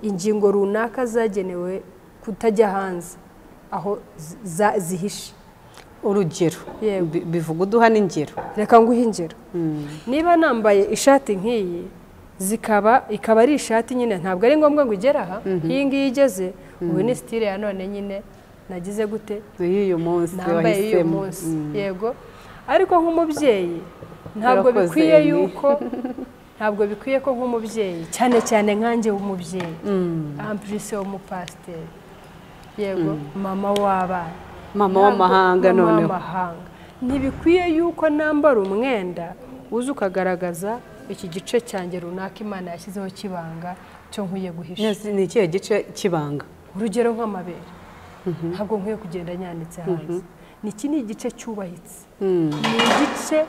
ingingo runaka zagenewe kutajya hanze aho zihishe. Urugero bivuga uduha n'ingero. Reka nguhe ingero. Niba nambaye ishati nk'iyi ikaba ari ishati nyine ntabwo ari ngombwa ngo igere aha, iyi ngiyi igeze ubu ni style ya none nyine nagize gute y'uyu munsi nambaye uyu munsi. Yego, ariko nk'umubyeyi ntabwo bikwiye ko nk'umubyeyi cyane cyane nkanjye w'umubyeyi amprise w'umupasiteri, yego mama w'abana, mama w'amahanga, noneho ntibikwiye yuko nambara umwenda uzi ukagaragaza iki gice cyanjye runaka Imana yashyizeho kibanga cyo nkwiye guhisha. Ni ikihe gice kibanga? Urugero nk'amabere ntabwo nkwiye kugenda nyanitse hanze. Iki ni igice cyubahitse, ni igice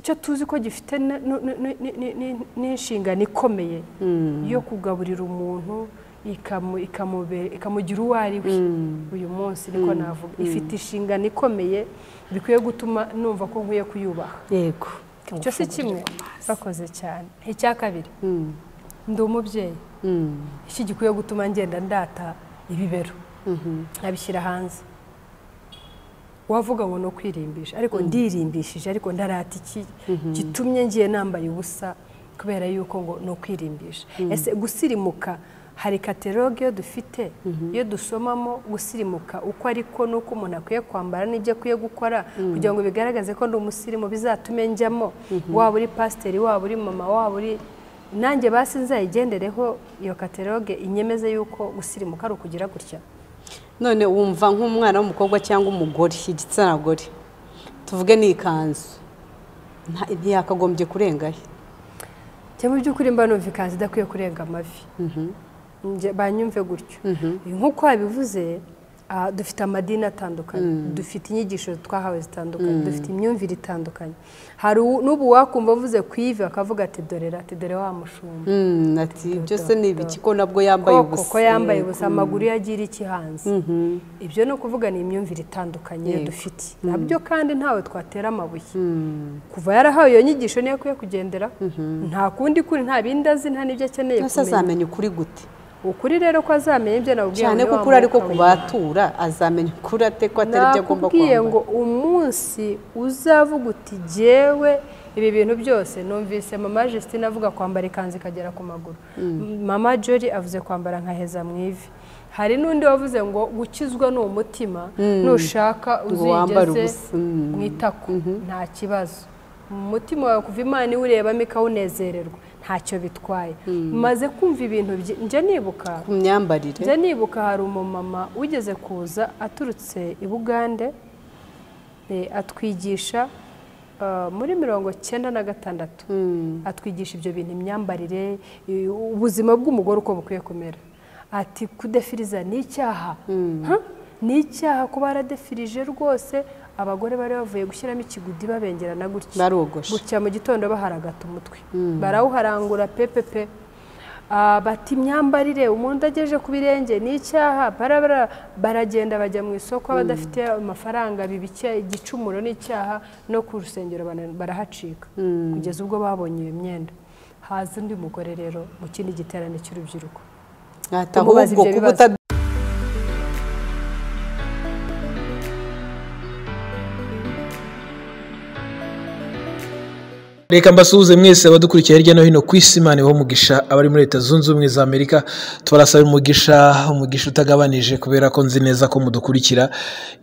cyo tuzi ko gifite n'inshingano ikomeye yo kugaburira umuntu ikamugira uwo ari we. Uyu munsi niko navuga ifite inshingano ikomeye bikwiye gutuma numva ko nkwiye kuyubaha. Yego, icyo si kimwe. Bakoze cyane. Icya kabiri, ndi umubyeyi, iki gikwiye gutuma ngenda ndata ibibero nkabishyira hanze. Wavuga ngo no kwirimbisha, ariko ndirimbishije, ariko ndarata iki gitumye ngiye nambaye ubusa kubera yuko ngo no kwirimbisha. Ese gusirimuka hari kataloge yo dufite iyo dusomamo gusirimuka uko ariko nuko umuntu akwiye kwambara n'ibyo akwiye gukora kugira ngo bigaragaze ko ndi umusirimu, bizatume njyamo. Waba uri pasiteri, waba uri mama, waba uri nanjye basi nzayigendereho iyo kataloge inyemeze yuko gusirimuka ari ukugira gutya. None wumva nk'umwana w'umukobwa cyangwa umugore igitsina gore, tuvuge ni ikanzu, ntiyakagombye kurengahe? Cyangwa by'ukuri mba numva ikanzu idakwiye kurenga amavi. Banyumve gutyo. Nk'uko wabivuze, dufite amadini atandukanye, dufite inyigisho twahawe zitandukanye, dufite imyumvire itandukanye. Hari n'ubu wakumva avuze ku ivi akavuga ati dore wa mushumba, ati byose ni ibiki ko nabwo yambaye ubusa, ko yambaye ubusa, amaguru yagira iki hanze. Ibyo no kuvuga ni imyumvire itandukanye dufite. Nabyo kandi ntawe twatera amabuye. Kuva yarahawe iyo nyigisho niyo akwiye kugendera, nta kundi kuri, nta bindi azi, nta n'ibyo akeneye kumenya. Azamenya ukuri gute? Ukuri rero ko azamenya ibyo nabwiye cyane ko kuri ariko kubatura azamenya ukuri ate ko atari byo agomba kwambara. Nakubwiye ngo umunsi uzavuga uti jewe ibi bintu byose numvise mama Justine avuga kwambara ikanzu ikagera ku maguru, mama Jory avuze kwambara nkaheza mu ivi, hari n'undi wavuze ngo gukizwa ni umutima, nushaka uzigeze mu itako nta kibazo. Umutima wawe kuva Imana iwurebamo ikawunezererwa ntacyo bitwaye. Maze kumva ibintu nje nibuka ku myambarire, nje nibuka hari umumama ugeze kuza aturutse i Bugande, atwigisha muri 96 atwigisha ibyo bintu, imyambarire, ubuzima bw'umugore uko bukwiye kumera. Ati kudefiriza ni icyaha, ni icyaha kuba yaradefirije rwose. Abagore bari bavuye gushyiramo ikigudi babengerana gutya mu gitondo baharagata umutwe, barawuharangura pepepe. Bati imyambarire umuntu ageje ku birenge ni icyaha, baragenda bajya mu isoko badafite amafaranga, bibike igicumuro n'icyaha, no ku rusengero barahacika kugeza ubwo babonye iyo myenda. Haza undi mugore rero mu kindi giterane cy'urubyiruko, Reka mbasuhuze mwese abadukurikiye hirya no hino ku isi. Imana ibahe umugisha abari muri Leta Zunze Ubumwe za Amerika. Tubarasaba umugisha utagabanije kubera ko nzi neza ko mudukurikira.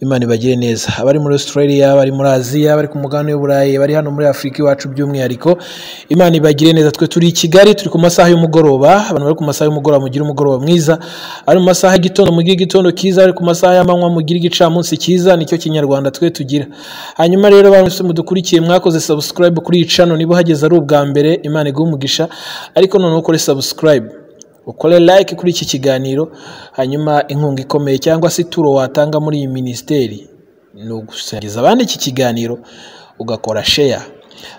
Imana ibagire neza. Abari muri Australia, abari muri Aziya, abari ku mugabane w'Uburayi, bari hano muri Afurika iwacu by'umwihariko, Imana ibagire neza. Twe turi i Kigali, turi ku masaha y'umugoroba. Abantu bari ku masaha y'umugoroba mugira umugoroba mwiza, ari mu masaha y'igitondo mugira igitondo kiza, ari ku masaha y'amanywa mugira igicamunsi kiza. Nicyo kinyarwanda twe tugira. Hanyuma rero abantu mudukurikiye mwakoze subscribe kuri iyi channel, niba hageze ari ubwa mbere, Imana iguhe umugisha. Ariko none ukore subscribe, ukore like kuri iki kiganiro, hanyuma inkunga ikomeye cyangwa se ituro watanga muri iyi ministeri ni ugusangiza abandi iki kiganiro, ugakora share.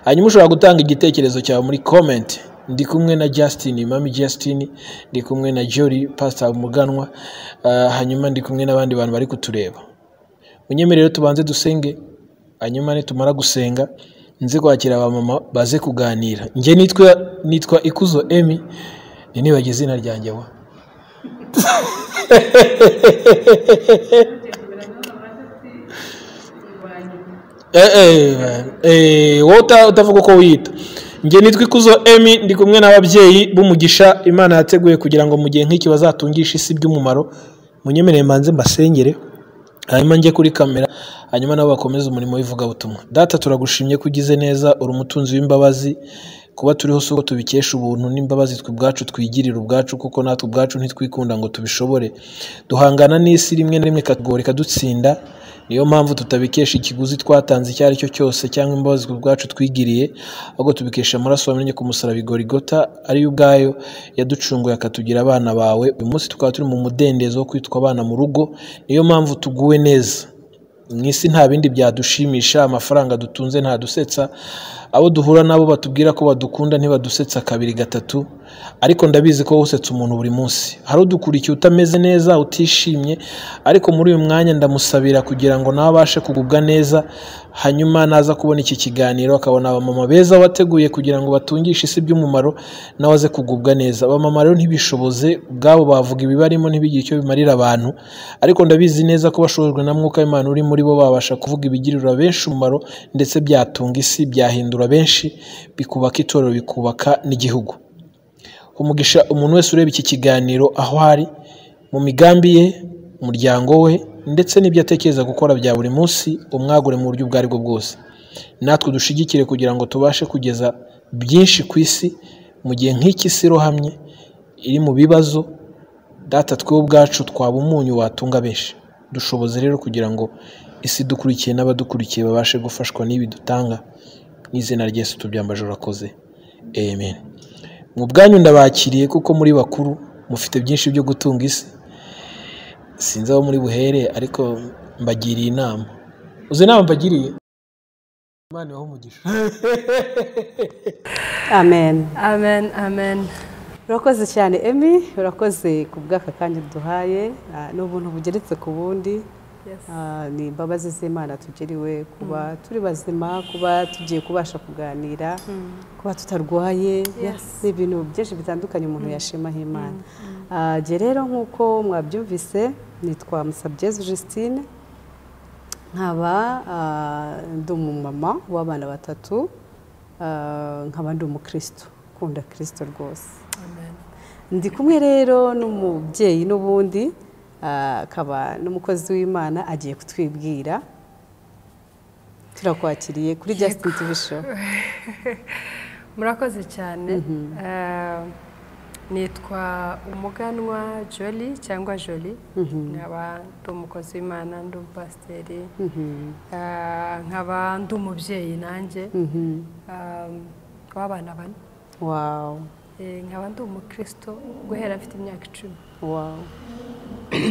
Hanyuma ushobora gutanga igitekerezo cyawe muri comment. Ndi kumwe na Justine, Mami Justine, ndi kumwe na Jory, Pastor Muganwa, hanyuma ndi kumwe n'abandi bantu bari kutureba. Munyemerere tubanze dusenge, hanyuma nitumara gusenga nze kwakira abamama baze kuganira. Nje nitwa Ikuzo Emmy, nibagize izina ryanjye wa wowe utavuga uko wiyita. Njye nitwa Ikuzo Emmy, ndi kumwe n'ababyeyi b'umugisha Imana yateguye kugira ngo mu gihe nk'iki bazatungisha isi by'umumaro. Munyemerere manze mbasengere hanyuma njye kuri kamera, hanyuma nabo bakomeze umurimo w'ivugabutumwa. Data, turagushimye ko ugize neza, uri umutunzi w'imbabazi. Kuba turiho si uko tubikesha ubuntu n'imbabazi twe ubwacu twigirira ubwacu, kuko natwe ubwacu ntitwikunda ngo tubishobore. Duhangana n'isi rimwe na rimwe ikatugora ikadutsinda. Niyo mpamvu tutabikesha ikiguzi twatanze icyo ari cyo cyose cyangwa imbabazi twe ubwacu twigiriye, ahubwo tubikesha amaraso wamenye ku musaraba i Golgotha, ariyo ubwayo yaducunguye akatugira abana bawe. Uyu munsi tukaba turi mu mudendezo wo kwitwa abana mu rugo. Niyo mpamvu tuguwe neza. Mu isi nta bindi byadushimisha, amafaranga dutunze ntadusetsa, abo duhura nabo batubwira ko badukunda ntibadusetsa kabiri gatatu, ariko ndabizi ko wosetsa umuntu buri munsi. Hari udukurikiye utameze neza, utishimye, ariko muri uyu mwanya ndamusabira kugira ngo nawe abashe kugubwa neza, hanyuma naza kubona iki kiganiro akabona abamama beza wateguye kugira ngo batungishe isi by'umumaro, nawe aze kugubwa neza. Abamama rero ntibishoboze ubwabo, bavuga ibibarimo ntibigire icyo bimarira abantu, ariko ndabizi neza ko bashobojwe na Mwuka w'Imana uri muri bo babasha kuvuga ibigirira benshi umumaro, ndetse byatunga isi, byahindura benshi, bikubaka itorero, bikubaka n'igihugu. Umugisha umuntu wese ureba iki kiganiro aho ari, mu migambi ye, umuryango we, ndetse n'ibyo atekereza gukora bya buri munsi, umwagure mu buryo ubwo ari bwo bwose. Natwe dushigikire kugira ngo tubashe kugeza byinshi ku isi mu gihe nk'iki isi irohamye iri mu bibazo. Data, twe ubwacu twaba umunyu watunga benshi. Dushoboze rero kugira ngo isi dukurikiye n'abadukurikiye babashe gufashwa n'ibi dutanga. Mu izina rya Yesu tubyambaje, urakoze. Amen. Mu bwanyu ndabakiriye kuko muri bakuru mufite byinshi byo gutunga isi. Sinzi aho muri buhere, ariko mbagiriye inama. Uzi inama mbagiriye? Imana ibahe umugisha. Amen. Amen, amen. Urakoze cyane Emmy, urakoze ku bw'aka kanya duhaye. Ni ubuntu bugeretse ku bundi. Ni imbabazi z'Imana tugiriwe kuba turi bazima, kuba tugiye kubasha kuganira, kuba tutarwaye. Ni ibintu byinshi bitandukanye umuntu yashimaho Imana. Jye rero nk'uko mwabyumvise, nitwa Musabyezu Justine, nkaba ndi umumama w'abana batatu, nkaba ndi umukristo, ukunda Kristo rwose. Ndi kumwe rero n'umubyeyi n'ubundi, akaba n'umukozi w'Imana, agiye kutwibwira. Turakwakiriye kuri Justin TV Show. Murakoze cyane. Nitwa Umuganwa Jolie cyangwa Jolie, nkaba ndi umukozi w'Imana, ndi umupasiteri, nkaba ndi umubyeyi nanjye w'abana bane. Wow. Nkaba ndi umukristo guhera mfite imyaka 10. Wow.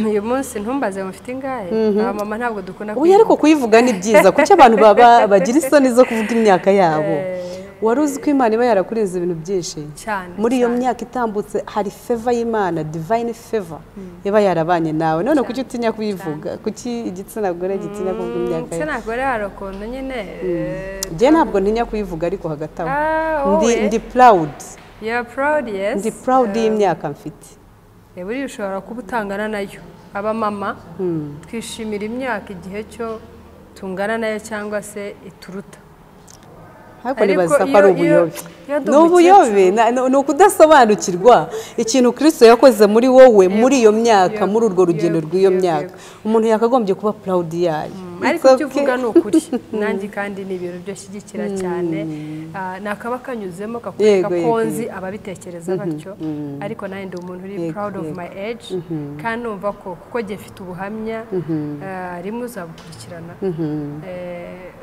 Uyu munsi ntumbaze ngo mfite ingahe, mama ntabwo dukunda kuyivuga. Ariko kuyivuga ni byiza kuko abantu baba bagira isoni zo kuvuga imyaka yabo. Wari uzi ko Imana iba yarakurinze ibintu byinshi cyane. Muri iyo myaka itambutse hari favor y'Imana, divine favor iba yarabanye nawe. None kuki utinya kuyivuga? Kuki igitsina gore gitinya kuvuga imyaka yawe? Igitsina gore harukuntu nyine. Je ntabwo ntinya kuyivuga, ariko hagati aho ndi proud. You are proud, yes. Ndi proud y'imyaka mfite. Buri ushobora kuba utangana nayo. Aba mama twishimira imyaka igihe cyo tungana nayo cyangwa se ituruta. Ariko nibaza ko ari ubuyobe. Ni ubuyobe, ni ukudasobanukirwa ikintu Kristo yakoze muri wowe muri iyo myaka, muri urwo rugendo rw'iyo myaka. Umuntu yakagombye kuba proud yayo. Ariko icyo uvuga ni ukuri. Nanjye kandi ni ibintu byo shyigikira cyane. Nakaba kanyuzemo kakwereka ko nzi ababitekereza batyo. Ariko nawe ndi umuntu uri proud of my age, kandi numva ko kuko ngiye mfite ubuhamya, rimwe uzabukurikirana.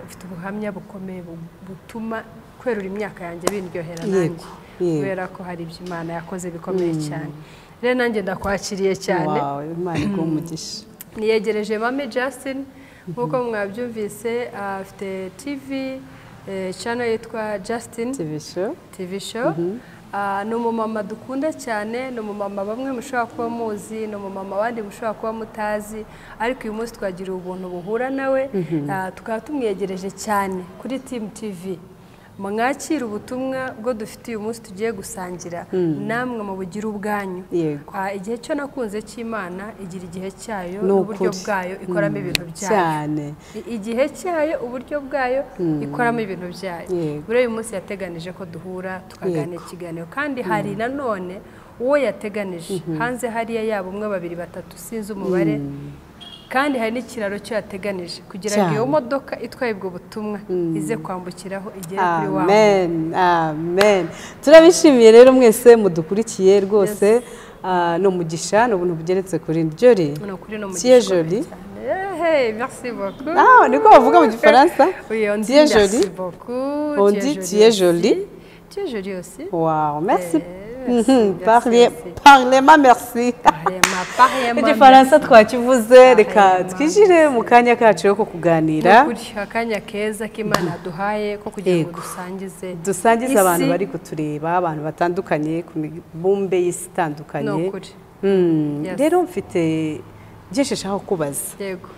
Mfite ubuhamya bukomeye butuma kwerura imyaka yanjye bindyohera nanjye, kubera ko hari ibyo Imana yakoze bikomeye cyane. Rero nanjye ndakwakiriye cyane. Imana igumugisha. Niyegereje Mame Justin, nk'uko mwabyumvise, afite TV channel yitwa Justin TV Show. Ni umumama dukunda cyane, ni umumama bamwe mushobora kuba muzi, ni umumama abandi mushobora kuba mutazi, ariko uyu munsi twagira ubuntu buhura nawe, tukaba tumwegereje cyane kuri Team TV. mwakira ubutumwa bwo dufite uyu munsi tugiye gusangira namwe mu bugira ubwanyu igihe cyo nakunze cy'Imana igira igihe cyayo n'uburyo bwayo ikoramo ibintu byayo igihe cyayo uburyo bwayo ikoramo ibintu byayo buri uyu munsi yateganije ko duhura tukaganira ikiganiro kandi hari nanone uwo yateganije hanze hariya yaba umwe babiri batatu sinzi umubare kandi hari n'ikiraro cyo yateganije kugira ngo iyo modoka itwaye ubwo butumwa ize kwambukiraho igere kuri wawe. Amen, amen. Turabishimiye rero mwese mudukurikiye rwose no mugisha no buntu bugeretse kuri Jolly. Tiye Jolly. Merci beaucoup. Ah, niko bavuga mu Gifaransa? Oui, on dit merci beaucoup. On dit Tiye Jolly. Tiye Jolly aussi. Wow, merci. Parlez-moi merci. Igifaransa twakivuze reka twijire mu kanya kacu ko kuganira. Akanya keza k'Imana duhaye ko kugira ngo dusangize abantu bari kutureba abantu batandukanye ku mibumbe y'isi itandukanye. Rero mfite byinshi aho kubaza. Yego.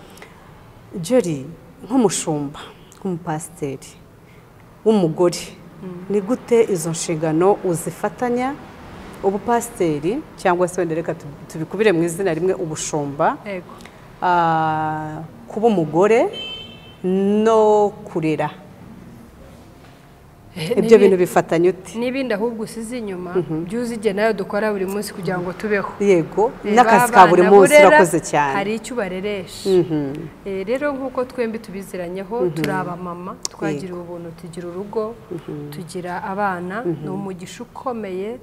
Jolly nk'umushumba nk'umupasiteri w'umugore ni gute izo nshingano uzifatanya ubupasiteri cyangwa se wenda reka tubikubire mu izina rimwe ubushumba kuba umugore no kurera ibyo bintu bifatanya ute n'ibindi ahubwo usize inyuma byuzige nayo dukora buri munsi kugira ngo tubeho yego n'akazi ka buri munsi urakoze cyane hari icyo bareresha rero nk'uko twembi tubiziranyeho turi abamama twagira ubuntu tugira urugo tugira abana ni umugisha ukomeye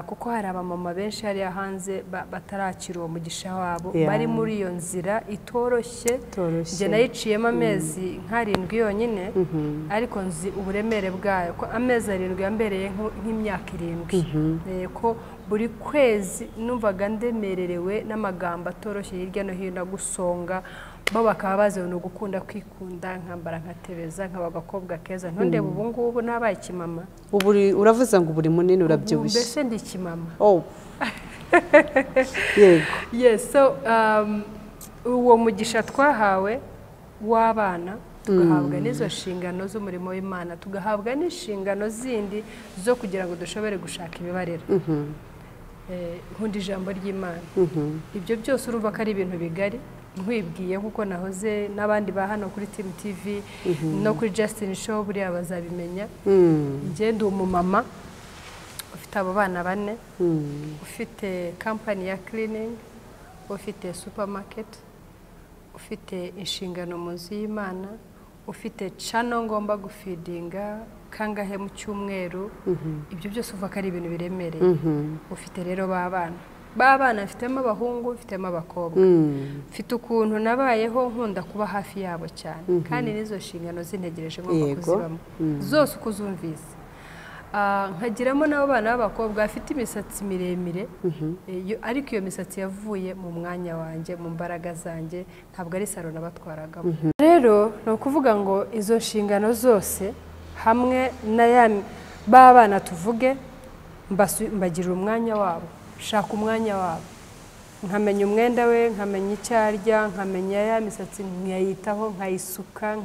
kuko hari abamama benshi hariya hanze batarakira uwo mugisha wabo bari muri iyo nzira itoroshye njye nayiciyemo amezi nk'arindwi yonyine ariko nzi uburemere bwayo ko amezi arindwi yambereye nk'imyaka 7 ko buri kwezi numvaga ndemererewe n'amagambo atoroshye hirya no hino gusonga bo bakaba bazibona ugukunda kwikunda nkambara nkatebeza nkaba agakobwa keza ntondebe ubu ngubu nabaye ikimama uravuze ngo buri munini urabyibushye mbese ndi ikimama yego yes so uwo mugisha twahawe w'abana tugahabwa n'izo nshingano z'umurimo w'Imana tugahabwa n'inshingano zindi zo kugira ngo dushobore gushaka ibibarera nkunda ijambo ry'Imana ibyo byose urumva ko ari ibintu bigari nkwibwiye nkuko nahoze n'abandi ba hano kuri Team TV no kuri Justin Show buriya bazabimenya njye ndi umumama ufite abo bana 4 ufite company ya cleaning ufite supermarket ufite inshingano mu nzu y'Imana ufite channel ngomba gufidinga kangahe mu cyumweru ibyo byose uva ko ari ibintu biremereye ufite rero babana mfitemo abahungu mfitemo abakobwa mfite ukuntu nabayeho nkunda kuba hafi yabo cyane kandi nizo nshingano zintegereje ngomba kuzibamo zose uko uzumvise nkagiramo n'abo bana b'abakobwa bafite imisatsi miremire ariko iyo misatsi yavuye mu mwanya wanjye mu mbaraga zanjye ntabwo ari salo nabatwaragamo rero ni ukuvuga ngo izo nshingano zose hamwe b'abana tuvuge mbagirira umwanya wabo shaka umwanya wabo nkamenya umwenda we nkamenya icyo arya nkamenya ya misatsi nkayitaho nkayisuka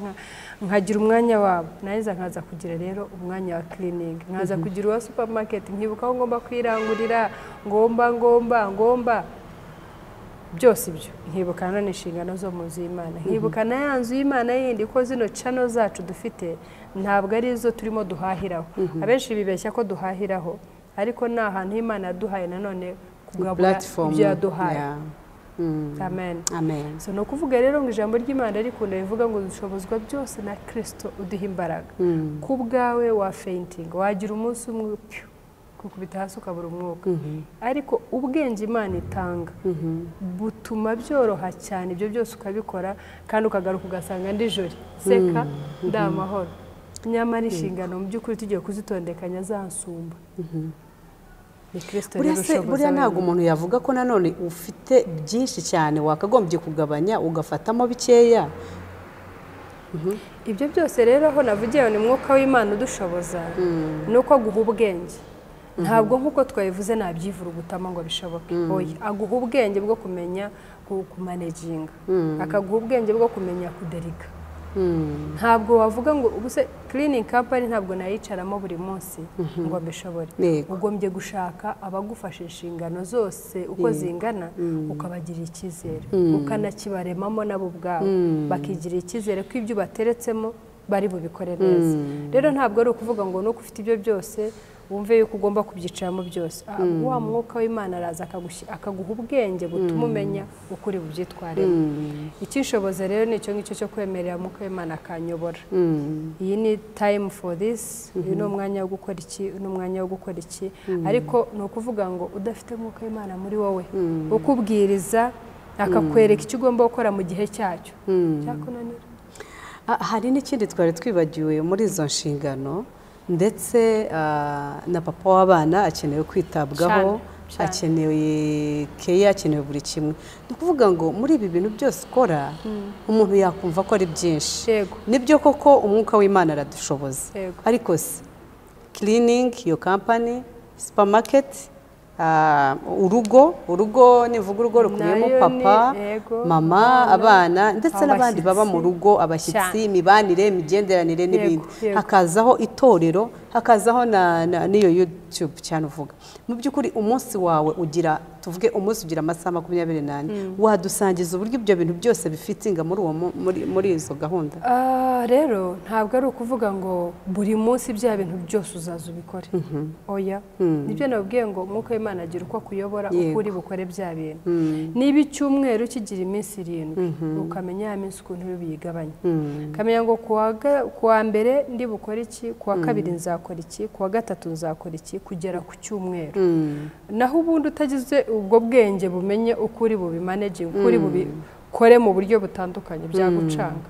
nkagira umwanya wabo naheza nkaza kugira rero umwanya wa cleaning nkaza kugira uwa supermarket nkibuka aho ngomba kwirangurira ngomba byose ibyo nkibukana n'inshingano zo mu nzu y'Imana nkibukana ya nzu y'Imana yindi ko zino channel zacu dufite ntabwo ari zo turimo duhahiraho abenshi bibeshya ko duhahiraho ariko ni ahantu Imana yaduhaye nanone kugabura ibyo yaduhaye amen so no kuvuga rero ngo ijambo ry'Imana rikunda bivuga ngo dushobozwa byose na Kristo uduha imbaraga ku bwawe wa fainting wagira umunsi umwe kukubita hasi ukabura umwuka ariko ubwenge Imana itanga butuma byoroha cyane ibyo byose ukabikora kandi ukagaruka ugasanga ndi Jolly seka ndamahoro nyamara inshingano mu by'ukuri tugiye kuzitondekanya zansumba buriya ntabwo umuntu yavuga ko nanone ufite byinshi cyane wakagombye kugabanya ugafatamo bikeya ibyo byose rero aho navugiye ni mwuka w'Imana udushoboza ni uko aguha ubwenge ntabwo nk'uko twabivuze nabyivura ugutama ngo bishoboke oya aguha ubwenge bwo kumenya kumanaginga akaguha ubwenge bwo kumenya kuderiga ntabwo wavuga ngo ubuse cleaning company ntabwo nayicaramo buri munsi ngo mbishobore ugombye gushaka abagufasha inshingano zose uko zingana ukabagirira icyizere ukanakibaremamo nabo ubwabo bakigirira icyizere ko ibyo bateretsemo bari bubikore neza rero ntabwo ari ukuvuga ngo nuko ufite ibyo byose wumve yuko ugomba kubyicaramo byose wa mwuka w'Imana araza akaguha ubwenge butuma umenya uko uri bubyitwaremo icyishoboza rero ni icyo ngicyo cyo kwemerera umwuka w'Imana akanyobora iyi ni time for this uyu ni umwanya wo gukora iki n'umwanya wo gukora iki ariko ni ukuvuga ngo udafite umwuka w'Imana muri wowe ukubwiriza akakwereka icyo ugomba gukora mu gihe cyacyo cyakunanira. Hari n'ikindi twari twibagiwe muri izo nshingano ndetse na papa w'abana akenewe kwitabwaho akenewe keya akenewe buri kimwe ni ukuvuga ngo muri ibi bintu byose ukora umuntu yakumva ko ari byinshi nibyo koko umwuka w'Imana aradushoboza ariko se cleaning your company supermarket urugo nivuga urugo rukubiyemo papa mama abana ndetse n'abandi baba mu rugo abashyitsi imibanire imigenderanire n'ibindi hakazaho itorero hakazaho n'iyo YouTube cyane uvuga mu by'ukuri umunsi wawe ugira tuvuge umunsi ugira amasaha 24 wadusangiza uburyo ibyo bintu byose bifitinga muri izo gahunda. Rero ntabwo ari ukuvuga ngo buri munsi bya bintu byose uzaza ubikore oya nibyo nabwiye ngo umwuka w'Imana agira uko akuyobora uko uri bukore bya bintu niba icyumweru kigira iminsi 7 ukamenya ya minsi ukuntu biyigabanya kamenya ngo kuwa mbere ndi bukore iki kuwa kabiri nzakora iki kuwa gatatu nzakora iki kugera ku cyumweru naho ubundi utagize ubwo bwenge bumenye uko uri bubimanage uko uri bubikore mu buryo butandukanye byagucanga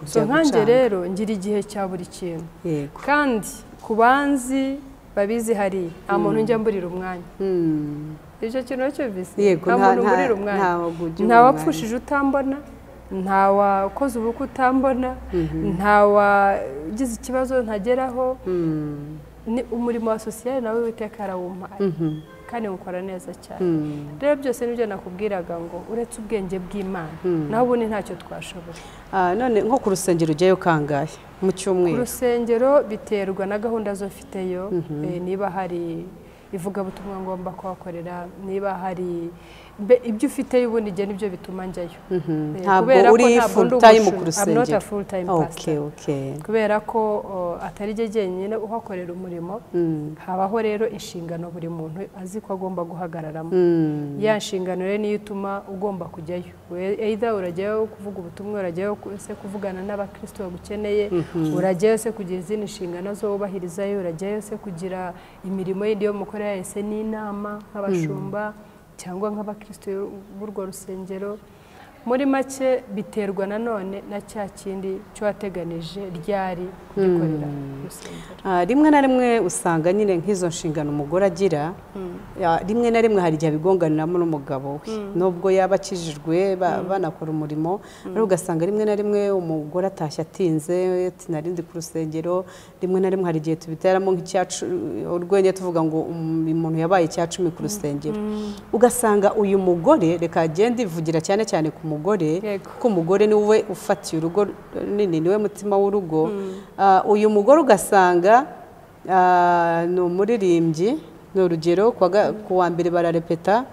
so nkanjye rero ngira igihe cya buri kintu kandi ku banzi babizi hari nta muntu njya mburira umwanya icyo kintu cyo bise nta muntu mburira umwanya nta wapfushije utambona nta wakoze ubukwe utambona nta wagize ikibazo ntageraho ni umurimo wa sosiyete nawe witeka arawumpa kandi ukora neza cyane rero byose nibyo nakubwiraga ngo uretse ubwenge bw'Imana naho ubundi ntacyo twashobora. None nko ku rusengero ujyayo kangahe mu cyumweru? Ku rusengero biterwa na gahunda zo mfiteyo niba hari ivugabutumwa ngomba kuhakorera niba hari ibyo ufite ubundi igihe nibyo bituma njyayo ntabwo uri full time ku rusengero. I'm not a full time pastor kubera ko atari je jyenyine uhakorera umurimo habaho rero inshingano buri muntu azi ko agomba guhagararamo ya nshingano rero niyo ituma ugomba kujyayo either urajyayo kuvuga ubutumwa urajyayo se kuvugana n'abakristo bagukeneye urajyayo se kugira izindi nshingano zo wubahirizayo urajyayo se kugira imirimo yindi yo mukorera ese n'inama nk'abashumba cyangwa nk'abakristo b'urwo rusengero muri make biterwa nanone na cya kindi cyo wateganije ryari kugikorera rusengero. Rimwe na rimwe usanga nyine nk'izo nshingano umugore agira rimwe na rimwe hari igihe bigonganiramo n'umugabo we nubwo yaba akijijwe banakora umurimo ariko ugasanga rimwe na rimwe umugore atashye atinze narindi ku rusengero rimwe na rimwe hari igihe tubiteramo nk'icyacu urwenya tuvuga ngo umuntu yabaye icya10 ku rusengero ugasanga uyu mugore reka agende ivugira cyane cyane ku mugore ko umugore niwe ufatiye urugo nini niwe mutima w'urugo uyu mugore ugasanga ni umuririmbyi ni urugero ku wa mbere bararepeta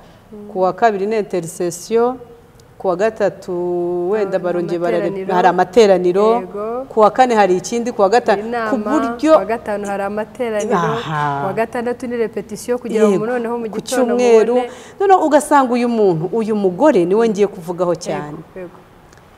ku wa kabiri ni intercession ku wa gatatu wenda barongeye hari amateraniro ku wa kane hari ikindi ku wa gatanu ku buryo ku wa gatanu hari amateraniro ku wa gatandatu ni repetition kugira ngo noneho mu gitondo none ugasanga uyu mugore niwe ngiye kuvugaho cyane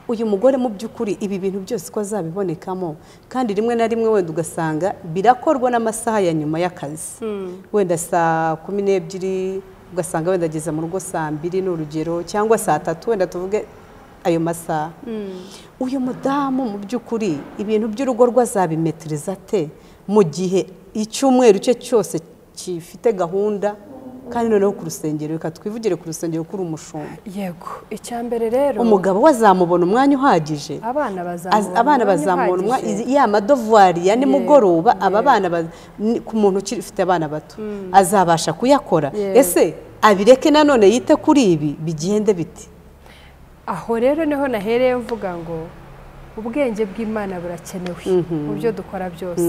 uyu mugore mu by'ukuri ibi bintu byose ko azabibonekamo kandi rimwe na rimwe wenda ugasanga birakorwa n'amasaha ya nyuma y'akazi wenda saa 12 ugasanga wenda ageze mu rugo saa 2 n'urugero cyangwa saa 3 wenda tuvuge ayo masaha uyu mudamu mu by'ukuri ibintu by'urugo rwazabimetereza ate mu gihe icyumweru cye cyose gifite gahunda kandi noneho ku rusengero reka twivugire ku rusengero kuri umushumba yego icyambere rero umugabo wazamubona umwanya uhagije abana bazamubona ya madovuari ya nimugoroba aba bana ku muntu ufite abana bato azabasha kuyakora ese abireke nanone yite kuri ibi bigende biti aho rero niho nahereye mvuga ngo ubwenge bw'Imana burakenewe mu byo dukora byose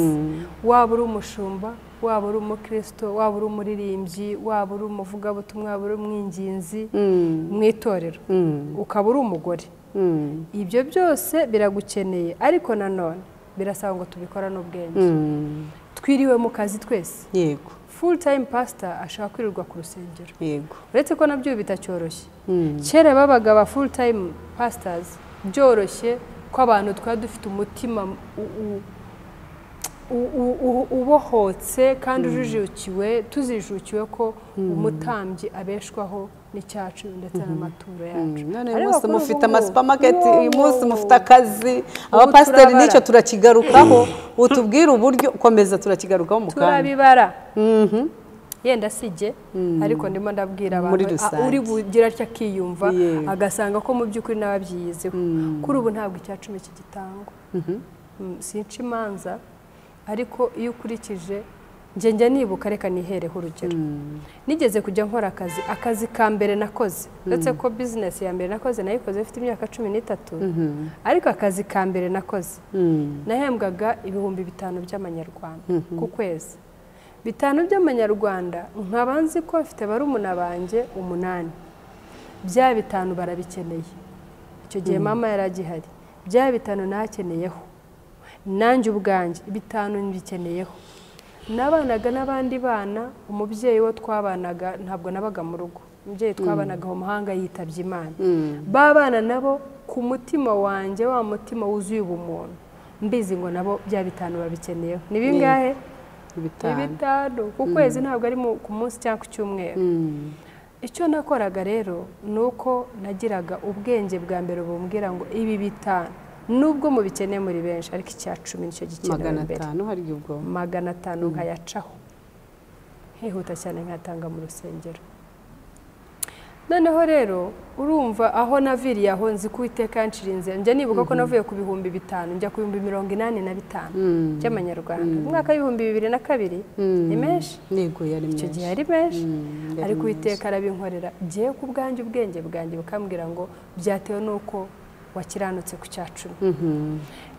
waba uri umushumba waba uri umukristo waba uri umuririmbyi waba uri umuvugabutumwa waba uri umwinginzi mu itorero ukaba uri umugore ibyo byose biragukeneye ariko nanone birasaba ngo tubikora n'ubwenge twiriwe mu kazi twese yego full time pastor ashaka kwirirwa ku rusengero yego uretse ko nabyo bitacyoroshye kera babaga ba full time pastors byoroshye ko abantu twari dufite umutima ubohotse kandi ujijukiwe tuzijukiwe ko umutambyi abeshwaho n'icyacu ndetse n'amaturo yacu uyu munsi mufite amasupamaketi uyu munsi mufite akazi abapasiteri n'icyo turakigarukaho utubwire uburyo ukomeza turakigarukaho mu kanya turabibara yenda sijye ariko ndimo ndabwira abantu uri bugira atya akiyumva agasanga ko mu by'ukuri n'ababyiyizeho kuri ubu ntabwo icyacumi kigitangwa sinca imanza ariko iyo ukurikije njya nibuka reka nihereho urugero nigeze kujya nkora akazi ka mbere nakoze ndetse ko bizinesi ya mbere nakoze nayikoze ifite imyaka 13 ariko akazi ka mbere nakoze nahembwaga ibihumbi 5 by'amanyarwanda ku kwezi 5 by'amanyarwanda nkaba nzi ko afite barumuna banjye 8 bya 5 barabikeneye icyo gihe mama yaragihari bya 5 nakeneyeho nanjye ubwanjye 5 mbikeneyeho nabanaga n'abandi bana umubyeyi wo twabanaga ntabwo nabaga mu rugo umubyeyi twabanaga mu mahanga yitabye Imana babana nabo ku mutima wanjye wa mutima wuzuye ubumuntu mbizi ngo nabo bya 5 babikeneyeho ni bingahe 5 ku kwezi ntabwo ari ku munsi cyangwa ku cyumweru icyo nakoraga rero nuko nagiraga ubwenge bwa mbere bumbwira ngo ibi 5 nubwo mu bikeneye muri benshi ariko icyacumi nicyo gikenewe mbere 500 hari ubwo 500 nkayacaho hihuta cyane nkatanga mu rusengero noneho rero urumva aho naviriye aho nzi ko Uwiteka yanshirinze njya nibuka ko navuye ku bihumbi 5 njya ku bihumbi 85 by'amanyarwanda mu mwaka w'ibihumbi 2002 ni menshi yego yari menshi icyo gihe yari menshi ariko Uwiteka arabinkorera giye ku bwanjye ubwenge bwanjye bukambwira ngo byatewe nuko wakiranutse ku cyacumi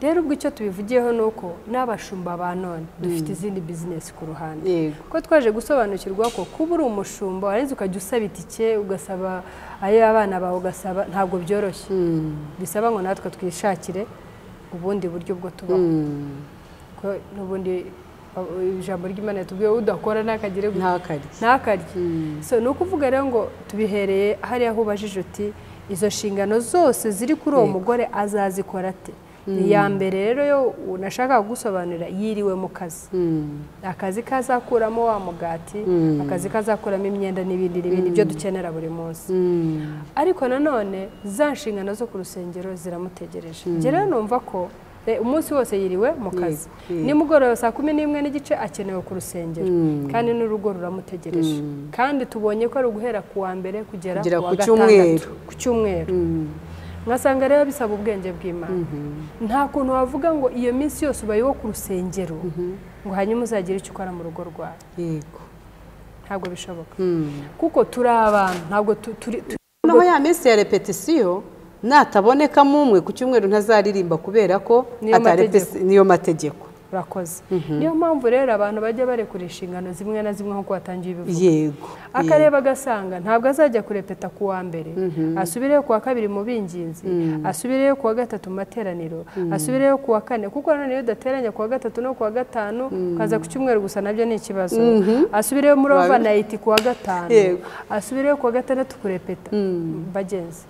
rero ubwo icyo tubivugiyeho nuko n'abashumba ba none dufite izindi business ku ruhande ko twaje gusobanukirwa ko kuba uri umushumba warenze ukajya usaba itike ugasaba ayo abana bawe ugasaba ntabwo byoroshye bisaba ngo natwe twishakire ubundi buryo bwo tubaho ko n'ubundi ijambo ry'Imana tubwiye udakora nakagire ntakarye so nuko uvuga rero ngo tubihereye hariya aho ubajije uti izo nshingano zose ziri kuri uwo mugore azazikora ate iya mbere rero yo unashaka gusobanurira yiriwe mu kazi akazi kazakuramo wa mugati akazi kazakuramo imyenda n'ibindi byo dukenera buri munsi ariko nanone za nshingano zo ku rusengero ziramutegereje njye rero numva ko umunsi wose yiriwe mu kazi nimugoroba saa 11:15 akenewe ku rusengero kandi n'urugo ruramutegereje kandi tubonye ko ari uguhera ku wa mbere kugera ku cyumweru nkasanga rero bisaba ubwenge bw'Imana nta kuntu wavuga ngo iyo minsi yose ubayeho ku rusengero ngo hanyuma uzagire icyo ukora mu rugo rwawe yego ntabwo bishoboka kuko turi abantu ntabwo turi naho ya minsi ya repetition natabonekamo umwe ku cyumweru ntazaririmba kubera ko niyo mategeko urakoze niyo mpamvu rero abantu bajya barekura inshingano zimwe na zimwe nk'uko watangiye ibivuga yego akareba agasanga ntabwo azajya kurepeta ku wa mbere asubireyo ku wa kabiri mu binginzi asubireyo ku wa gatatu mu materaniro asubireyo ku wa kane kuko none iyo udateranya ku wa gatatu no ku wa gatanu ukaza ku cyumweru gusa nabyo ni ikibazo asubireyo muri overnight ku wa gatanu asubireyo ku wa gatandatu kurepeta bagenzi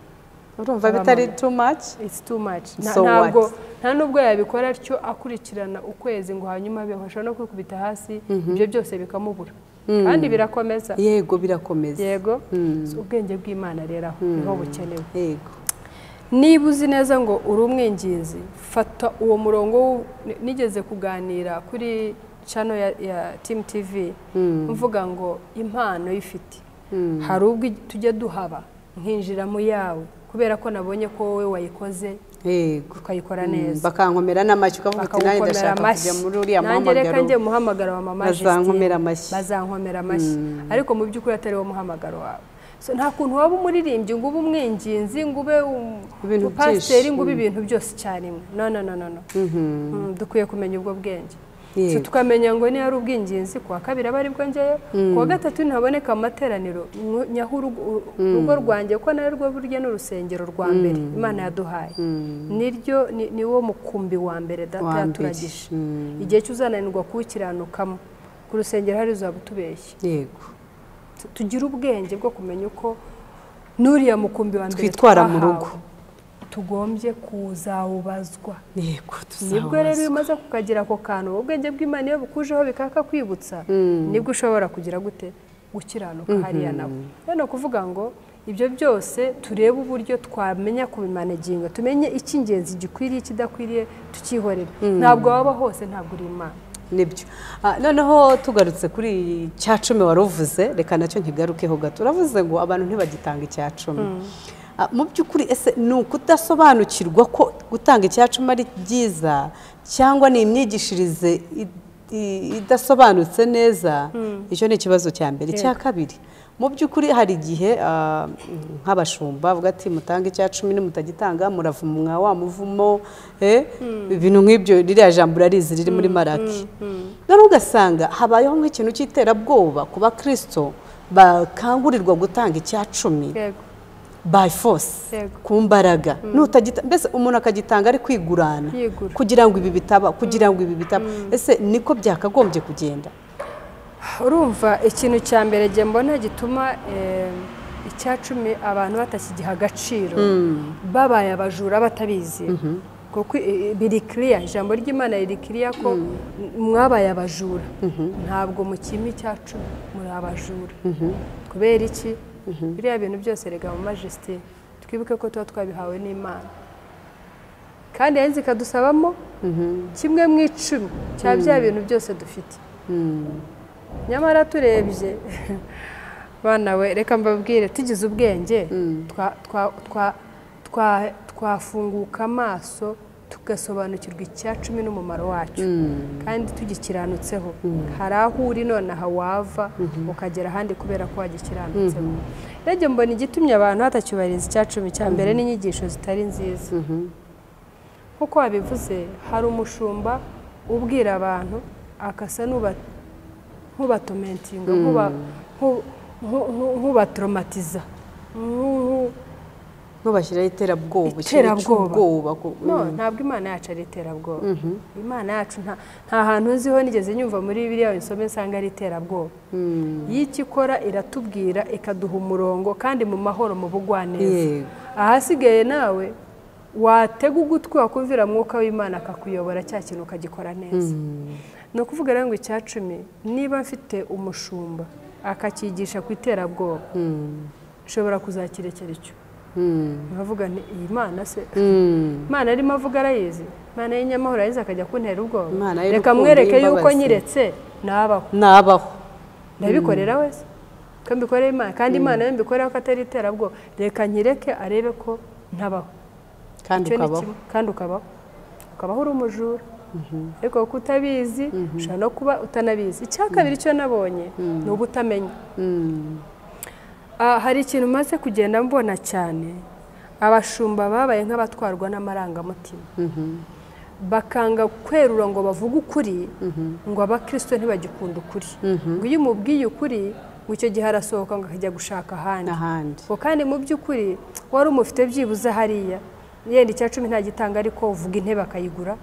urumva bitari too much it's too much ntabwo nta nubwo yabikora atyo akurikirana ukwezi ngo hanyuma bihosha no kwikubita hasi ibyo byose bikamubura kandi birakomeza yego birakomeza yego ubwenge bw'Imana rero aho niho bukenewe yego niba uzi neza ngo uri umwinginzi fata uwo murongo nigeze kuganira kuri channel ya Team TV mvuga ngo impano y'ifite hari ubwo tujya duhaba nkinjira mu yawe kubera ko nabonye ko wowe wayikoze ukayikora neza bakankomera n'amashyi ukavuga uti nanjye ndashaka kujya muri uriya muhamagaro nanjye reka njye muhamagaro wa mama bazankomera amashyi ariko mu by'ukuri atari wo muhamagaro wawe nta kuntu waba umuririmbyi ngo ube umwinginzi ngo ube Ibintu umupasiteri byinshi. ngo ube ibintu byose icyarimwe no dukwiye kumenya ubwo bwenge Yego. tukamenya ngo niba ari ubwinginzi kuwa kabiri aba aribwo njyayo kuwa gatatu ntihaboneka amateraniro nyaho urugo rwanjye ko nayo rwo burya n'urusengero rwa mbere Imana yaduhaye niryo ni wo mukumbi wa mbere data yaturagije igihe cy'uzananirwa kuwukiranukamo ku rusengero hari uzaba utubeshye yego tugira ubwenge bwo kumenya uko n'uriya mukumbi wa mbere twitwara mu rugo tugombye kuzawubazwa yego nibwo rero iyo umaze kukagira ako kantu ubwenge bw'Imana iyo bukujeho bikakakwibutsa nibwo ushobora kugira gute gukiranuka hariya nabo rero kuvuga ngo ibyo byose turebe uburyo twamenya kubimanaginga tumenye icy'ingenzi gikwiriye ikidakwiriye tukihorera ntabwo waba hose ntabwo uri Imana nibyo noneho tugarutse kuri cya cumi wari uvuze reka nacyo ntigarukeho gato uravuze ngo abantu ntibagitanga icya cumi mu by'ukuri ese ni ukudasobanukirwa ko gutanga icya cumi ari byiza cyangwa ni imyigishirize idasobanutse neza icyo ni ikibazo cya mbere icya kabiri mu by'ukuri hari igihe nk'abashumba bavuga ati mutange icya cumi nimutagitanga muravumwa wa muvumo ibintu nk'ibyo ririya jambo urarizi riri muri Maraki none ugasanga habayeho nk'ikintu cy'iterabwoba ku bakristo bakangurirwa gutanga icya cumi by force ku mbaraga mbese umuntu akagitanga ari kwigurana kugira ngo ibi bitaba ese niko byakagombye kugenda urumva ikintu cya mbere njye mbona gituma icya cumi abantu batakigiha agaciro babaye abajura batabizi kuko biri kiriya ijambo ry'Imana riri kiriya ko mwabaye abajura ntabwo mukima icya cumi muri abajura kubera iki biriya bintu byose rega mu majesté twibuke ko tuba twabihawe n'Imana kandi yanze ikadusabamo kimwe mu icumi cya bya bintu byose dufite nyamara turebye bana we reka mbabwire tugize ubwenge twafunguka amaso tugasobanukirwa icya cumi n'umumaro wacyo kandi tugikiranutseho hari aho uri nonaha wava ukagera ahandi kubera ko wagikiranutseho rege mbona igitumye abantu batacyubahiriza icya cumi cya mbere n'inyigisho zitari nziza nk'uko wabivuze hari umushumba ubwira abantu akasa nk'ubatomentinga nk'ubatraumatiza ntubashyiraho iterabwoba ntabwo Imana yacu ari iterabwoba Imana yacu nta hantu nziho nigeze nyumva muri biriya nsome nsanga ari iterabwoba iyo icyo ikora iratubwira ikaduha umurongo kandi mu mahoro mu bugwaneza ahasigaye nawe watega ugutwi wakumvira mwuka w'Imana akakuyobora cya kintu ukagikora neza ni ukuvuga rero ngo icya cumi niba mfite umushumba akakigisha ku iterabwoba ushobora kuzakirekera icyo nkavuga nti iyi Mana se Imana arimo avuga arayizi Imana y'inyamahoro arayizi akajya kuntera ubwoba reka mwereke yuko nyiretse nabaho ndabikorera wese ko mbikorera Imana kandi Imana yo mbikorera ko atari iterabwoba reka nkireke arebe ko ntabaho kandi ukabaho uri umujura ariko kuko utabizi ushobora no kuba utanabizi icya kabiri cyo nabonye ni ubutamenya hari ikintu maze kugenda mbona cyane abashumba babaye nk'abatwarwa n'amarangamutima bakanga kwerura ngo bavuge ukuri ngo abakristo ntibagikunda ukuri ngo iyo umubwiye ukuri ngo icyo gihe arasohoka ngo akajya gushaka ahandi kandi mu by'ukuri wari umufite byibuze hariya yenda icya cumi ntagitanga ariko uvuga intebe akayigura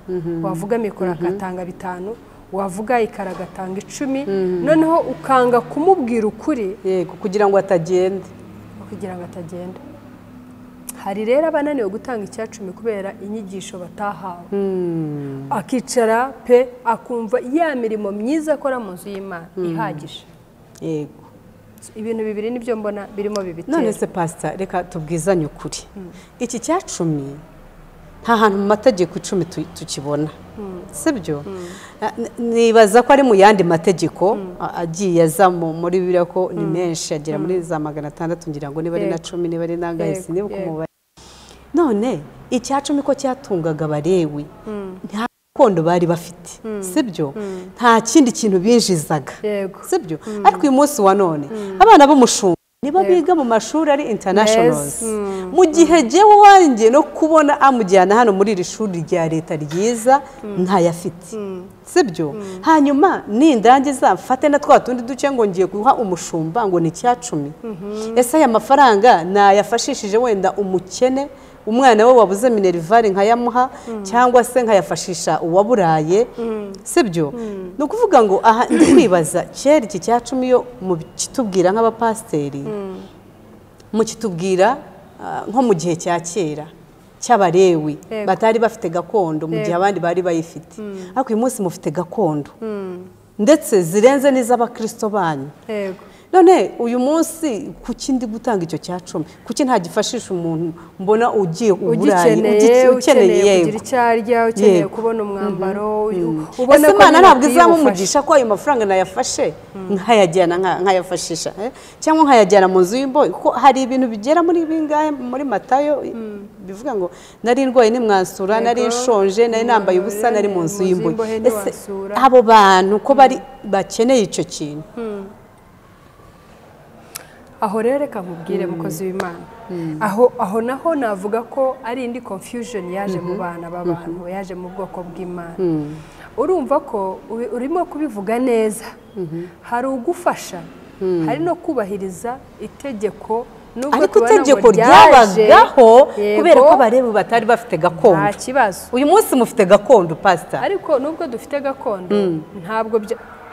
wavuga mikoro agatanga 5 wavuga ikara agatanga 10 noneho ukanga kumubwira ukuri yego kugira ngo atagenda hari rero abananiwe gutanga icya cumi kubera inyigisho batahawe akicara pe akumva ya mirimo myiza akora mu nzu y'Imana ihagije yego ibintu bibiri nibyo mbona birimo bibitera none se pastor reka tubwizanye ukuri iki cya cumi nta hantu mu mategeko 10 tukibona sibyo nibaza ko ari mu yandi mategeko agiye aza muri biriya ko ni menshi agera muri za 600 ngira ngo niba ari na 10 niba ari nangahisi niba kumubare none icya cumi ko cyatungaga abarewi nta kondo bari bafite sibyo nta kindi kintu binjizaga sibyo ariko uyu munsi wa none abana b'umushumba niba biga mu mashuri ari internationals mu gihe jewe wanjye no kubona amujyana hano muri iri shuri rya leta ryiza ntayafite sibyo hanyuma nindangiza mfate na twa tundi duce ngo ngiye guha umushumba ngo ni cyacumi ese aya mafaranga nayafashishije wenda umukene umwana we wabuze minerivare nkayamuha cyangwa se nkayafashisha uwaburaye sibyo no kuvuga ngo aha ndi kwibaza cyera iki cyacumi yo mu kitubwira nk'abapasteri mu kitubwira nko mu gihe cya kera cy'abarewi batari bafite gakondo mu gihe abandi bari bayifite ariko uyu munsi mufite gakondo ndetse zirenze n'iz'abakristo banyu none uyu munsi kuki ndi gutanga icyo cyacumi kuki nta gifashisha umuntu mbona ugiye uburayi ukeneye kugira icyo arya ukeneye kubona umwambaro ubona ko Imana ntabwo izamumugisha ko ayo mafaranga nayafashe nkayajyana nkayafashisha cyangwa nkayajyana mu nzu y'imbohe kuko hari ibintu bigera muri bingahe muri Matayo bivuga ngo nari ndwaye nimwansura nari nshonje nari nambaye ubusa nari mu nzu y'imbohe ese abo bantu ko bari bakeneye icyo kintu aho rero reka nkubwire mukozi w'Imana aho naho navuga ko ari indi confusion yaje mu bana b'abantu yaje mu bwoko bw'Imana urumva ko urimo kubivuga neza hari ugufasha hari no kubahiriza itegeko ariko itegeko ryabagaho kubera ko abarebi batari bafite gakondo nta kibazo uyu munsi mufite gakondo pastor ariko nubwo dufite gakondo ntabwo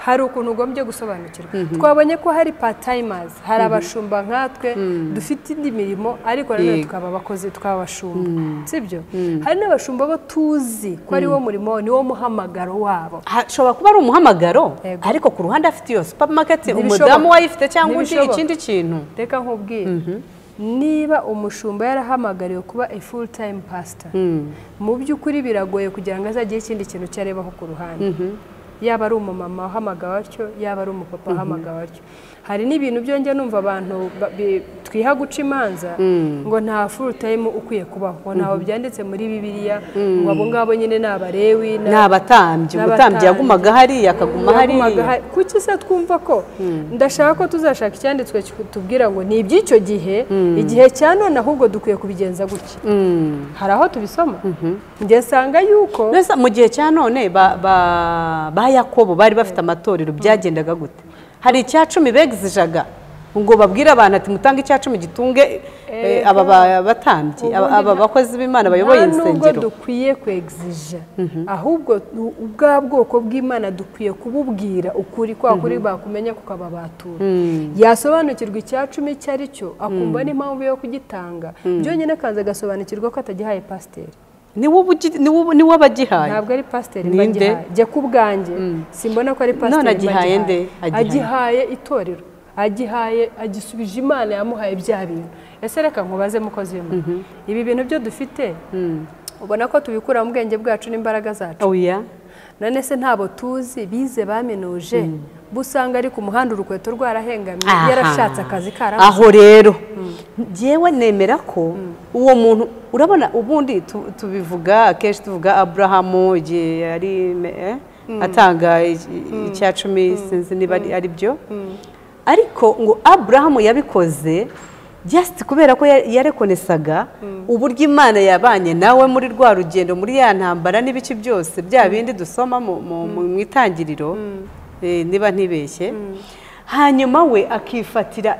hari ukuntu ugombye gusobanukirwa twabonye ko hari part timers hari abashumba nkatwe dufite indi mirimo ariko nanone tukaba abakozi twabashumba sibyo hari n'abashumba bo tuzi ko ari wo murimo ni wo muhamagaro wabo hashobora kuba ari umuhamagaro ariko ku ruhande afite iyo supermarket umudamu wayifite cyangwa undi ikindi kintu reka nkubwire niba umushumba yarahamagariwe kuba a full time pastor mu by'ukuri biragoye kugira ngo azagire ikindi kintu cyarebaho ku ruhande yaba ari umumama uhamagawe atyo yaba ari umupapa uhamagawe atyo hari n'ibintu byongeye numva abantu twiha guca imanza ngo nta full time ukwiye kubaho ngo ntaho byanditse muri Bibiliya ngo abo ngabo nyine ni abarewi n'abatambyi umutambyi yagumaga hariya akaguma hariya kuki se twumva ko ndashaka ko tuzashaka icyanditswe tubwira ngo ni iby'icyo gihe igihe cya none ahubwo dukwiye kubigenza gutya hari aho tubisoma njye sanga yuko mu gihe cya none ba Yakobo bari bafite amatorero byagendaga gute hari icyacumi begizijaga ngo babwire abantu ati mutange icyacumi gitunge aba batambyi aba bakozi b'Imana bayoboye insengero nubwo dukwiye kwegizija ahubwo ubwa bwoko bw'Imana dukwiye kububwira ukuri kwa kuri bakumenya kuko ababatura yasobanukirwa icyacumi cyari cyo akumva n'impamvu yo kugitanga byonyine kanze gasobanukirwa ko atagihaye pasiteri ni wo abagihaye ntabwo ari pasiteri mbagihaye jya ku bwanjye simbona ko ari pasiteri mbagihaye agihaye itorero agihaye agisubije Imana yamuhaye bya bintu ese reka nkubaze mukozi w'Imana ibi bintu byo dufite ubona ko tubikura mu bwenge bwacu n'imbaraga zacu none se ntabo tuzi bize baminuje busanga ari ku muhanda urukweto rwarahengamye yarashatse akazi karabuze aho rero jewe nemera ko uwo muntu urabona ubundi tubivuga kenshi tuvuga Abrahamu igihe yari atanga icyacumi sinzi niba ari byo ariko ngo Abrahamu yabikoze just kubera ko yarekonesaga uburyo Imana yabanye nawe muri rwa rugendo muri ya ntambara n'ibiki byose bya bindi dusoma mu itangiriro niba ntibeshye hanyuma we akifatira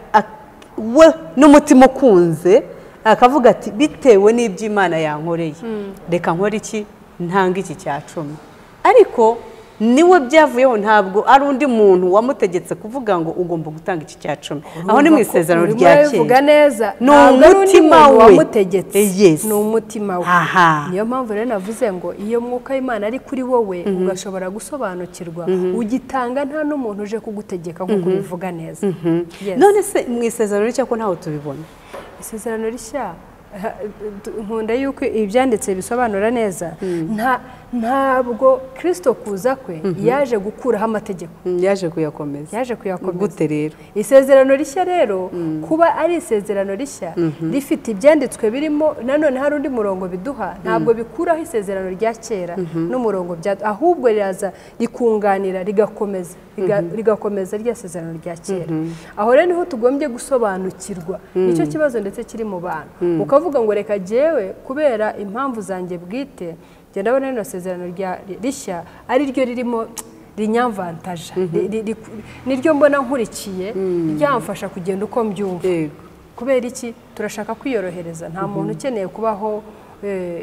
we n'umutima ukunze akavuga ati bitewe n'iby'Imana yankoreye reka nkore iki ntanga iki cyacumi ariko niwe byavuyeho ntabwo ari undi muntu wamutegetse kuvuga ngo ugomba gutanga iki cyacumi aho ni mu isezerano rya kera ni umutima wamutegetse ni umutima we niyo mpamvu rero navuze ngo iyo mwuka w'Imana ari kuri wowe ugashobora gusobanukirwa ugitanga nta n'umuntu uje kugutegeka nk'uko ubivuga neza none se mu isezerano rishya ko ntaho tubibona isezerano rishya nkunda yuko ibyanditse bisobanura neza ntabwo Kristo kuza kwe yaje gukuraho amategeko, yaje kuyakomeza. Gute rero isezerano rishya rero kuba ari isezerano rishya rifite ibyanditswe birimo, nanone hari undi murongo biduha, ntabwo bikuraho isezerano rya kera n'umurongo ahubwo riraza rikunganira rigakomeza rya sezerano rya kera. Aho rero niho tugombye gusobanukirwa nicyo kibazo ndetse kiri mu bantu, ukavuga ngo reka jewe kubera impamvu zanjye bwite genda ndabona rino sezerano rishya ari ryo ririmo rinyamvantaje, niryo mbona nkurikiye ryamfasha kugenda uko mbyumva. Kubera iki? Turashaka kwiyorohereza, nta muntu ukeneye kubaho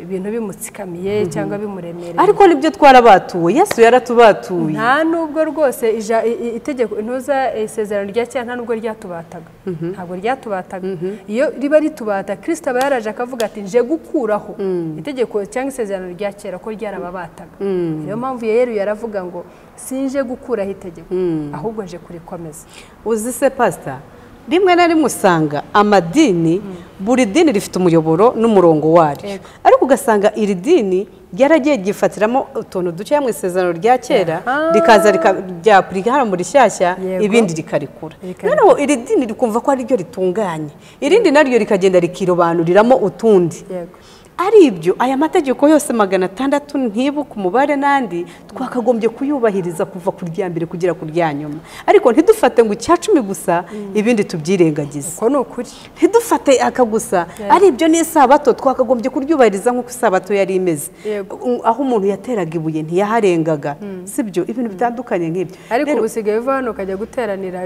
ibintu bimutsikamiye cyangwa bimuremereye. Ariko nibyo twarabatuwe, Yesu yaratubatuye. Nta nubwo rwose itegeko intuza isezerano rya cyane nta nubwo ryatubataga, ntabwo ryatubataga. Iyo riba ritubata Kristo aba yaraje akavuga ati nje gukuraho itegeko cyangwa isezerano rya kera ko ryarababataga. Niyo mpamvu Yesu yaravuga ngo sinje gukuraho itegeko ahubwo nje kurikomeza. Uzi se pastor, rimwe na rimwe usanga amadini buri dini rifite umuyoboro n'umurongo waryo, ariko ugasanga iri dini ryaragiye gifatiramo utuntu duke mu isezerano rya kera rikaza ryapurika hano muri shyashya ibindi rikarikura. Noneho iri dini rikumva ko ari ryo ritunganye, irindi naryo rikagenda rikirobanuriramo utundi. Ari ibyo aya mategeko yose 600 ntibuka umubare nandi twakagombye kuyubahiriza kuva ku rya mbere kugera ku rya nyuma, ariko ntidufate ngo icya 10 gusa ibindi tubyirengagiza. Uko no kuri ntidufate akagusa ari ibyo ni isabato twakagombye kuryubahiriza nk'uko isabato yari imeze, aho umuntu yateraga ibuye ntiyaharengaga, sibyo ibintu bitandukanye nk'ibyo. Ariko ubusigaye uva hano ukajya guteranira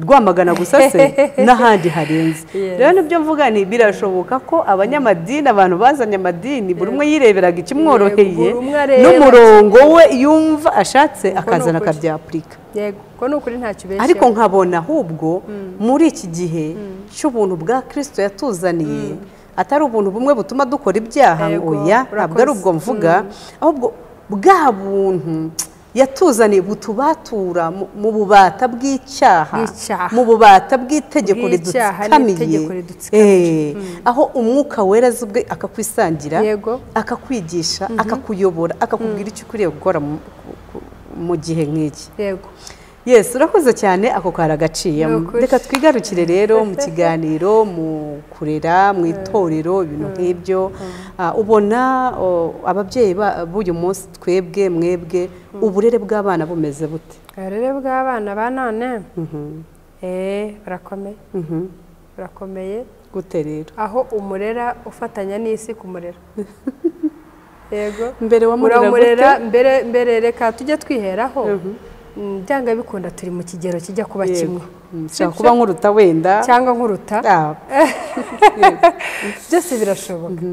Rwamagana gusa se n'ahandi harenze. Rero nibyo mvuga ni birashoboka ko abanyamadini abantu bazanye amadini buri umwe yireberaga ikimworoheye n'umurongo we yumva ashatse akazana akabyapurika. Yego ko n'ukuri ntacyo beshe. Ariko nkabona ahubwo muri iki gihe cy'ubuntu bwa Kristo yatuzaniye atari ubuntu bumwe butuma dukora ibyaha, oya ntabwo ari ubwo mvuga, ahubwo bwa buntu yatuzaniye butubatura mu bubata bw'icyaha, mu bubata bw'itegeko ridutsikamiye, aho umwuka wera zubwe akakwisangira, akakwigisha, akakuyobora, akakubwira icyo ukwiriye gukora mu gihe nk'iki. Yes, urakoze cyane ako karagaciyemo. Reka twigarukire rero mu kiganiro, mu kurera, mu itorero, ibintu nk'ibyo. Ubona ababyeyi b'uyu munsi mwebwe uburere bw'abana bumeze bute? Uburere bw'abana ba none barakomeye. Gute rero? Aho umurera ufatanya n'isi kumurera. Yego. Mbere wamurera gute? Mbere reka tujye twiheraho. Byanga bikunda turi mu kigero kijya kuba kimwe. Cyangwa kuba nkuruta wenda cyangwa nkuruta. Byose birashoboka.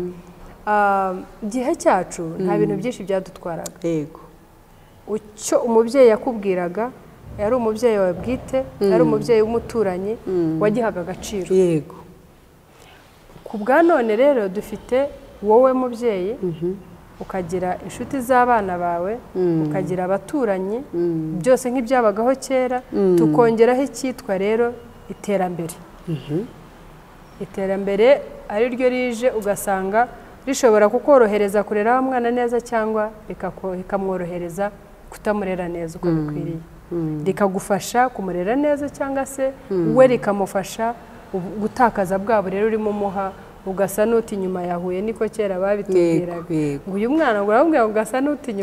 Gihe cyacu nta bintu byinshi byadutwaraga. Yego. Ucyo umubyeyi yakubwiraga yari umubyeyi wawe bwite, yari umubyeyi w'umuturanyi wagihaga agaciro. Yego. Ku bwa none rero dufite wowe mubyeyi, ukagira inshuti z'abana bawe, ukagira abaturanyi, byose nk'ibyabagaho kera, tukongeraho icyitwa rero iterambere. Iterambere ari ryo rije ugasanga rishobora kukorohereza kurera wa mwana neza cyangwa rikamworohereza kutamurera neza uko bikwiriye. Rikagufasha kumurera neza cyangwa se we rikamufasha gutakaza bwabo rero urimo umuha, ugasa n'uti nyuma yahuye, niko kera babitubwiraga ngo uyu mwana ngo urabwira ngo ugasa n'uti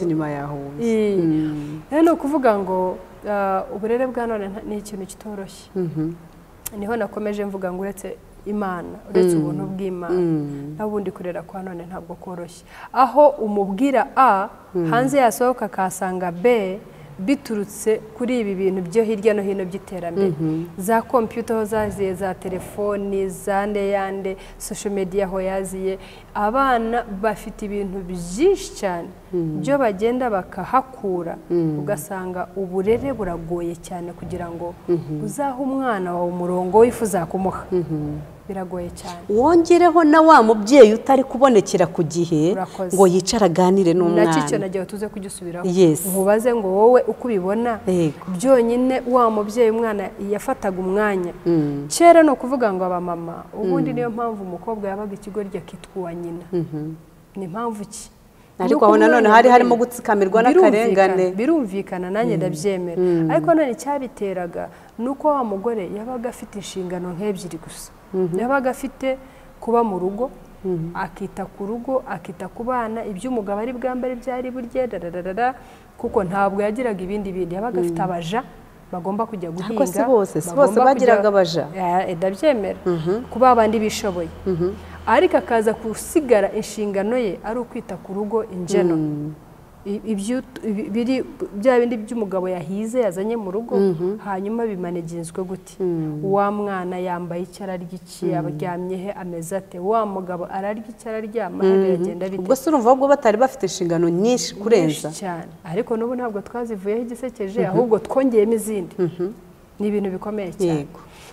nyuma yahuye. Rero ni ukuvuga ngo uburere bwa none ni ikintu kitoroshye. Niho nakomeje mvuga ngo uretse Imana, uretse ubuntu bw'Imana, n'ubundi kurera kwa none ntabwo koroshye. Aho umubwira A hanze yasohoka akasanga B biturutse kuri ibi bintu byo hirya no hino by'iterambere, za computer aho zaziye, za telefoni, za ndeyande, social media aho yaziye, abana bafite ibintu byinshi cyane byo bagenda bakahakura, ugasanga uburere buragoye cyane kugira ngo uzahe umwana wawe umurongo wifuza kumuha. biragoye cyane. wongereho na wa mubyeyi utari kubonekera ku gihe ngo yicara aganire n'umwana. nacyo icyo nagiye tuze kugisubiraho. Yes. nkubaze ngo wowe uko ubibona byonyine wa mubyeyi umwana yafataga umwanya. Kera no kuvuga ngo abamama ubundi niyo mpamvu umukobwa yabaga ikigoryi akitwa uwa nyina. Ni impamvu ki? Ariko aho nanone hari harimo gutsikamirwa n'akarengane. Birumvikana nanjye ndabyemera. Ariko none cyabiteraga nuko wa mugore yabaga afite inshingano nk'ebyiri gusa. Yabaga afite kuba mu rugo, akita ku rugo, akita ku bana, iby'umugabo ari bwambare byari burye dadadada, kuko ntabwo yagiraga ibindi yabaga afite abaja bagomba kujya guhinga. Si bose bagiraga abaja. Ndabyemera kuba abandi bishoboye. Ariko akaza gusigara inshingano ye ari ukwita ku rugo injeno. Bya bindi by'umugabo yahize yazanye mu rugo, hanyuma bimanegenzwe gute? Wa mwana yambaye icyo ararya iki, abaryamye he, ameze ate? Wa mugabo ararya icyo araryama, agenda bite? Ubwo se urumva ahubwo batari bafite inshingano nyinshi kurenza cyane. Ariko n'ubu ntabwo twazivuyeho igisekeje, ahubwo twongeyemo izindi. Ni ibintu bikomeye cyane.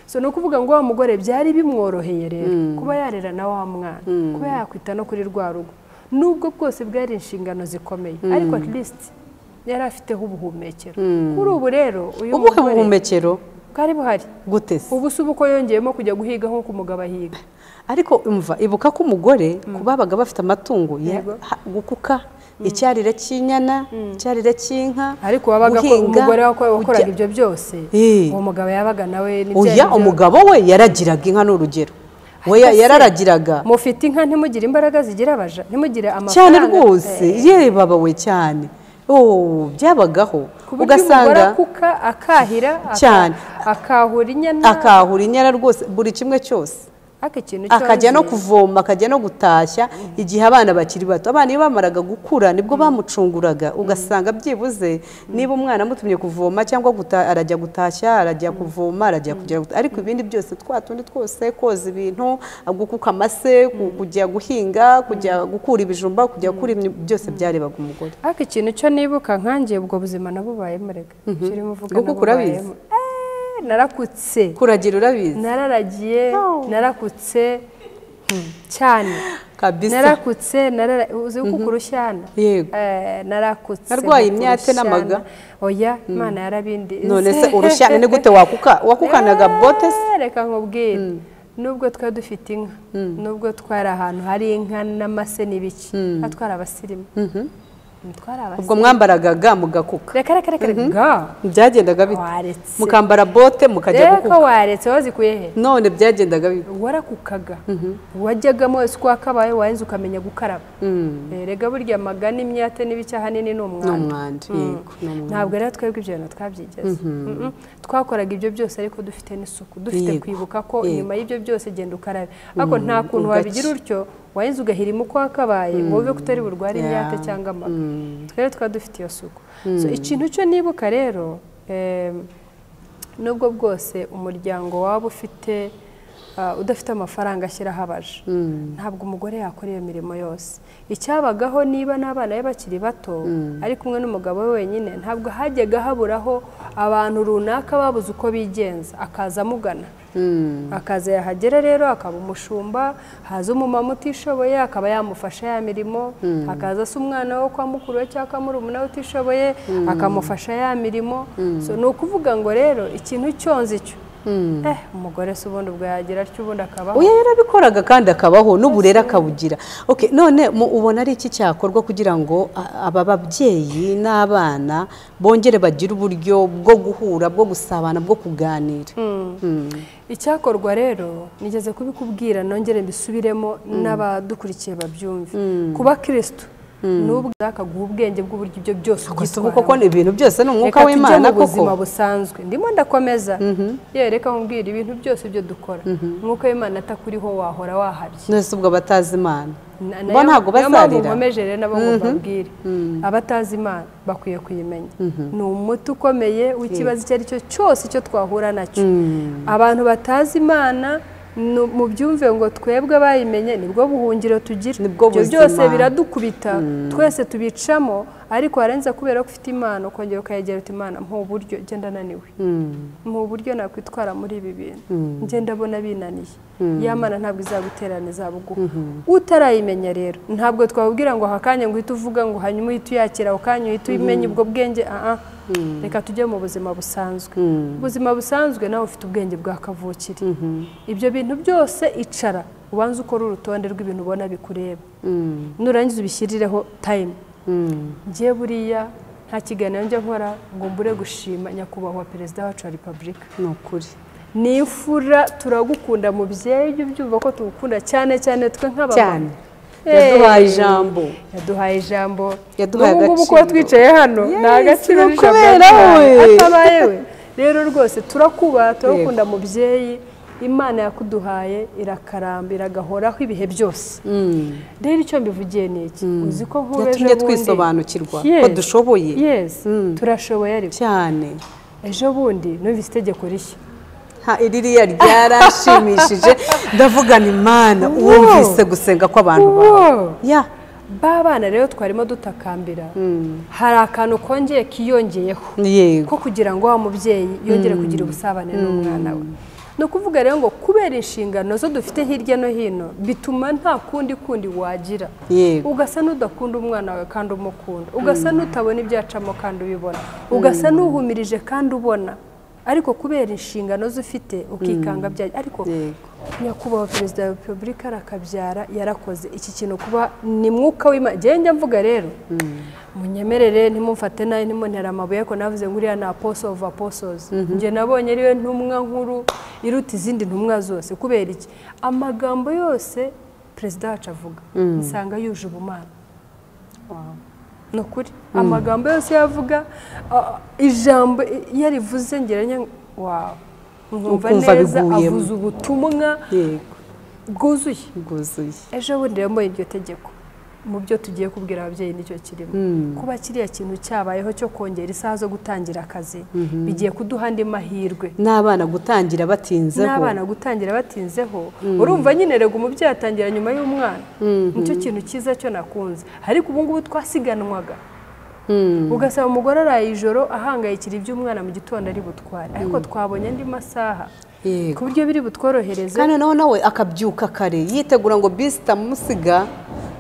So no kuvuga ngo wa mugore byari bimworoheye rero kuba yarera na wa mwana, kuba yakwita no kuri rwa rugo. Nubwo bwose bwari inshingano zikomeye, ariko at least yari afiteho ubuhumekero. Kuri ubu rero uyu mugore ubuhumekero bwari buhari gute se? Ubu subu ko yongeyemo kujya guhiga nko kumugabo ahiga. Ariko umva ibuka ko umugore kubabaga bafite amatungo gukuka icyarire cy'inyana, icyarire cy'inka, ariko wabaga ko umugore wakoraga ibyo byose, uwo mugabo yabaga nawe oya umugabo we yaragiraga inka n'urugero. We yararagiraga. Mufite inka ntimugire imbaraga zigira abaja, ntimugire amafaranga. Cyane rwose ye baba we cyane. Byabagaho ugasanga kuka akahira cyane akahura inyana rwose buri kimwe cyose. Akajya no kuvoma, akajya no gutashya igihe abana bakiri bato. Abana iyo bamaraga gukura nibwo bamucunguraga, ugasanga byibuze niba umwana amutumye kuvoma cyangwa arajya gutashya, arajya kuvoma, arajya kujya, ariko ibindi byose twatundi twose koza ibintu, gukuka amase, kujya guhinga, kujya gukura ibijumba, kujya gukura byose byarebaga umugore. Ariko ikintu cyo nibuka nkanjye ubwo buzima nabubaye murega. Kirimo uvuga nabubaye. Narakutse. Kuragira urabizi? Nararagiye, narakutse cyane. Kabisa. Narakutse, uzi uko kurushyana. Yego. Narakutse. Narwaye imyate n'amaga. Oya, Imana yarabindi. None se urushyana ni gute wakukanaga bote se? Reka nkubwire. Nubwo twa dufite inka, nubwo twari ahantu hari inka n'amase n'ibiki, atwara abasirimu. Ubwo mwambaragaga mugakuka. Reka ga byagendaga bite? Mukambara bote mukajya gukuka. Reka waretse wazikuye he? None byagendaga bite? Warakukaga. Wajyagamo isuka kabaye wayenze ukamenya gukaraba. Rega burya magana imyate n'ibicya hanini n'umwanda. Ntabwo rero twebwe ibyo bintu twabyigeze. Twakoraga ibyo byose ariko dufite n'isuku, dufite kwibuka ko inyuma y'ibyo byose genda ukarabe. Ariko nta kuntu wabigira utyo wayenze ugahirima uko wakabaye ngo ube kutari burwari imyate cyangwa amaga. Twere dufite iyo suku. So ikintu cyo nibuka rero nubwo bwose umuryango waba ufite udafite amafaranga ashyiraho abaje, ntabwo umugore yakora iyo mirimo yose. Icyabagaho niba n'abana be bakiri bato ari kumwe n'umugabo we wenyine, ntabwo hajyaga haburaho abantu runaka babuze uko bigenza, akaza amugana. Akaza yahagera rero akaba umushumba, haza umumama utishoboye akaba yamufasha ya mirimo, hakaza se umwana wo kwa mukuru we cyangwa murumuna we utishoboye akamufasha ya mirimo. So ni ukuvuga ngo rero ikintu cyonze icyo umugore se ubundi ubwo yagira atyo ubundi akabaho. Oya yarabikoraga kandi akabaho n'uburere akabugira. Okay, none ubona ari iki cyakorwa kugira ngo aba babyeyi n'abana bongere bagire uburyo bwo guhura, bwo gusabana, bwo kuganira? Icyakorwa rero nigeze kubikubwira nongere mbisubiremo n'abadukurikiye babyumve. Kuba Kristo nubwo akaguha ubwenge bw'uburyo ibyo byose kuko ibintu byose ni umwuka w'Imana koko. Ubuzima busanzwe ndimo ndakomeza yereka nkubwira ibintu byose byo dukora umwuka w'Imana atakuriho wahora wahabye. Nose ubwo batazi Imana bo ntago bazarira. Nkomeje rero nabo mbabwire abatazi Imana bakwiye kuyimenya. Ni umuti ukomeye w'ikibazo icyo ari cyo cyose icyo twahura nacyo. Abantu batazi Imana mu byumve ngo twebwe abayimenye nibwo buhungiro tugira, Nibwo ibyo buzima. byose biradukubita twese tubicamo, ariko warenza kubera ko ufite impano ukongera ukayegera uti Imana mu buryo genda naniwe, mu buryo nakwitwara muri ibi bintu ngenda abona binaniye, ya Mana ntabwo izaguterana izabuguha. Utarayimenya rero ntabwo twabwira ngo hakanya ngo uhite uvuga ngo hanyuma uhite uyakira ukanya uhite uyimenya ubwo bwenge. Reka tujye mu buzima busanzwe. Ubuzima busanzwe nawe ufite ubwenge bwa kavukire. Ibyo bintu byose icara ubanza ukora urutonde rw'ibintu ubona bikureba, nurangiza ubishyirireho time. Ngiye buriya nta kiganiro njya nkora ngo mbure gushima nyakubahwa perezida wacu wa repubulika. ni ukuri Ni imfura, turagukunda mubyeyi, ujye ubyumva ko tugukunda cyane cyane twe nk'abamama. cyane yaduhaye ijambo, yaduhaye ijambo, yaduhaye n'ubu ngubu agaciro. kuba twicaye hano ni agaciro ni ukubera we. atabaye we. Rero rwose turakubaha, turagukunda mubyeyi, Imana yakuduhaye irakaramba iragahoraho ibihe byose. Rero icyo mbivugiye ni iki, uzi ko nk'ubu ejo yatumye bundi twisobanukirwa ko dushoboye. turashoboye ariko cyane ejo bundi numvise itegeko rishya. Iririya ryarashimishije, ndavuga ni Imana wumvise gusenga kw'abantu bawe. Babana rero twarimo dutakambira, hari akantu kongeye kiyongeyeho ko kugira ngo wa mubyeyi yongere kugira ubusabane n'umwana we. No kuvuga rero ngo kubera inshingano zo dufite hirya no hino bituma nta kundi wagira, ugasa n'udakunda umwana wawe kandi umukunda, ugasa n'utabona ibyacamo kandi ubibona, ugasa n'uhumirije kandi ubona, ariko kubera inshingano zufite ukikanga byaje. Ariko nyakubahwa perezida wa repubulika arakabyara, yarakoze iki kintu kuba ni mwuka w'Imana. Njye mvuga rero munyemerere ntimumfate nayo ntimuntera amabuye, ko navuze ngo uriya ni apostle of apostles. Njye nabonye ariwe ntumwa nkuru iruta izindi ntumwa zose. Kubera iki? Amagambo yose perezida wacu avuga nsanga yuje ubumana. Nukuri amagambo yose yavuga, ijambo yarivuze ngeranya nkumva neza avuze ubutumwa bwuzuye. Ejo bundi rero mbonye iryo tegeko mu byo tugiye kubwira ababyeyi nicyo kirimo, kuba kiriya kintu cyabayeho cyo kongera isaha zo gutangira akazi bigiye kuduha andi mahirwe. N'abana gutangira batinzeho, urumva nyine rego umubyeyi atangira nyuma y'umwana, nicyo kintu cyiza cyo nakunze. Ariko ubu ngubu twasiganwaga, ugasaba umugore araye ijoro ahangayikira iby'umwana mu gitondo ari butware, ariko twabonye andi masaha ku buryo biri butworohereze, kandi nawe akabyuka kare yitegura ngo bisi itamusiga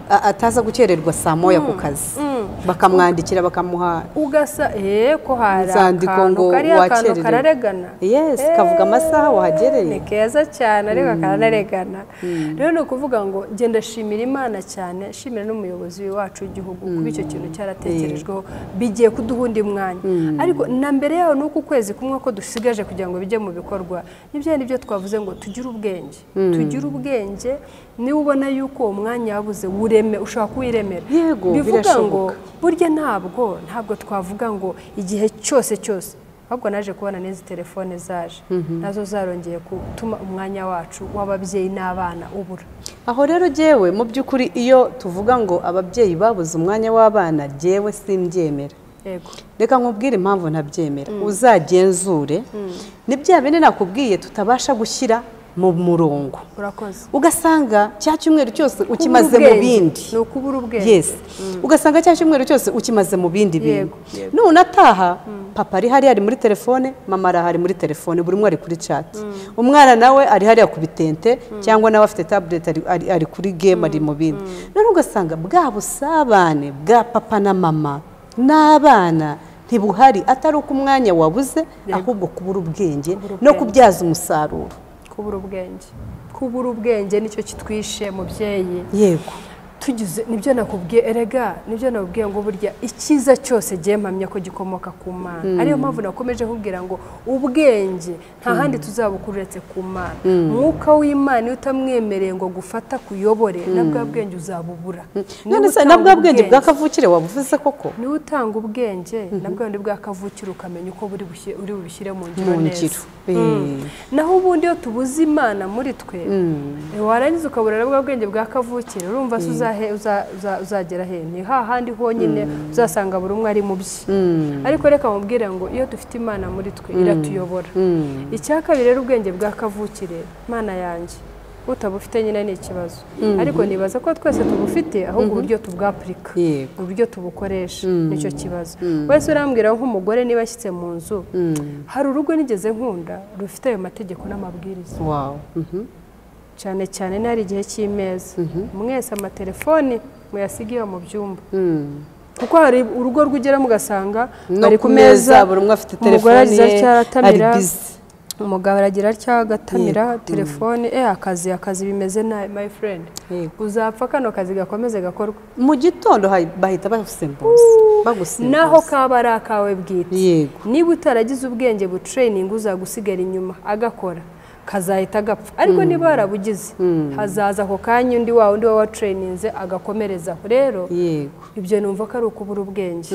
ataza gukererwa saa moya ku kazi, bakamwandikira bakamuha ugasa ko hari akantu kariya kantu kararegana, kavuga amasaha wahagereye. Ni keza cyane ariko kararegana. Rero ni ukuvuga ngo ngenda shimira Imana cyane, shimira n'umuyobozi wacu w'igihugu kuba icyo kintu cyaratekerejweho, bigiye kuduha undi mwanya. Ariko na mbere yaho nuko ukwezi kumwe ko dusigaje kugira ngo bijye mu bikorwa, nibyo twavuze ngo tugire ubwenge. Niba ubona yuko uwo mwanya wabuze ureme, ushobora kuwiremera. Bivuga ngo burya ntabwo twavuga ngo igihe cyose, ahubwo naje kubona n'izi telefone zaje nazo zarongeye gutuma umwanya wacu w'ababyeyi n'abana ubura. Aho rero jyewe mu by'ukuri iyo tuvuga ngo ababyeyi babuze umwanya w'abana, jyewe simbyemera. Reka nkubwire impamvu ntabyemera, uzagenzure ni bya bindi nakubwiye tutabasha gushyira mu murongo, ugasanga cya cyumweru cyose ukimaze mu bindi. Ni ukubura ubwenge. Ugasanga cya cyumweru cyose ukimaze mu bindi bintu. None ataha papa ari hariya ari muri telefone, mama arahari muri telefone, buri umwe ari kuri chat, umwana nawe ari hariya ku bitente cyangwa nawe afite tablet ari kuri game, ari mu bindi. None ugasanga bwa busabane bwa papa na mama n'abana ntibuhari, atari uko umwanya wabuze, ahubwo kubura ubwenge no kubyaza umusaruro. Kubura ubwenge nicyo kitwishe mubyeyi. tugize nibyo nakubwiye erega nibyo nabwiye ngo burya ikiza cyose giye mpamya ko gikomoka ku Mana ariyo mpamvu nakomeje kubwira ngo ubwenge nta handi tuzabukuretse ku Mana mwuka w'Imana utamwemereye ngo gufata kuyobore nabwo bwenge uzabubura none se nabwo bwenge bwakavukire wabuvuze koko ni utanga ubwenge nabwo ndi bwakavukire ukamenya uko buri bubishyire mu ngiro neza naho ubundi yo tubuze Imana muri twe warangiza ukabura nabwo bwenge bwakavukire urumva suza he uzagera he ni hahandi honyine uzasanga buri umwe ari mu bye ariko reka mubwire ngo iyo dufite Imana muri twe iratuyobora icya kabiri rero ubwenge bwa kavukire Imana yanjye utabufite nyine ni ikibazo ariko nibaza ko twese tubufite ahubwo uburyo tubwapurika uburyo tubukoresha nicyo kibazo wese urambwira nk'umugore niba ashyitse mu nzu hari urugo nigeze nkunda rufite ayo mategeko n'amabwiriza cyane cyane n'ari igihe cy'imeza mwese amatelefoni muyasigiye mu byumba kuko hari urugo rwugera mugasanga bari ku meza buri umwe afite telefone ye ari busy umugabo aragira atya agatamira telefone akazi bimeze nabi my friend uzapfa kano kazi gakomeze gakorwa mu gitondo bahita bagusimbuza naho kaba ari akawe bwite niba utaragize ubwenge butraining uzagusigara inyuma agakora kazahita gapfa ariko niba warabugize hazaza ako kanya undi wa traininze agakomereza rero ibyo numva ko ari ukubura ubwenge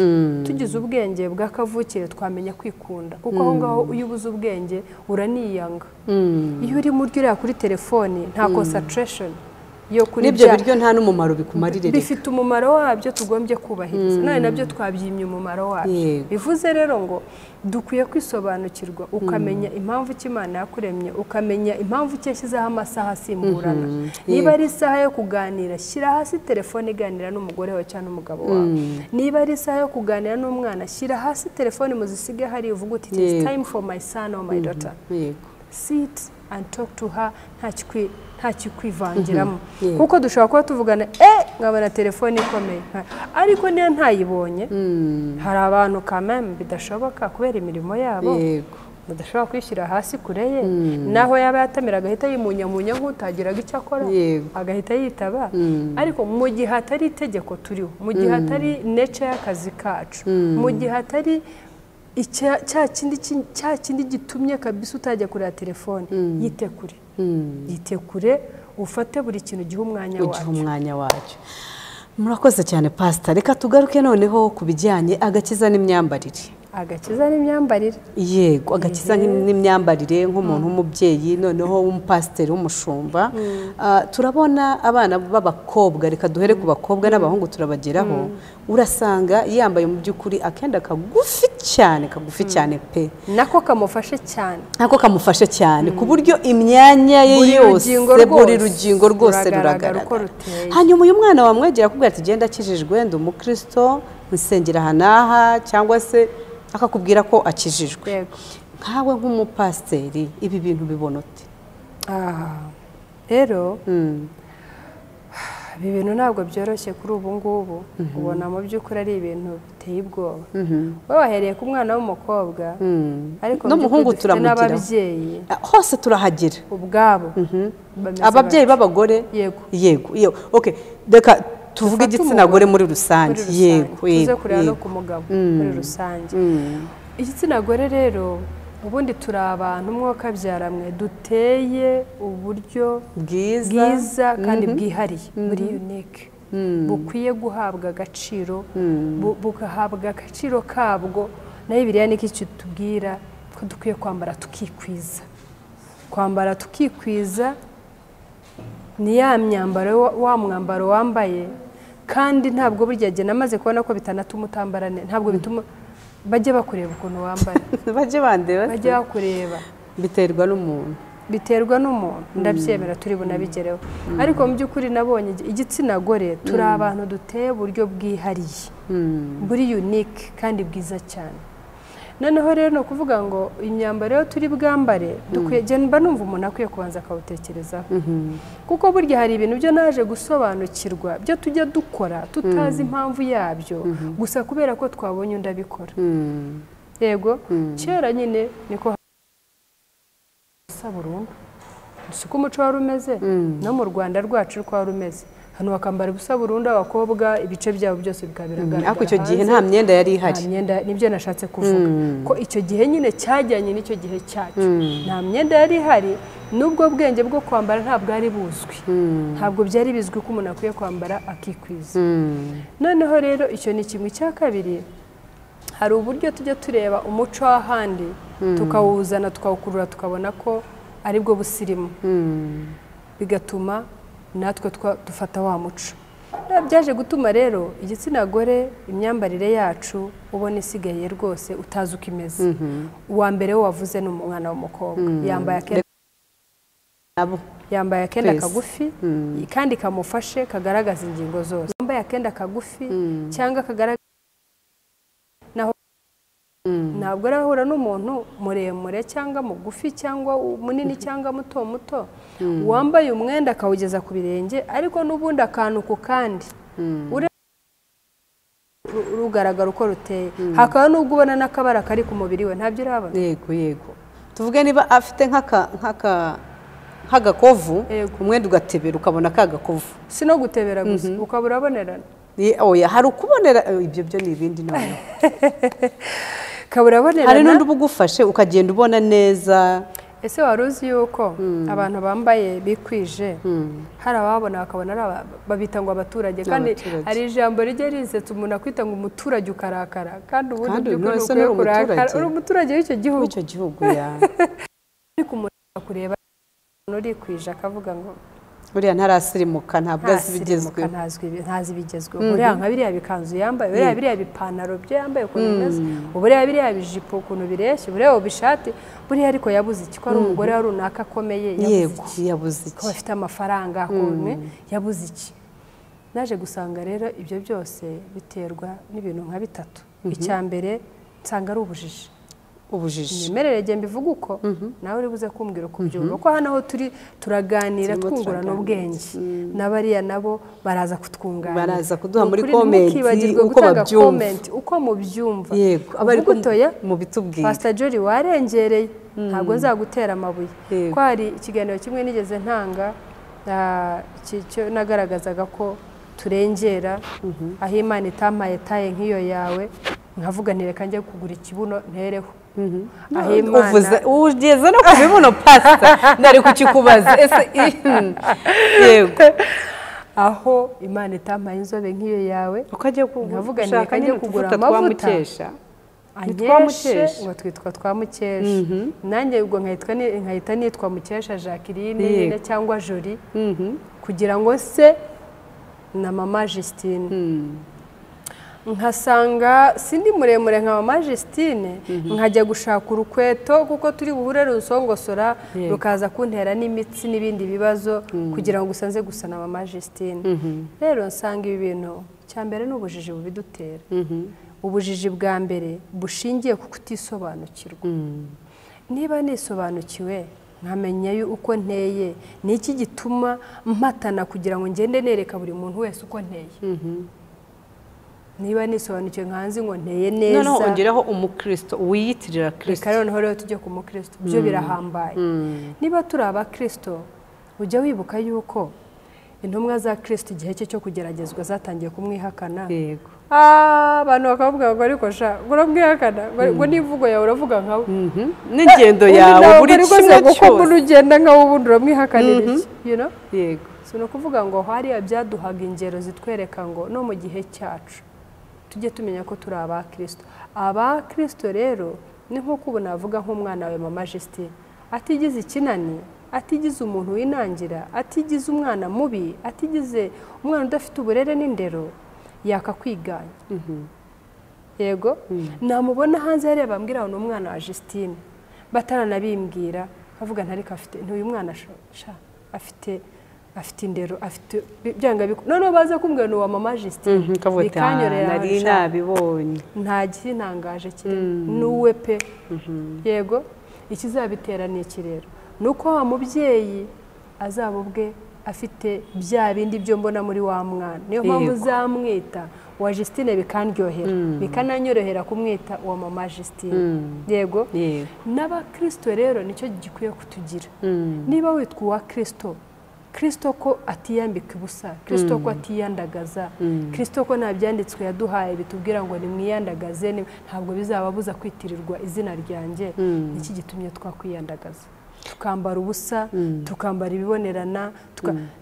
tugize ubwenge bwa kavukire twamenya kwikunda kuko aho ngaho iyo ubuze ubwenge uraniyanga iyo uri muryo kuri telefone nta concentration yo kuri nibyo biryo nta n'umumaro bikumarire bifite umumaro wabyo tugombye kubahiriza none nabyo twabyimye umumaro wabyo bivuze rero ngo dukwiye kwisobanukirwa ukamenya impamvu Imana yakuremye ukamenya impamvu cyashyizeho amasaha asimburana niba ari isaha yo kuganira shyira hasi telefone iganira n'umugore wawe cyangwa n'umugabo wawe niba ari isaha yo kuganira n'umwana shyira hasi telefone muzisige hari uvuga uti it is time for my son or my daughter sit and talk to her nta kikwivangiramo kuko dushobora kuba tuvugana nkabona telefone ikomeye ariko niyo ntayibonye hari abantu kameme bidashoboka kubera imirimo yabo badashobora kwishyira hasi kure ye naho yaba yatamira agahita yimunyamunya nk'utagiraga icyo akora agahita yitaba ariko mu gihe hatari itegeko turiho mu gihe hatari nature y'akazi kacu mu gihe hatari cya kindi gitumye kabisa utajya kureba telefone yite kure ufate buri kintu gihe umwanya wacyo murakoze cyane pastor reka tugaruke noneho ku bijyanye agakiza n'imyambarire yego agakiza n'imyambarire nk'umuntu w'umubyeyi noneho w'umupasiteri w'umushumba turabona abana b'abakobwa reka duhere ku bakobwa n'abahungu turabageraho urasanga yambaye mu by'ukuri akenda kagufi cyane pe nako kamufashe cyane ku buryo imyanya ye yose buri rugingo rwose ruragaragara hanyuma uyu mwana wamwegera akubwira ati genda akijijwe ndi umukristo nsengera aha n'aha cyangwa se akakubwira ko akijijwe nkawe nk'umupasiteri ibi bintu bibona ute rero ibi bintu ntabwo byoroshye kuri ubu ngubu ubona mu by'ukuri ari ibintu biteye ubwoba wowe wahereye ku mwana w'umukobwa ariko n'umuhungu turamugiraho n'ababyeyi hose turahagera ubwabo ababyeyi b'abagore yego reka tuvuge igitsina gore muri rusange tuze kureba no ku mugabo muri rusange igitsina gore rero ubundi turi abantu mwuka byaramwe duteye uburyo bwiza kandi bwihariye muri unique bukwiye guhabwa agaciro bugahabwa agaciro kabwo nayo Bibiliya niki kitubwira ko dukwiye kwambara tukikwiza ni ya myambaro wa mwambaro wambaye kandi ntabwo burya gihe namaze kubona ko bitanatuma utambarane ntabwo bituma bajye bakureba ukuntu wambara bajye bakureba biterwa n'umuntu ndabyemera turi bunabigereho ariko mu by'ukuri nabonye igitsina gore turi abantu duteye uburyo bwihariye buri unique kandi bwiza cyane noneho rero no kuvuga ngo imyambaro yo turi bwambare dukwiye mba numva umuntu akwiye kubanza akawutekerezaho kuko burya hari ibintu byo naje gusobanukirwa byo tujya dukora tutazi impamvu yabyo gusa kubera ko twabonye undi abikora yego kera nyine niko burundu uko umuco wari umeze no mu Rwanda rwacu uko wari umeze hano bakambara ubusa burundu abakobwa ibice byabo byose bikabiragaragara ariko icyo gihe nta myenda yari ihari nibyo nashatse kuvuga ko icyo gihe nyine cyajyanye n'icyo gihe cyacu nta myenda yari ihari n'ubwo bwenge bwo kwambara ntabwo ari buzwi ntabwo byari bizwi ko umuntu akwiye kwambara akikwiza noneho rero icyo ni kimwe cya kabiri hari uburyo tujya tureba umuco w'ahandi tukawuzana tukawukurura tukabona ko aribwo busirimu bigatuma natwe dufata wa muco byaje gutuma rero igitsina gore imyambarire yacu ubona isigaye rwose utazi uko imeze uwa mbere we wavuze ni umwana w'umukobwa yambaye akenda kagufi kandi kamufashe kagaragaza ingingo zose yambaye akenda kagufi cyangwa kagaragaza ntabwo arahura n'umuntu muremure cyangwa mugufi cyangwa munini cyangwa muto muto wambaye umwenda akawugeza ku birenge ariko n'ubundi akantu ku kandi rugaragara uko ruteye hakaba n'ubwo ubona n'akabara kari ku mubiri we ntabyo urabona yego tuvuge niba afite nk'agakovu umwenda ugatebera ukabona kagakovu si no gutebera gusa ukaba urabonerana hari ukubonera ibyo byo ni ibindi none hari n'undi uba ugufashe ukagenda ubona neza ese wari uzi yuko abantu bambaye bikwije hari ababona bakabona babita ngo abaturage kandi hari ijambo rijya rizetsa umuntu akwita ngo umuturage ukarakara kandi ubundi by'ukuri ukwiye kurakara uri umuturage w'icyo gihugu ariko umuntu akureba uri kwije akavuga ngo buriya ntarasirimuka ntabwo azi ibigezweho ntazi ibigezweho buriya nka biriya bikanzu yambaye biriya bipantaro byo yambaye ukuntu bimeze buriya biriya bijipo ukuntu bireshye buriya ubishati buriya ariko yabuze iki ko ari umugore runaka akomeye yabuze iki ko afite amafaranga akunwe yabuze iki naje gusanga rero ibyo byose biterwa n'ibintu nka bitatu icya mbere nsanga ari ubujiji imemerere genda bivuga uko nawe uri buze kumbwira uko byumva ko hano aho turi turaganira twungurana ubwenge n'abariya nabo baraza kutwunganira baraza kuduha muri komenti uko babyumva uko mubyumva abari gutoya mu bitubwira Pastor Jory warengereye ntabwo nzagutera amabuye ko hari ikiganiro kimwe nigeze ntanga cyo nagaragazaga ko turengera aho Imana itampaye taye nk'iyo yawe nkavuga ntireka njye kugura ikibuno ntereho ugeze no ku bibuno pasita ndari kukikubaza yego aho Imana itampaye inzobe nk'iyo yawe nkavuga ntireka njye kugura amavuta anyeshe ngo twitwa twamukesha nanjye ubwo nkahita nitwa Mukesha Jacqueline cyangwa Jory kugira ngo se na mama Justine nkasanga sindi muremure nka mama Justine nkajya gushaka urukweto kuko turi buhure rusongosora rukaza kuntera n'imitsi n'ibindi bibazo kugira ngo usanze gusa na mama Justine rero nsanga ibi bintu cya mbere n'ubujiji bubidutera ubujiji bwa mbere bushingiye ku kutisobanukirwa niba nisobanukiwe nkamenya uko nteye ni iki gituma mpatana kugira ngo ngende nereka buri muntu wese uko nteye niba nisobanukiwe nkanzi ngo nteye neza noneho ongeraho umukristo wiyitirira Kristo reka noneho rero tujye ku mukristo byo birahambaye niba turi abakristo ujya wibuka yuko intumwa za Kristo igihe cye cyo kugeragezwa zatangiye kumwihakana yego abantu bakavuga ngo ariko sha uramwihakana ngo n'imvugo yawe uravuga nkawe n'ingendo yawe buri kimwe cyose uko ugenda nkawe ubundi uramwihakanira iki yego si no kuvuga ngo hariya byaduhaga ingero zitwereka ngo no mu gihe cyacu tujye tumenya ko turi abakristo rero ni nk'uko ubu navuga nk'umwana wawe mama Justine atigize ikinani atigize umuntu winangira atigize umwana mubi atigize umwana udafite uburere n'indero yakakwiganya yego namubona hanze hariya bambwira ngo ni umwana wa Justine bataranabimbwira bavuga ntariko afite ntuyu mwana afite indero afite byanga noneho baza kumbwira ni uwa mama Justine bikanyorera nari nabibonye nta kintangaje kiri nuwe pe yego ikizabitera ni iki rero nuko wa mubyeyi azaba ubwe afite bya bindi byo mbona muri wa mwana niyo mpamvu uzamwita wa Justine bikandyohera bikananyorohera kumwita uwa mama Justine yego n'abakristo rero nicyo gikwiye kutugira niba witwa uwa Kristo ko atiyambika ubusa Kristo ko atiyandagaza Kristo ko nta byanditswe yaduhaye bitubwira ngo nimwiyandagaze ntabwo bizababuza kwitirirwa izina ryanjye iki gitumye twakwiyandagaza tukambara ubusa tukambara ibibonerana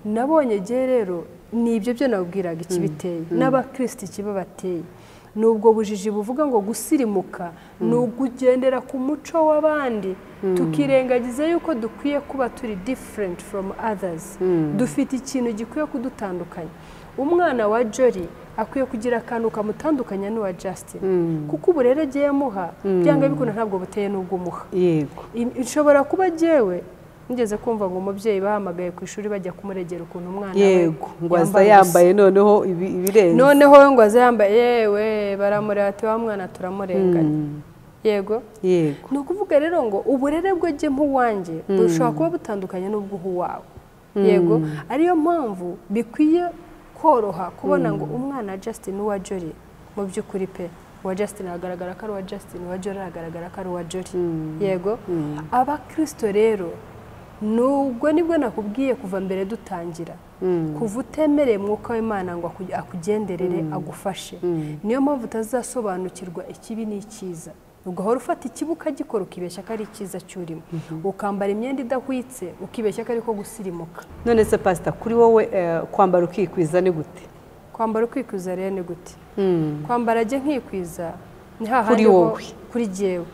nabonye gihe rero ni ibyo byo nabwiraga ikibiteye n'abakristo ikibabateye nubwo bujiji buvuga ngo gusirimuka ni ukugendera ku muco w'abandi tukirengagiza yuko dukwiye kuba turi different from others dufite ikintu gikwiye kudutandukanya umwana wa Jolly akwiye kugira akantu kamutandukanya n'uwa Justin kuko uburere agiye amuha byanga bikunda ntabwo buteye n'ubwo umuha yego ishobora kuba jyewe ngeze kumva ngo umubyeyi bahamagaye ku ishuri bajya kumuregera ukuntu umwana we yego ngo aza yambaye noneho ibirenze noneho we ngo aza yambaye yewe baramureba ati wa mwana turamurenganya yego yego ni ukuvuga rero ngo uburere bwe jye nk'uwanjye bushobora kuba butandukanye n'ubw'uwawe yego ariyo mpamvu bikwiye koroha kubona ngo umwana wa Justin n'uwa Jolly mu by'ukuri pe uwa Justin agaragara ko ari uwa Justin uwa Jolly agaragara ko ari uwa Jolly yego abakristo rero nubwo nibwo nakubwiye kuva mbere dutangira kuva utemereye mwuka w'Imana ngo akugenderere agufashe niyo mpamvu utazasobanukirwa ikibi n'icyiza ugahora ufata ikibuka gikora ukibeshya ko ari icyiza cyurimo ukambara imyenda idahwitse ukibeshya ko ari ko gusirimuka none se pastor kuri wowe kwambara ukikwiza ni gute kwambara ukikwiza rero ni gute kwambara ajye nkikwiza ni hahandi kuri wowe kuri jyewe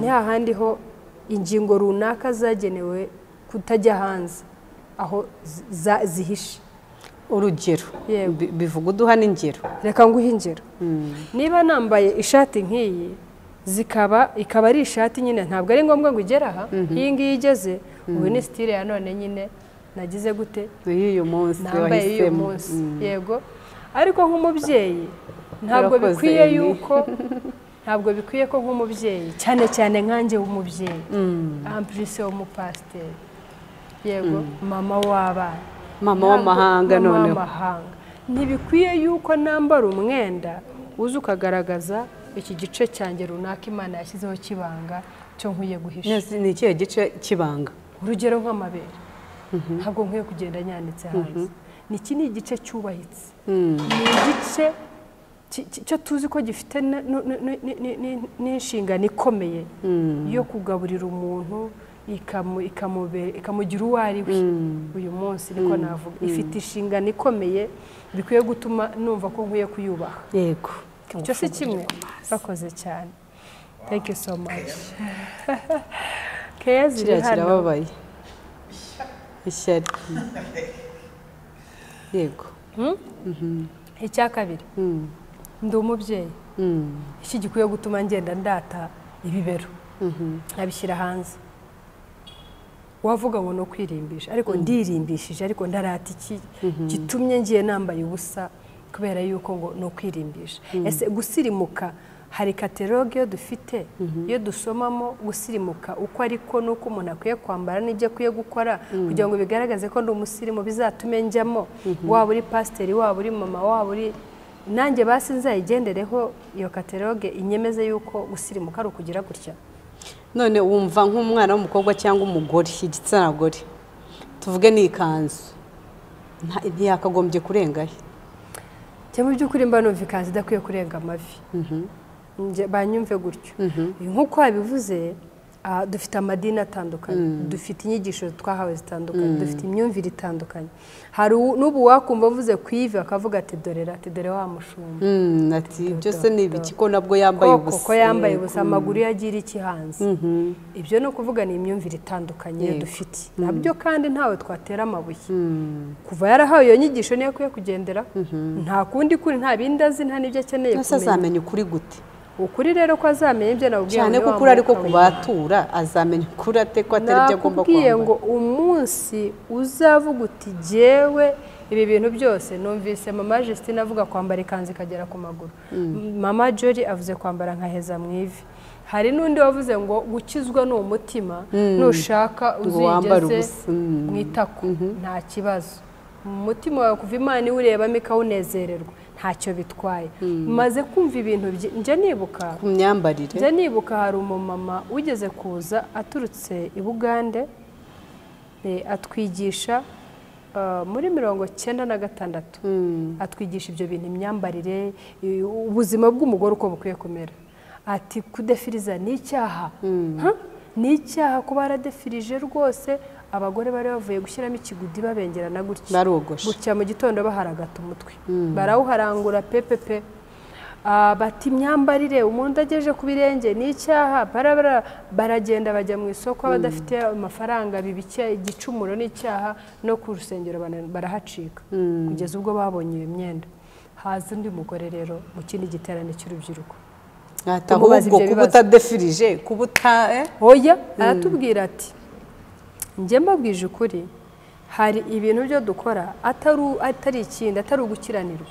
ni hahandi ho ingingo runaka zagenewe kutajya hanze aho zihishe urugero bivuga uduha n'ingero reka nguhe ingero niba nambaye ishati nk'iyi ikaba ari ishati nyine ntabwo ari ngombwa ngo igere aha iyi ngiyi igeze ubu ni sitire ya none nyine nagize gute y'uyu munsi nambaye y'uyu munsi yego ariko nk'umubyeyi ntabwo bikwiye yuko ntabwo bikwiye ko nk'umubyeyi cyane cyane nkanjye w'umubyeyi ampulise w'umupasiteri yego mama w'abana mama w'amahanga noneho ntibikwiye yuko nambara umwenda uza ukagaragaza iki gice cyanjye runaka Imana yashyizeho kibanga cyo nkwiye guhisha ni ikihe gice kibanga urugero nk'amabere ntabwo nkwiye kugenda nyanitse hanze iki ni igice cyubahitse ni igice cyo tuzi ko gifite n'inshingano ikomeye yo kugaburira umuntu ikamugira uwo ari we uyu munsi niko navuga ifite inshingano ikomeye bikwiye gutuma numva ko nkwiye kuyubaha yego icyo si kimwe bakoze cyane thank you so much keya ziri hano kirababaye ishyari yego icya kabiri ndi umubyeyi iki gikwiye gutuma ngenda ndata ibibero nkabishyira hanze wavuga ngo no kwirimbisha ariko ndirimbishije ariko ndarata iki gitumye ngiye nambaye ubusa kubera yuko ngo no kwirimbisha ese gusirimuka hari kataloge yo dufite iyo dusomamo gusirimuka uko ariko nuko umuntu akwiye kwambara n'ibyo akwiye gukora kugira ngo bigaragaze ko ndi umusirimu bizatume njyamo waba uri pasiteri waba uri mama waba uri nanjye basi nzayigendereho iyo kataloge inyemeze yuko gusirimuka ari ukugira gutya none wumva nk'umwana w'umukobwa cyangwa umugore igitsina gore tuvuge ni ikanzu ntiyakagombye kurengahe cyangwa mu by'ukuri mba numva ikanzu idakwiye kurenga amavi banyumve gutyo nk'uko wabivuze dufite amadini atandukanye dufite inyigisho twahawe zitandukanye dufite imyumvire itandukanye hari n'ubu wakumva avuze ku ivi akavuga ati dore wa mushumba ati byose ni ibiki ko nabwo yambaye ubusa ko yambaye ubusa amaguru yagira iki hanze ibyo ni ukuvuga ni imyumvire itandukanye dufite nabyo kandi ntawe twatera amabuye kuva yarahawe iyo nyigisho niyo akwiye kugendera nta kundi kuri nta bindi azi nta n'ibyo akeneye kumenya azamenya ukuri gute ukuri rero ko azamenya ibyo nabwiye cyane ko ukuri ariko kubatura azamenya ukuri ate ko atari byo agomba kwambara ngo umunsi uzavuga uti jyewe ibi bintu byose numvise mama Justine avuga kwambara ikanzu ikagera ku maguru mama Jolly avuze kwambara nkaheza mu ivi hari n'undi wavuze ngo gukizwa ni umutima nushaka uzigeze mu itako nta kibazo mu mutima wawe kuva Imana iwurebamo ikawunezererwa ntacyo bitwaye maze kumva ibintu njye nibuka ku myambarire njye nibuka hari umumama wigeze kuza aturutse i Bugande atwigisha muri 96 atwigisha ibyo bintu imyambarire ubuzima bw'umugore uko bukwiye kumera ati kudefiriza ni icyaha ni icyaha kuba baradefirije rwose abagore bari bavuye gushyiramo ikigudi babengerana gutya barogoshe gutya mu gitondo baharagata umutwe barawuharangura pepepe bati imyambarire umuntu ageje ku birenge ni icyaha baragenda bajya mu isoko abadafite amafaranga bibike igicumuro n'icyaha no ku rusengero barahacika kugeza ubwo babonye iyo myenda haza undi mugore rero mu kindi giterane cy'urubyiruko ahubwo kuba utadefirije kuba oya aratubwira ati njye mbabwije ukuri hari ibintu byo dukora atari ikindi atari ugukiranirwa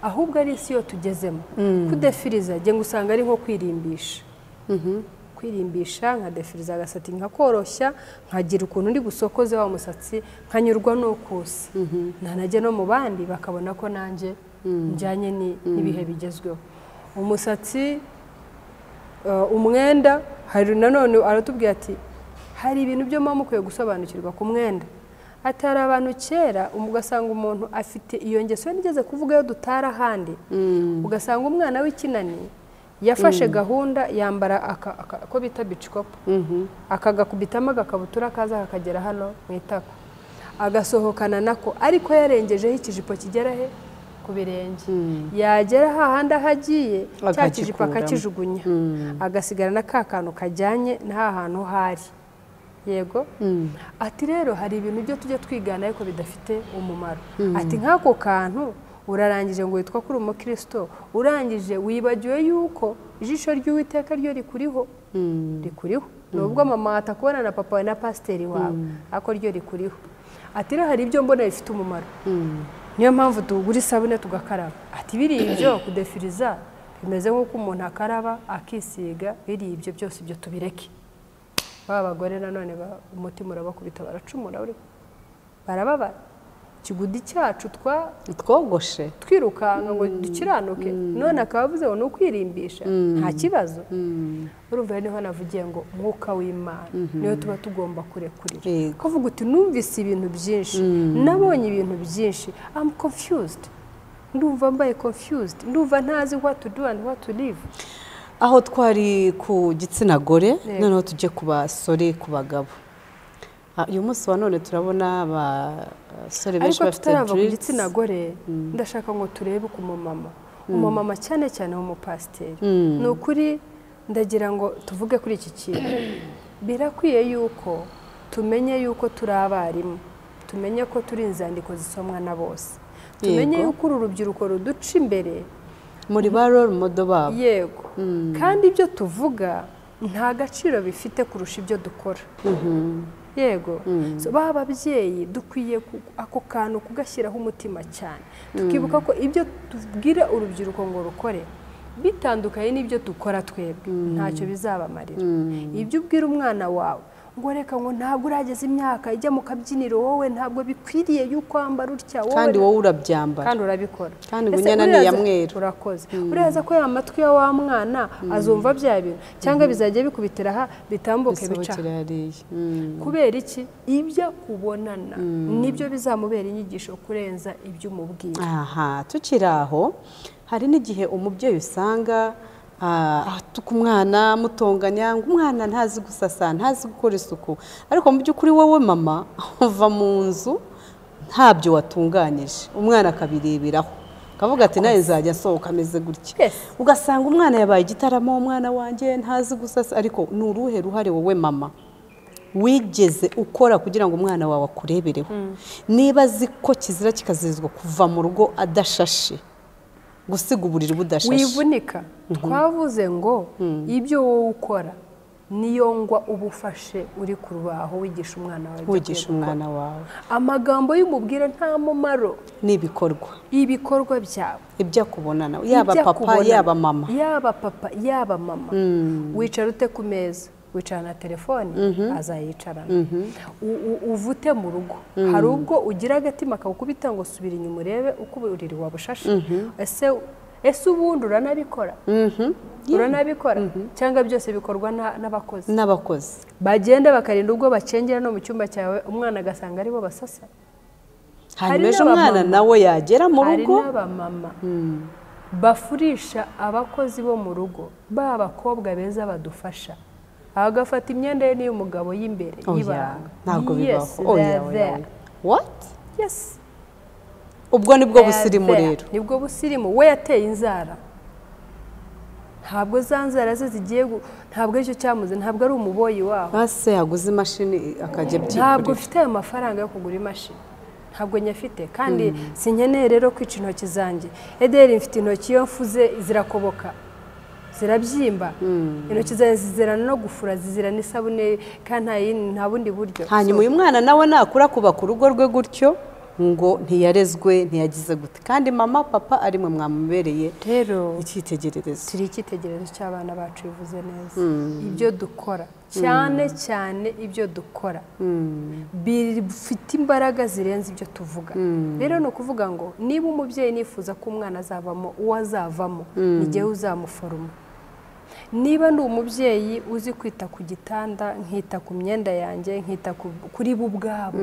ahubwo ari isi yo tugezemo kudefiriza njye ngusanga ari nko kwirimbisha nkadefiriza agasati nkakoroshya nkagira ukuntu ndi busokoze wa musatsi nkanyurwa n'ukusa nanajye no mu bandi bakabona ko nanjye njyanye n'ibihe bigezweho umusatsi umwenda hari nanone aratubwira ati hari ibintu byo mama mukwiye gusobanukirwa ku mwenda atari abantu kera ugasanga umuntu afite iyo ngeso nigeze kuvuga yo dutara ahandi ugasanga umwana w'ikinani yafashe gahunda yambara ko bita bicikopo akagakubitamo agakabutura kaza kakagera hano mu itako agasohokana nako ariko yarengejeho ikijipo kigera he ku birenge yagera hahandi aho agiye cya kijipo akakijugunya agasigara na ka kantu kajyanye n'aha hantu hari yego ati rero hari ibintu byo tujya twigana ariko bidafite umumaro ati nk'ako kantu urarangije ngo witwa kuri umukristo urangije wibagiwe yuko ijisho ry'Uwiteka ryo rikuriho nubwo mama atakubona na papa we na pasiteri wawe ariko ryo rikuriho ati rero hari ibyo mbona bifite umumaro niyo mpamvu tugura isabune tugakaraba ati biriya ibyo kudefiriza bimeze nk'uko umuntu akaraba akisiga biriya ibyo byose ibyo tubireke abagore nanone umutima urabakubita baracumura barababara ikigudi cyacu twogoshe twirukanka ngo dukiranuke none akaba avuze ngo ni ukwirimbisha nta kibazo urumva niho navugiye ngo mwuka w'Imana niyo tuba tugomba kurekurira kuvuga uti numvise ibintu byinshi nabonye ibintu byinshi I'm confused ndumva mbaye confused ndumva ntazi what to do and what to live aho twari ku gitsina gore noneho tujye ku basore ku bagabo uyu munsi wa none turabona abasore benshi bafite ariko ku gitsina gore ndashaka ngo turebe ku umumama cyane cyane w'umupasiteri ni ukuri ndagira ngo tuvuge kuri iki kintu birakwiye yuko tumenye yuko turi abarimu tumenye ko turi inzandiko zisomwa na bose tumenye yuko uru rubyiruko ruduca imbere muri ba role model babo yego kandi ibyo tuvuga nta gaciro bifite kurusha ibyo dukora yego baba ababyeyi dukwiye ako kantu kugashyiraho umutima cyane tukibuka ko ibyo tubwira urubyiruko ngo rukore bitandukanye n'ibyo dukora twebwe ntacyo bizabamarira ibyo ubwira umwana wawe ngo reka ngo ntabwo urageze imyaka ijya mu kabyiniro wowe ntabwo bikwiriye yuko wambara utya kandi wowe urabyambara kandi urabikora kandi bunyana ni ya mweru urakoze uraza ko ya matwi ya wa mwana azumva bya bintu cyangwa bizajya bikubitira aha bitambuke bica kubera iki ibyo kubonana nibyo bizamubera inyigisho kurenza ibyo umubwira aha tukiri aho hari n'igihe umubyeyi usanga atuka umwana mutonganya ngo umwana ntazi gusasa ntazi gukora isuku ariko mu by'ukuri wowe mama uva mu nzu ntabyo watunganyije umwana akabireberaho akavuga ati nawe nzajya nsohoka ameze gutya ugasanga umwana yabaye igitaramo umwana wanjye ntazi gusasa ariko ni uruhe ruhare wowe mama wigeze ukora kugira ngo umwana wawe akurebereho niba azi ko kizira kikazizwa kuva mu rugo adashashe gusiga uburiri budashashe wivunika twavuze ngo ibyo wowe ukora niyo ngwa ubufashe uri ku rubaho wigisha umwana wawe amagambo y'umubwira nta mumaro ibikorwa byawe ibyo akubonana yaba papa yaba mama wicara ute ku meza wicara na telefone azayicarana uvute mu rugo hari ubwo ugira agatima kawukubita ngo subira inyuma urebe uko uburiri wabushashe ese ubundi uranabikora cyangwa byose bikorwa n'abakozi bagenda bakarinda ubwo bacengera no mu cyumba cyawe umwana agasanga aribo basasa hanyuma ejo umwana nawe yagera mu rugo hari n'abamama bafurisha abakozi bo mu rugo b'abakobwa beza badufasha agafata imyenda ye n'iy'umugabo y'imbere y'ibanga ntabwo bibaho what yes ubwo nibwo busirimu rero nibwo busirimu we yateye inzara ntabwo za nzara ze zigiye ntabwo aricyo cyamuze, ntabwo ari umuboyi waho. base yaguze imashini akajya byikorera. Ntabwo ufite ayo mafaranga yo kugura imashini, ntabwo nyafite, kandi sinkeneye rero kwica intoki zanjye. Ederi mfite intoki iyo mfuze zirakoboka, zirabyimba, intoki zanjye zizirana no gufura, zizirana isabune, kandi nta bundi buryo. hanyuma uyu mwana nawe nakura kubaka urugo rwe gutyo ngo ntiyarezwe ntiyagize gute, kandi mama papa ari mwe mwamubereye rero icyitegererezo. turi icyitegererezo cy'abana bacu, bivuze neza. Ibyo dukora cyane cyane ibyo dukora bifite imbaraga zirenze ibyo tuvuga. Rero ni ukuvuga ngo niba umubyeyi nifuza ko umwana azavamo uwo azavamo, ni jyewe uzamuforoma. Niba ndi umubyeyi uzi kwita ku gitanda, nkita ku myenda yanjye, nkita kuri bo ubwabo,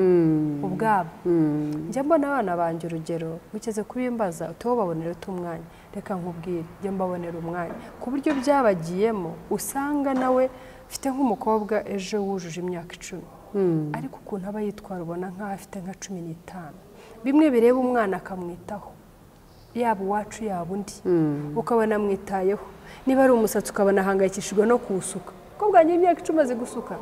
njya mbona abana banjye urugero, ukeze kubimbaza uteho babonera umwanya, reka nkubwire, njya mbabonera umwanya ku buryo byabagiyemo. Usanga nawe mfite nk'umukobwa ejo wujuje imyaka 10, ariko ukuntu aba yitwara ubona nk'aho afite nka 15. Bimwe bireba umwana akamwitaho, yaba uwacu yaba undi, ukabona amwitayeho. Niba ari umusatsi ukabona ahangayikishijwe no kuwusuka, ko bwanjye imyaka 10 azi gusuka,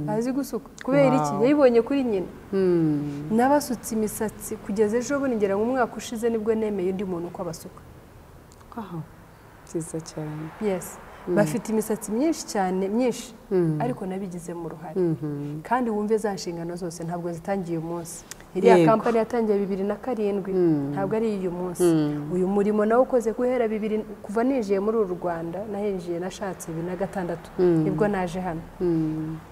azi gusuka kubera iki? Yayibonye kuri nyina. N'abasutse imisatsi kugeza ejo bundi, ngera mu mwaka ushize nibwo nemeye undi muntu uko abasuka. Byiza cyane. Yes, bafite imisatsi myinshi cyane, myinshi, ariko nabigizemo uruhare. Kandi wumve za nshingano zose ntabwo zitangiye umunsi. Iriya kampani yatangiye 2007, ntabwo ari uyu munsi. Uyu murimo nawe ukoze guhera kuva ninjiye muri uru Rwanda, nahinjiye nashatse 2006 nibwo naje hano.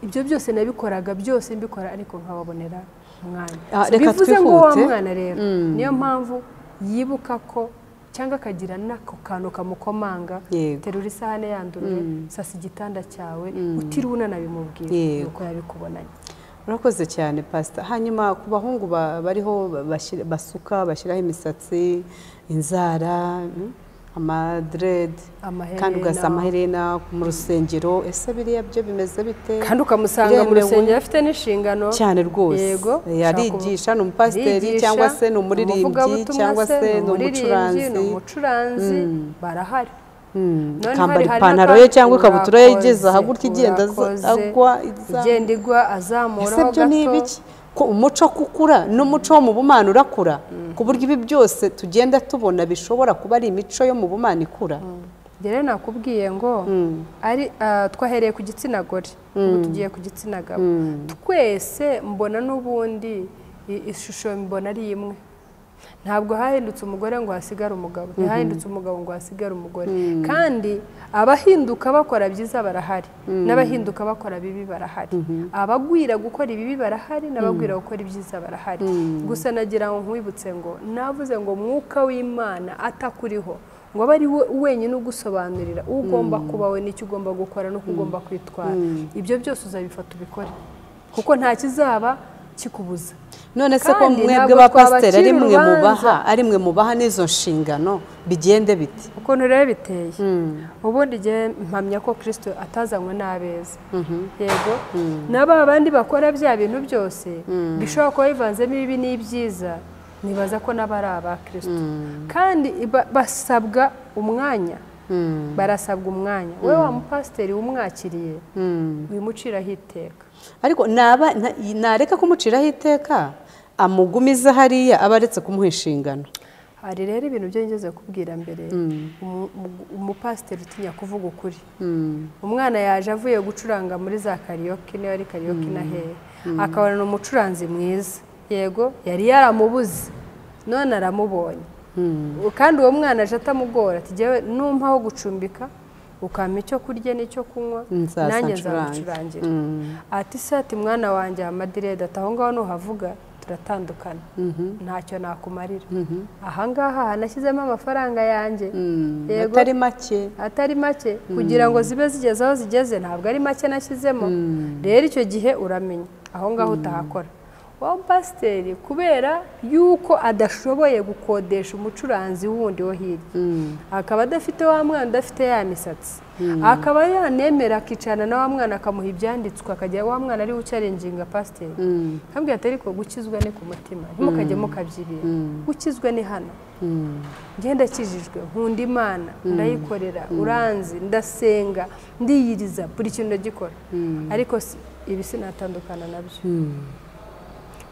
Ibyo byose nabikoraga, byose mbikora ariko nkababonera umwanya. Bivuze ngo wa mwana rero niyo mpamvu yibuka ko cyangwa akagira n'ako kantu kamukomanga, terura isahane yanduruje, sasa igitanda cyawe utiriwe unanabimubwira uko yabikubonanye. Urakoze cyane Pastor. Hanyuma ku bahungu bariho basuka, bashyiraho imisatsi, inzara, amadred, kandi ugasa amaherena mu rusengero, ese biriya byo bimeze bite? Kandi ukamusanga mu rusengero afite n'inshingano cyane rwose, yarigisha, ni umupasiteri cyangwa se ni umuririmbyi cyangwa se ni umucuranzi, barahari. Kambara ipantaro ye cyangwa ikabutura ye igeze aha gutya igenda igwa azamuraho gato. Ni ibiki? Ko umuco kukura n'umuco wo mu bumana urakura, ku buryo ibi byose tugenda tubona bishobora kuba ari imico yo mu bumana ikura. Rero nakubwiye ngo ari twahereye ku gitsina gore, ubu tugiye ku gitsina gabo. Twese mbona n'ubundi ishusho mbona ari imwe. Ntabwo hahindutse umugore ngo hasigare umugabo, ntihahindutse umugabo ngo hasigare umugore. Kandi abahinduka bakora byiza barahari, n'abahinduka bakora bibi barahari. Abagwira gukora ibibi barahari, n'abagwira gukora ibyiza barahari. Gusa nagira ngo nkwibutse ngo navuze ngo mwuka w'Imana atakuriho, ngo aba ari wenyine ugusobanurira ugomba kuba we n'icyo ugomba gukora n'uko ugomba kwitwara. Ibyo byose uzabifata ubikore, kuko nta kizaba kikubuza. None se ko mwebwe ba pasiteri ari mwe mubaha n'izo nshingano, bigende biti? Ukuntu rero biteye, ubundi igihe mpamya ko Kristo atazanywe n'abeza. Yego, n'aba abandi bakora bya bintu byose bishobora kuba bivanzemo ibibi n'ibyiza, nibaza ko n'abari aba Kristo. Kandi basabwa umwanya, barasabwa umwanya. We wa mupasiteri umwakiriye wimuciraho iteka, ariko nareka kumuciraho iteka, amugumiza hariya aba aretse kumuha inshingano. Hari rero ibintu byo ngeze kubwira mbere, umupasiteri utinya kuvuga ukuri. Umwana yaje avuye gucuranga muri za karaoke, niyo ari karaoke na hehe, akabona umucuranzi mwiza, yego yari yaramubuze, none aramubonye. Kandi uwo mwana aje atamugora, ati jyewe numpaho gucumbika ukampa icyo kurya n'icyo kunywa, nanjye nzamucurangira. Ati se, ati mwana wanjye amadirede, ati aho ngaho nuhavuga turatandukana, ntacyo nakumarira. Ahangaha hanashyizemo amafaranga yanjye, yego atari make, kugira ngo zibe zigeze aho zigeze, ntabwo ari make nashyizemo. Rero icyo gihe uramenya aho ngaho utahakora. wa pasiteri kubera yuko adashoboye gukodesha umucuranzi wundi wo hirya akaba adafite wa mwana udafite ya misatsi akaba yanemera akicana na wa mwana akamuha ibyanditswe akajya wa mwana ari ucarenginga pasiteri nkabwira ati ariko gukizwa ni ku mutima ntimukajye mukabyibira gukizwa ni hano ngenda kijijwe nkunda imana ndayikorera uranzi ndasenga ndiyiriza buri kintu ndagikora ariko ibi sinatandukana nabyo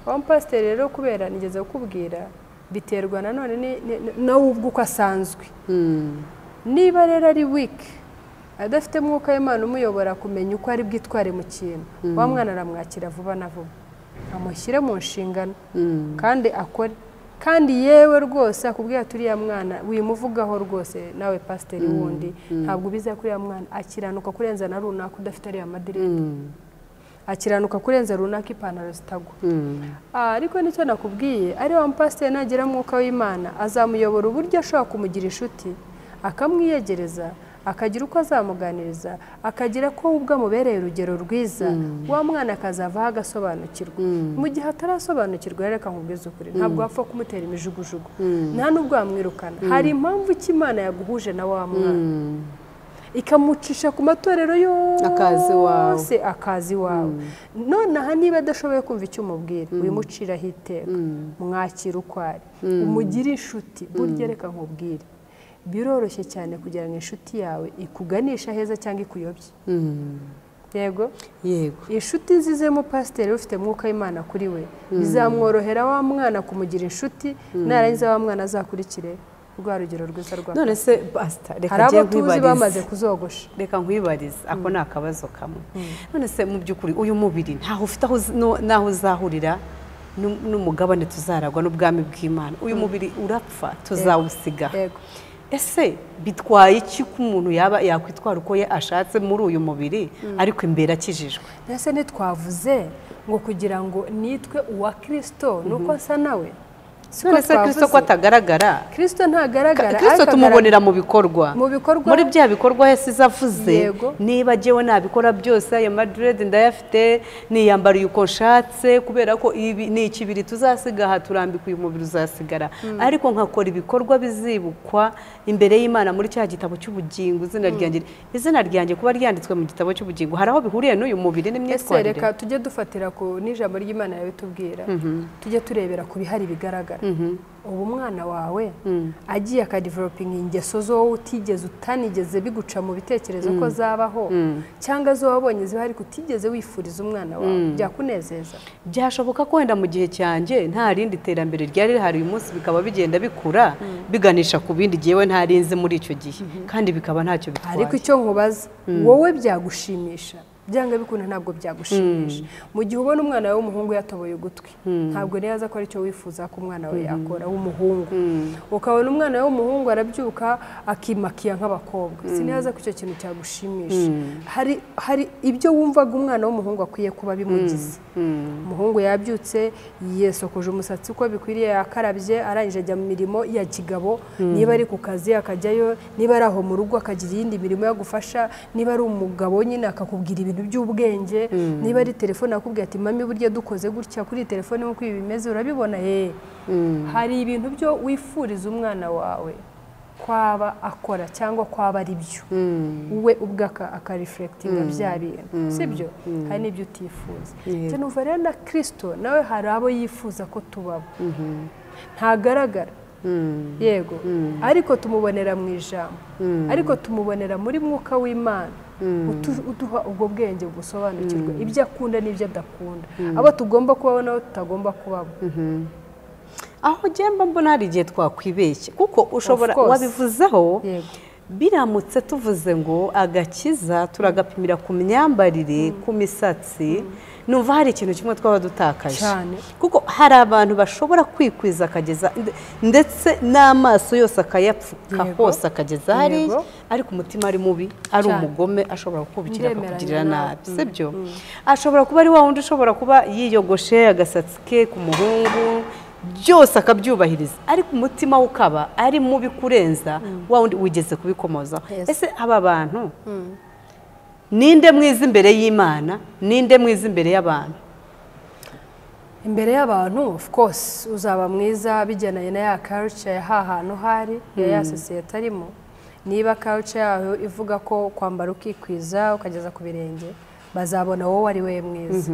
wa pasiteri rero kubera nigeze kukubwira biterwa nanone nawe ubwo uko asanzwe niba rero ari wiki adafite mwuka w'Imana umuyobora kumenya uko ari bwitware mu kintu wa mwana aramwakira vuba na vuba amushyire mu nshingano kandi akore kandi yewe rwose akubwira turiya mwana wimuvugaho rwose nawe pasiteri wundi ntabwo ubiza kuri ya mwana akiranuka kurenza na runaka udafite ariya madirede akiranuka kurenza runaka ipantaro zitagwa ariko nicyo nakubwiye ari wa pasiteri nagira mwuka w'Imana azamuyobora uburyo ashobora kumugira inshuti akamwiyegereza akagira uko azamuganiriza akagira ko ubwo amubereye urugero rwiza wa mwana akazavaho agasobanukirwa mu gihe atarasobanukirwa reka nkubwize ukuri ntabwo wapfa kumutera imijugujugu nta n'ubwo wamwirukana hari impamvu ki Imana yaguhuje na wa mwana ikamucisha ku matorero yose akazi wawe nonaha niba adashoboye kumva icyo umubwira wimuciraho iteka mwakira uko ari umugire inshuti burya reka nkubwire biroroshye cyane kugira ngo inshuti yawe ikuganisha heza cyangwa ikuyobye yego inshuti nzizemo pasiteri ufite mwuka w'Imana kuri we bizamworohera wa mwana kumugira inshuti narangiza wa mwana azakurikire rwa rugero rwiza rwa none se pasita reka ngiye kwibariza bamaze kuzogosha reka nkwibariza ako ni akabazo kamwe none se mu by'ukuri uyu mubiri ntaho ufite naho uzahurira n'umugabane tuzaragwa n'ubwami bw'Imana uyu mubiri urapfa tuzawusiga ese bitwaye iki ko umuntu yaba yakwitwara uko ashatse muri uyu mubiri ariko imbere akijijwe ese ntitwavuze ngo kugira ngo nitwe uwa Kristo nuko asa nawe none se Kristo ko atagaragara Kristo ntagaragara Kristo tumubonera mu bikorwa muri bya bikorwa yasize avuze niba jewe nabikora byose aya madred ndayafite niyambariye uko nshatse kubera ko ibi ni ikibiri tuzasiga aha turambika uyu mubiri uzasigara ariko nkakora ibikorwa bizibukwa imbere y'Imana muri cya gitabo cy'ubugingo izina ryanjye kuba ryanditswe mu gitabo cy'ubugingo hari aho bihuriye n'uyu mubiri n'imyitwarire reka tujye dufatira ku n'ijambo ry'Imana yabitubwira tujye turebera ku bihari bigaragara ubu umwana wawe agiye akadevelopinga ingeso zo utigeze utanigeze biguca mu bitekerezo ko zabaho cyangwa zo wabonye zihari kutigeze wifuriza umwana wawe byakunezeza byashoboka ko wenda mu gihe cyanjye nta rindi terambere ryari rihari uyu munsi bikaba bigenda bikura biganisha ku bindi gihewe ntarinze muri icyo gihe kandi bikaba ntacyo bitwaye ariko icyo nkubaza wowe byagushimisha byanga bikunda ntabwo byagushimisha mu gihe ubona umwana wawe w'umuhungu yatoboye ugutwi ntabwo neza ko aricyo wifuza ko umwana we yakora w'umuhungu ukabona umwana wawe w'umuhungu arabyuka akimakiya nk'abakobwa sineza ko icyo kintu cyagushimisha hari ibyo wumvaga umwana w'umuhungu akwiye kuba bimugize umuhungu yabyutse yesokoje umusatsi uko bikwiriye yakarabye arangije ajya mu mirimo ya kigabo niba ari ku kazi akajyayo niba ari aho mu rugo akagira iyindi mirimo yo gufasha niba ari umugabo nyine akakubwira ibintu by'ubwenge niba ari telefone akubwira ati mami burya dukoze gutya kuri telefone nk'uko ibi bimeze urabibona hari ibintu byo wifuriza umwana wawe kwaba akora cyangwa kwaba ari byo we ubwo akareflectinga bya bintu sibyo hari n'ibyo utifuza cyo numva rero na Kristo nawe hari abo yifuza ko tubabo ntagaragara yego ariko tumubonera mu ijambo ariko tumubonera muri mwuka w'Imana uduha ubwo bwenge busobanukirwa ibyo akunda n'ibyo adakunda abo tugomba kubaho nabo tutagomba kubabo aho ugenda mbona hari igihe twakwibeshye kuko ushobora wabivuzeho biramutse tuvuze ngo agakiza turagapimira ku myambarire ku misatsi numva hari ikintu kimwe twaba dutakaje kuko hari abantu bashobora kwikwiza akageza ndetse n'amaso yose akayapfuka hose akageza hariya ariko umutima ari mubi ari umugome ashobora kukubikira akakugirira nabi sibyo ashobora kuba ari wa wundi ushobora kuba yiyogoshe agasatsi ke ku muhungu byose akabyubahiriza ariko umutima we ukaba ari mubi kurenza wa wundi wigeze kubikomozaho ese aba bantu ninde mwiza imbere y'Imana ninde mwiza imbere y'abantu imbere y'abantu of course uzaba mwiza bigenanye na ya culture ya hantu hari ya society arimo. Niba culture yaho ivuga ko kwambara ukikwiza ukageza ku birenge, bazabona wowe ari we mwiza.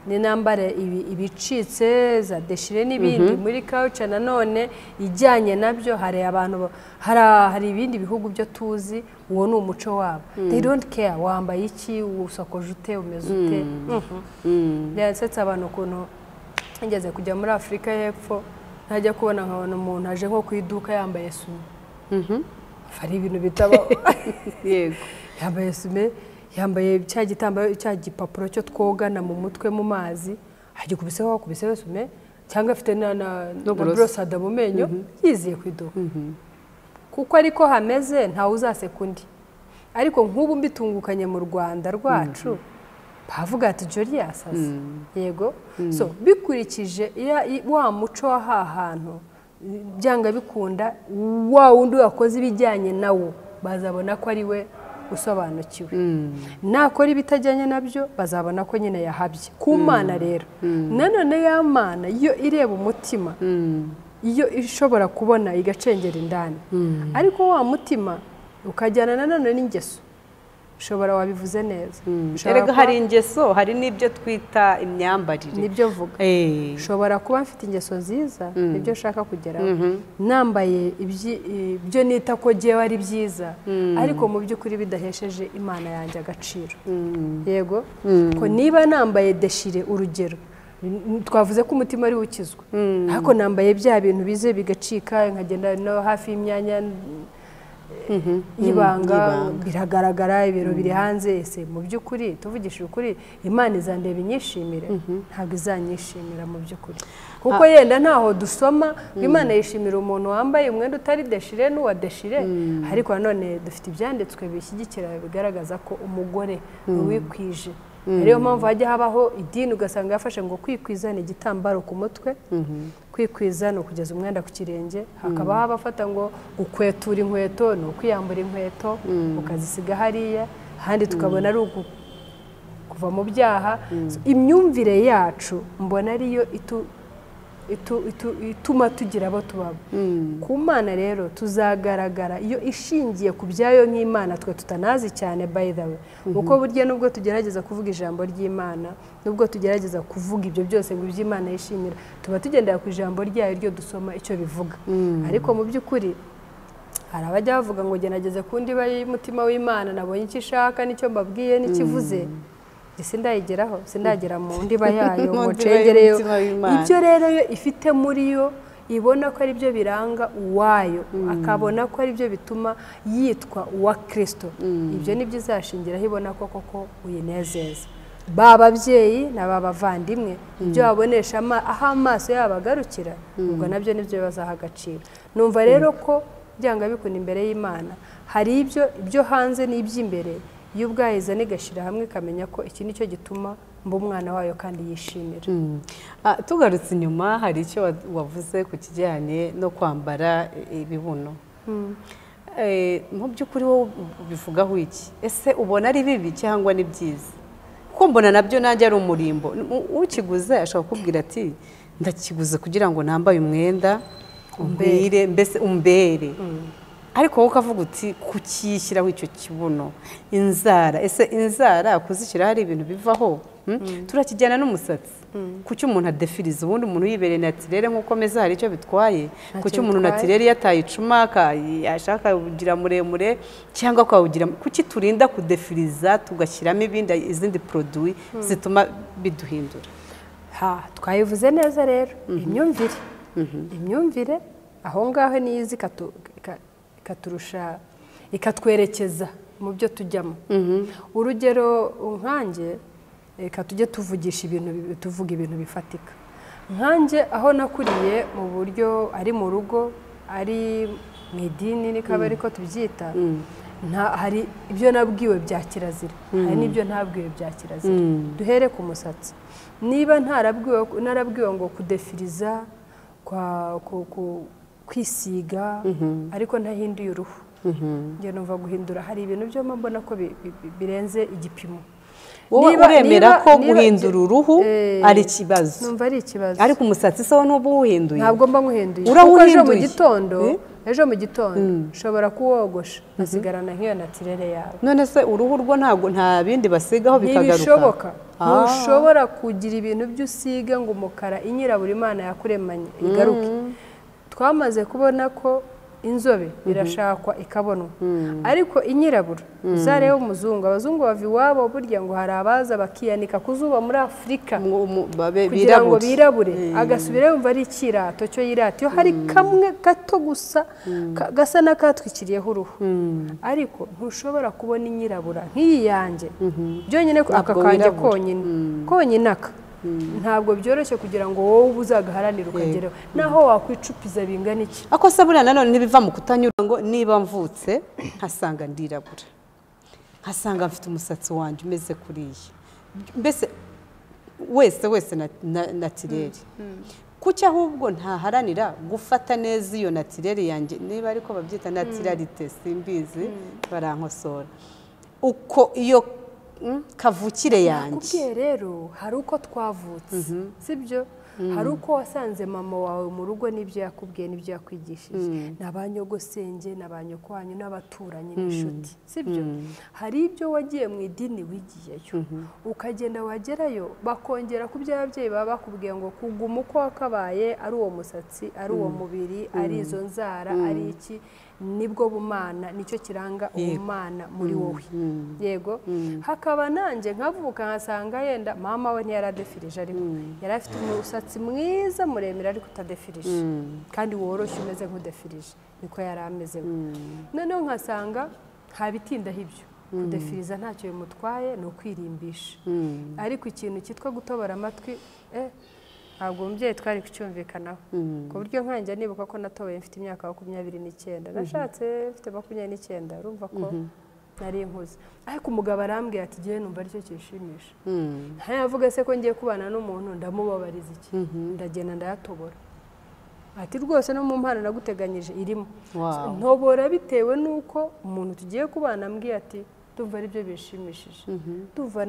Ni nambare ibicitse za deshire n'ibindi muri culture nanone ijyanye nabyo. Hari abantu hari ibindi bihugu byo tuzi, uwo ni umuco wabo. They don't care wambaye iki, usakoje ute, umeze ute. Yasetsa abantu ukuntu ngeze kujya muri Afurika y'Epfo, ntajya kubona nkabona umuntu aje nko ku iduka yambaye sume. Hari ibintu bitabaho. Yego, yambaye sume, yambaye cya gitambaro cya gipapuro cyo twogana mu mutwe mu mazi, hagikubiseho kubiseho sume, cyangwa afite na brosada mu menyo, yiziye ku iduka. Kuko ariko hameze ntawe uzaseka undi. Ariko nk'ubu mbitungukanye mu Rwanda rwacu, bavuga ati Jolly yasaze. Yego, so bikurikije wa muco wa hantu, byanga bikunda wa wundi wakoze ibijyanye nawo bazabona ko ari we usobanukiwe. Nakora ibitajyanye nabyo bazabona ko nyine yahabye. Ku Mana rero nanone ya Mana iyo ireba umutima, iyo ishobora kubona igacengera indani, ariko wa mutima ukajyana nanone n'ingeso, ushobora wabivuze neza. Erega hari ingeso, hari n'ibyo twita imyambarire. Nibyo vuga. Ushobora kuba mfite ingeso nziza, nibyo shaka kugeraho. Nambaye ibyo nita ko jewe ari byiza, ariko mu by'ukuri bidahesheje Imana yanjye agaciro. Yego, ko niba nambaye deshire urugero, twavuze ko umutima ari ukizwa. Ariko nambaye bya bintu bize bigacika, nkagenda no hafi y'imyanya y'ibanga, biragaragara, ibiro biri hanze. Ese mu by'ukuri tuvugishije ukuri, Imana izandeba inyishimire? Ntabwo izanyishimira mu by'ukuri. Kuko yenda ntaho dusoma Imana yishimira umuntu wambaye umwenda utari deshire n'uwa deshire. Ariko nanone dufite ibyanditswe bishyigikira bigaragaza ko umugore wikwije. Ariyo mpamvu hajya habaho idini ugasanga yafashe ngo kwikwiza ni igitambaro ku mutwe, kwikwiza ni ukugeza umwenda ku kirenge. Hakaba habafata ngo gukwetura inkweto ni ukwiyambura inkweto ukazisiga hariya, handi tukabona ari kuva mu byaha. Imyumvire yacu mbona ariyo ituma tugira abo tubaba. Ku Mana rero tuzagaragara iyo ishingiye ku byayo nk'Imana twe tutanazi cyane. By the way, uko burya nubwo tugerageza kuvuga ijambo ry'Imana, nubwo tugerageza kuvuga ibyo byose ngo iby'Imana yishimira, tuba tugendera ku ijambo ryayo ryo dusoma icyo bivuga. Ariko mu by'ukuri hari abajya bavuga ngo genageze ku ndiba y'umutima w'Imana, nabonye icyo ishaka n'icyo mbabwiye n'ikivuze, sindayigeraho, sindagera mu ndiba yayo ngo cengereyo. Ibyo rero yo ifite muri yo ibona ko ari byo biranga uwayo, akabona ko ari byo bituma yitwa uwa Kristo. Ibyo ni byo izashingiraho ibona ko koko uyinezeza. Bababyeyi n'abavandimwe, ibyo babonesha aho amaso yabo agarukira, ubwo nabyo nibyo bazaha agaciro. Numva rero ko byanga bikunda imbere y'Imana hari ibyo hanze n'iby'imbere, iyo ubwahiza nigashira hamwe kamenya ko iki nicyo gituma mba umwana wayo kandi yishimira. Tugarutse inyuma, hari icyo wavuze ku kijyanye no kwambara ibibuno. Mu by'ukuri wowe bivugaho iki? Ese ubona ari bibi cyangwa ni byiza? Kuko mbona nabyo nanjye ari umurimbo. Ukiguze ashobora kukubwira ati ndakiguze kugira ngo nambaye umwenda umbere, mbese umbere. Ariko wowe ukavuga uti kukishyiraho icyo kibuno, inzara. Ese inzara kuzishyira hari ibintu bivaho? Turakijyana n'umusatsi. Kuki umuntu adefiriza, ubundi umuntu yibereye natirere nk'uko meza hari icyo bitwaye? Kuki umuntu natirere yataye icuma yashaka kugira muremure cyangwa kwawugira? Kuki turinda kudefiriza tugashyiramo izindi produit zituma biduhindura? Twayivuze neza rero. Imyumvire aho ngaho niyo izi ikaturusha, ikatwerekeza mu byo tujyamo. Urugero nkanjye, reka tujye tuvuga ibintu bifatika. Nkanjye aho nakuriye mu buryo ari mu rugo, ari mu idini nikaba ariko tubyita, hari ibyo nabwiwe bya kirazira, hari n'ibyo ntabwiwe bya kirazira. Duhere ku musatsi. Niba narabwiwe ngo kudefiriza, kwisiga, ariko ntahinduye uruhu, njye numva guhindura hari ibintu byo mbona ko birenze igipimo. wowe uremera ko guhindura uruhu ari ikibazo numva ari ikibazo ariko umusatsi se ntuba uwuhinduye ntabwo mba nkuhinduye ejo mu gitondo ushobora kuwogosha nkasigarana nk'iyo natirere yawe none se uruhu rwo nta bindi basigaho bikagaruka ntibishoboka ntushobora kugira ibintu by'usiga ngo umukara inyirabura Imana yakuremanye igaruke twamaze kubona ko inzobe irashakwa ikabonwa ariko inyirabura uzarebe umuzungu abazungu bava iwabo burya ngo hari abaza bakiyanika ku zuba muri Afurika kugira ngo birabure agasubira yumva ari ikirato cyo yirata iyo hari kamwe gato gusa gasa n'akatwikiriyeho uruhu ariko ntushobora kubona inyirabura nk'iyi yanjye byonyine aka kanjye konyine aka ntabwo byoroshye kugira ngo wowe uzagaharanire ukageraho naho wakwicupiza bingana iki ako se buriya nanone ntibiva mu kutanyura ngo niba mvutse nkasanga ndirabura nkasanga mfite umusatsi wanjye umeze kuriya mbese wese natirere kuki ahubwo ntaharanira gufata neza iyo natirere yanjye niba ariko babyita natirarite simbizi barankosora uko iyo kavukire yanjye nakubwiye rero hari uko twavutse sibyo hari uko wasanze mama wawe mu rugo n'ibyo yakubwiye n'ibyo yakwigishije n'abanyogosenge n'abanyokwanyu n'abaturanyi n'inshuti sibyo hari ibyo wagiye mu idini wigiyeyo ukagenda wagerayo bakongera ku byo ababyeyi baba bakubwiye ngo kuguma uko wakabaye ari uwo musatsi ari uwo mubiri ari izo nzara ari iki nibwo bumana nicyo kiranga ubumana muri wowe yego hakaba nanjye nkavuka nkasanga yenda mama we ntiyaradefirije ariko yari afite umusatsi mwiza muremure ariko utadefirije kandi woroshye umeze nk'udefirije niko yari ameze noneho nkasanga ntabitindaho ibyo kudefiriza ntacyo bimutwaye ni ukwirimbisha ariko ikintu cyitwa gutobora amatwi ntabwo umubyeyi twari kucyumvikanaho ku buryo nkanjye nibuka ko natoboye mfite imyaka 29 nashatse mfite 29 urumva ko nari inkuze ariko umugabo arambwira ati gihe numva aricyo kishimisha ntayavuga se ko ngiye kubana n'umuntu ndamubabariza iki ndagenda ndayatobora ati rwose no mu mpano naguteganyije irimo ntobora bitewe n'uko umuntu tugiye kubana ambwiye ati ndumva aribyo bishimishije ndumva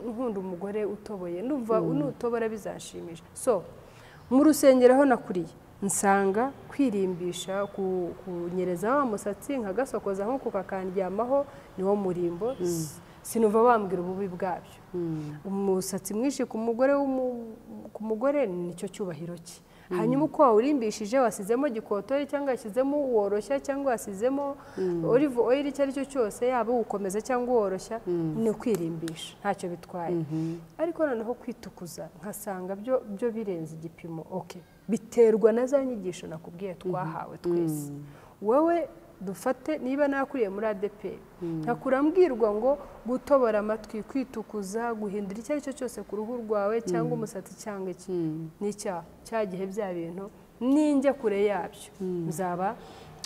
nkunda umugore utoboye ndumva nutobora bizashimisha so mu rusengero aho nakuriye nsanga kwirimbisha kunyereza wa musatsi nkagasokoza nko kukakandyamaho niwo murimbo sinuva bambwira ububi bwabyo umusatsi mwinshi ku mugore nicyo cyubahiro cye hanyuma uko wawurimbishije wasizemo gikotori cyangwa wasizemo woroshya cyangwa wasizemo olive oil icyo ari cyo cyose yaba ukomeza cyangwa woroshya ni kwirimbisha ntacyo bitwaye ariko noneho kwitukuza nkasanga byo birenze igipimo biterwa na za nyigisho nakubwiye twahawe twese wowe dufate niba nakuriye muri ADP ntakurambwirwa ngo gutobora amatwi kwitukuza guhindura icyo ari cyo cyose ku ruhu rwawe cyangwa umusatsi cyangwa iki n'icyaha cyagihe bya bintu ninjya kure yabyo muzaba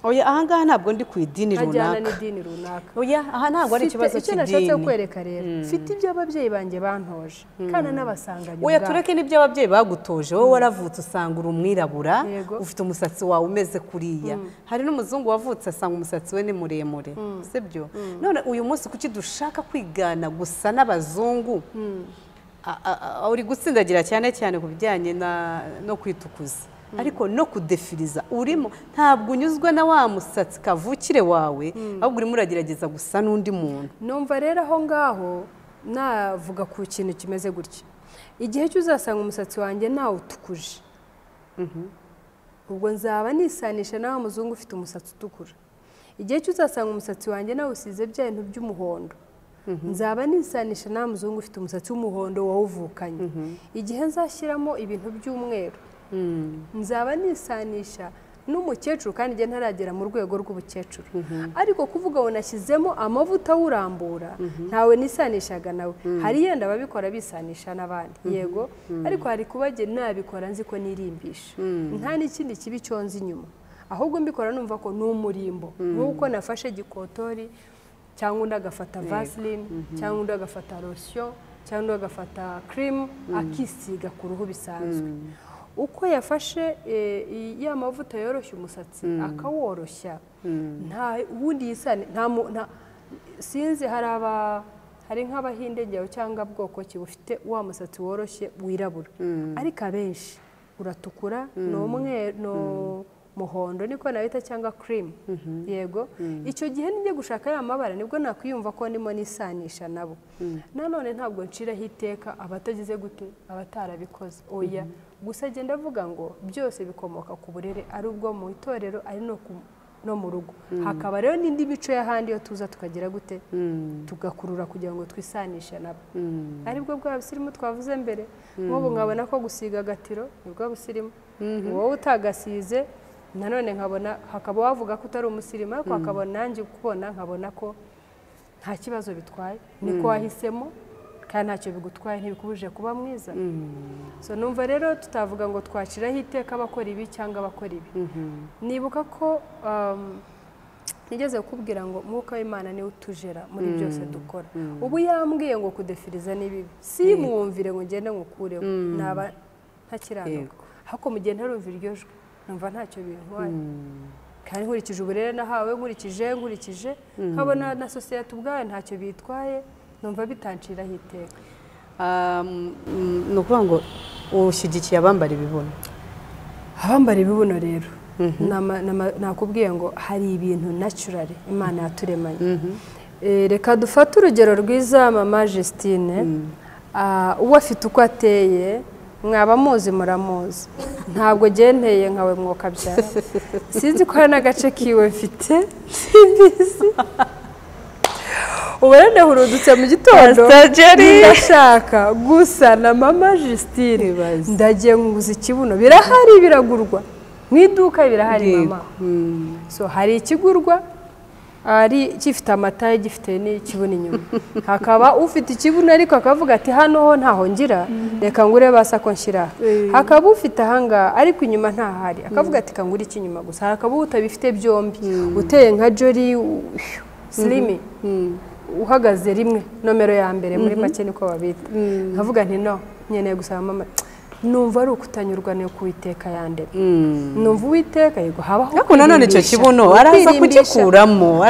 oya ahangaha ntabwo ndi ku idini runaka hajyana n'idini runaka oya aha ntabwo ari ikibazo cy'idini icyo nashatse kwereka rero mfite ibyo ababyeyi banjye bantoje kandi n'abasanganye oya tureke n'ibyo ababyeyi bagutoje wowe waravutse usanga uri umwirabura ufite umusatsi wawe umeze kuriya hari n'umuzungu wavutse asanga umusatsi we ni muremure sibyo none uyu munsi kuki dushaka kwigana gusa n'abazungu uri gutsindagira cyane cyane ku bijyanye no kwitukuza ariko no kudefiriza urimo ntabwo unyuzwe na wa musatsi kavukire wawe ahubwo urimo uragerageza gusa n'undi muntu numva rero aho ngaho navuga ku kintu kimeze gutya igihe cy'uzasanga umusatsi wanjye nawutukuje ubwo nzaba nisanisha nawe muzungu ufite umusatsi utukura igihe cy'uzasanga umusatsi wanjye nawusize bya bintu by'umuhondo nzaba nisanisha nawe muzungu ufite umusatsi w'umuhondo wawuvukanye igihe nzashyiramo ibintu by'umweru nzaba nisanisha n'umukecuru kandi igihe ntaragera mu rwego rw'ubukecuru ariko kuvuga ngo nashyizemo amavuta awurambura ntawe nisanishaga nawe hari yenda ababikora bisanisha n'abandi yego ariko hari kubage nabikora nzi ko nirimbisha nta n'ikindi kibi cyonze inyuma ahubwo mbikora numva ko ni umurimbo nk'uko nafashe gikotori cyangwa undi agafata vaseline cyangwa undi agafata lotion cyangwa undi agafata cream akisiga ku ruhu bisanzwe uko yafashe ya mavuta yoroshya umusatsi akaworoshya nta ubundi yisane sinzi hari hari nk'abahinde njyewe cyangwa bwoko ki bufite wa musatsi woroshye wirabura ariko abenshi uratukura ni umweru muhondo niko nabita cyangwa cream yego icyo gihe nijye gushaka ya mabara nibwo nakwiyumva ko ndimo nisanisha nabo nanone ntabwo nciraho iteka abatagize gute abatarabikoze oya gusa agenda avuga ngo byose bikomoka ku burere ari ubwo mu itorero ari no mu rugo hakaba rero n'indi mico y'ahandi yo tuza tukagira gute tugakurura kugira ngo twisanishe nabo aribwo bwa busirimu twavuze mbere nk'ubu nkabona ko gusiga agatiro nibwo busirimu wowe utagasize nanone nkabona hakaba wavuga ko utari umusirimu ariko hakabona nanjye kubona nkabona ko nta kibazo bitwaye niko wahisemo kandi ntacyo bigutwaye ntibikubuje kuba mwiza so numva rero tutavuga ngo twaciraho iteka abakora ibi cyangwa abakora ibi nibuka ko nigeze kukubwira ngo mwuka w'Imana niwe utujera muri byose dukora ubu yambwiye ngo kudefiriza ni bibi si mwumvire ngo ngende ngukureho naba ntakiranuka hako mu gihe ntarumva iryo jwi numva ntacyo bintwaye kandi nkurikije uburere nahawe nkurikije nkabona na sosiyete ubwayo ntacyo bitwaye numva bitanciraho iteka ni ukuvuga ngo ushyigikiye abambara ibibuno abambara ibibuno rero nakubwiye ngo hari ibintu naturally Imana yaturemanye reka dufate urugero rwiza mama Justine uwo afite uko ateye mwaba muzi muramuzi ntabwo genteye nkawe mwoka byara sinzi ko hari n'agace kiwe mfite simbizi ubu rero ndahurudutse mu gitondo ndashaka gusa na mama Justine ndagiye nguza ikibuno birahari biragurwa mu iduka birahari mama so hari ikigurwa ari gifite amataye gifite n'ikibuno inyuma hakaba ufite ikibuno ariko akavuga ati hano ho ntaho ngira reka ngure basa ko nshyira hakaba ufite ahanga ariko inyuma ntahari akavuga ati kangura iki inyuma gusa hakaba utabifite byombi uteye nka Jolly Slimy uhagaze rimwe nomero ya mbere muri make niko babita nkavuga nti no nyeneye gusaba mama numva ari ukutanyurwa no kuwiteka yandebe numva uwiteka yego habaho ariko nanone icyo kibuno araza kugikuramo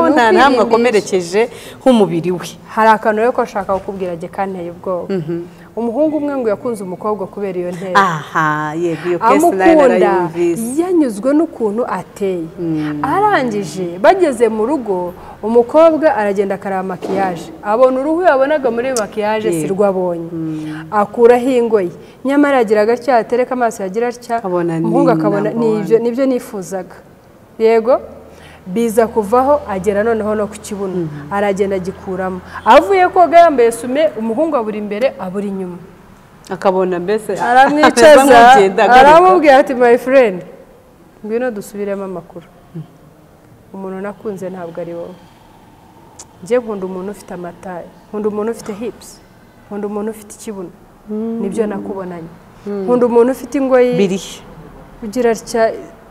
nta namwe akomerekeje nk'umubiri we hari akantu rero ko ashaka kukubwira agiye kanteye ubwoba umuhungu umwe ngo yakunze umukobwa kubera iyo ntera yego iyo kesi nayo narayumvise yanyuzwe n'ukuntu ateye arangije bageze mu rugo umukobwa aragenda akaraba makiyaje abona uruhu yabonaga muri makiyaje si rwo abonye akuraho ingoyi nyamara yagira gutya atereka amaso yagira atya umuhungu akabona nibyo nifuzaga yego biza kuvaho agera noneho no ku kibuno aragenda agikuramo avuye koga yambaye sume umuhungu abura imbere abura inyuma akabona mbese aramwicaza aramubwira ati my friend ngwino dusubiremo amakuru umuntu nakunze ntabwo ari wowe njye nkunda umuntu ufite amataye nkunda umuntu ufite hips nkunda umuntu ufite ikibuno nibyo nakubonanye nkunda umuntu ufite ingoyi birihe ugira atya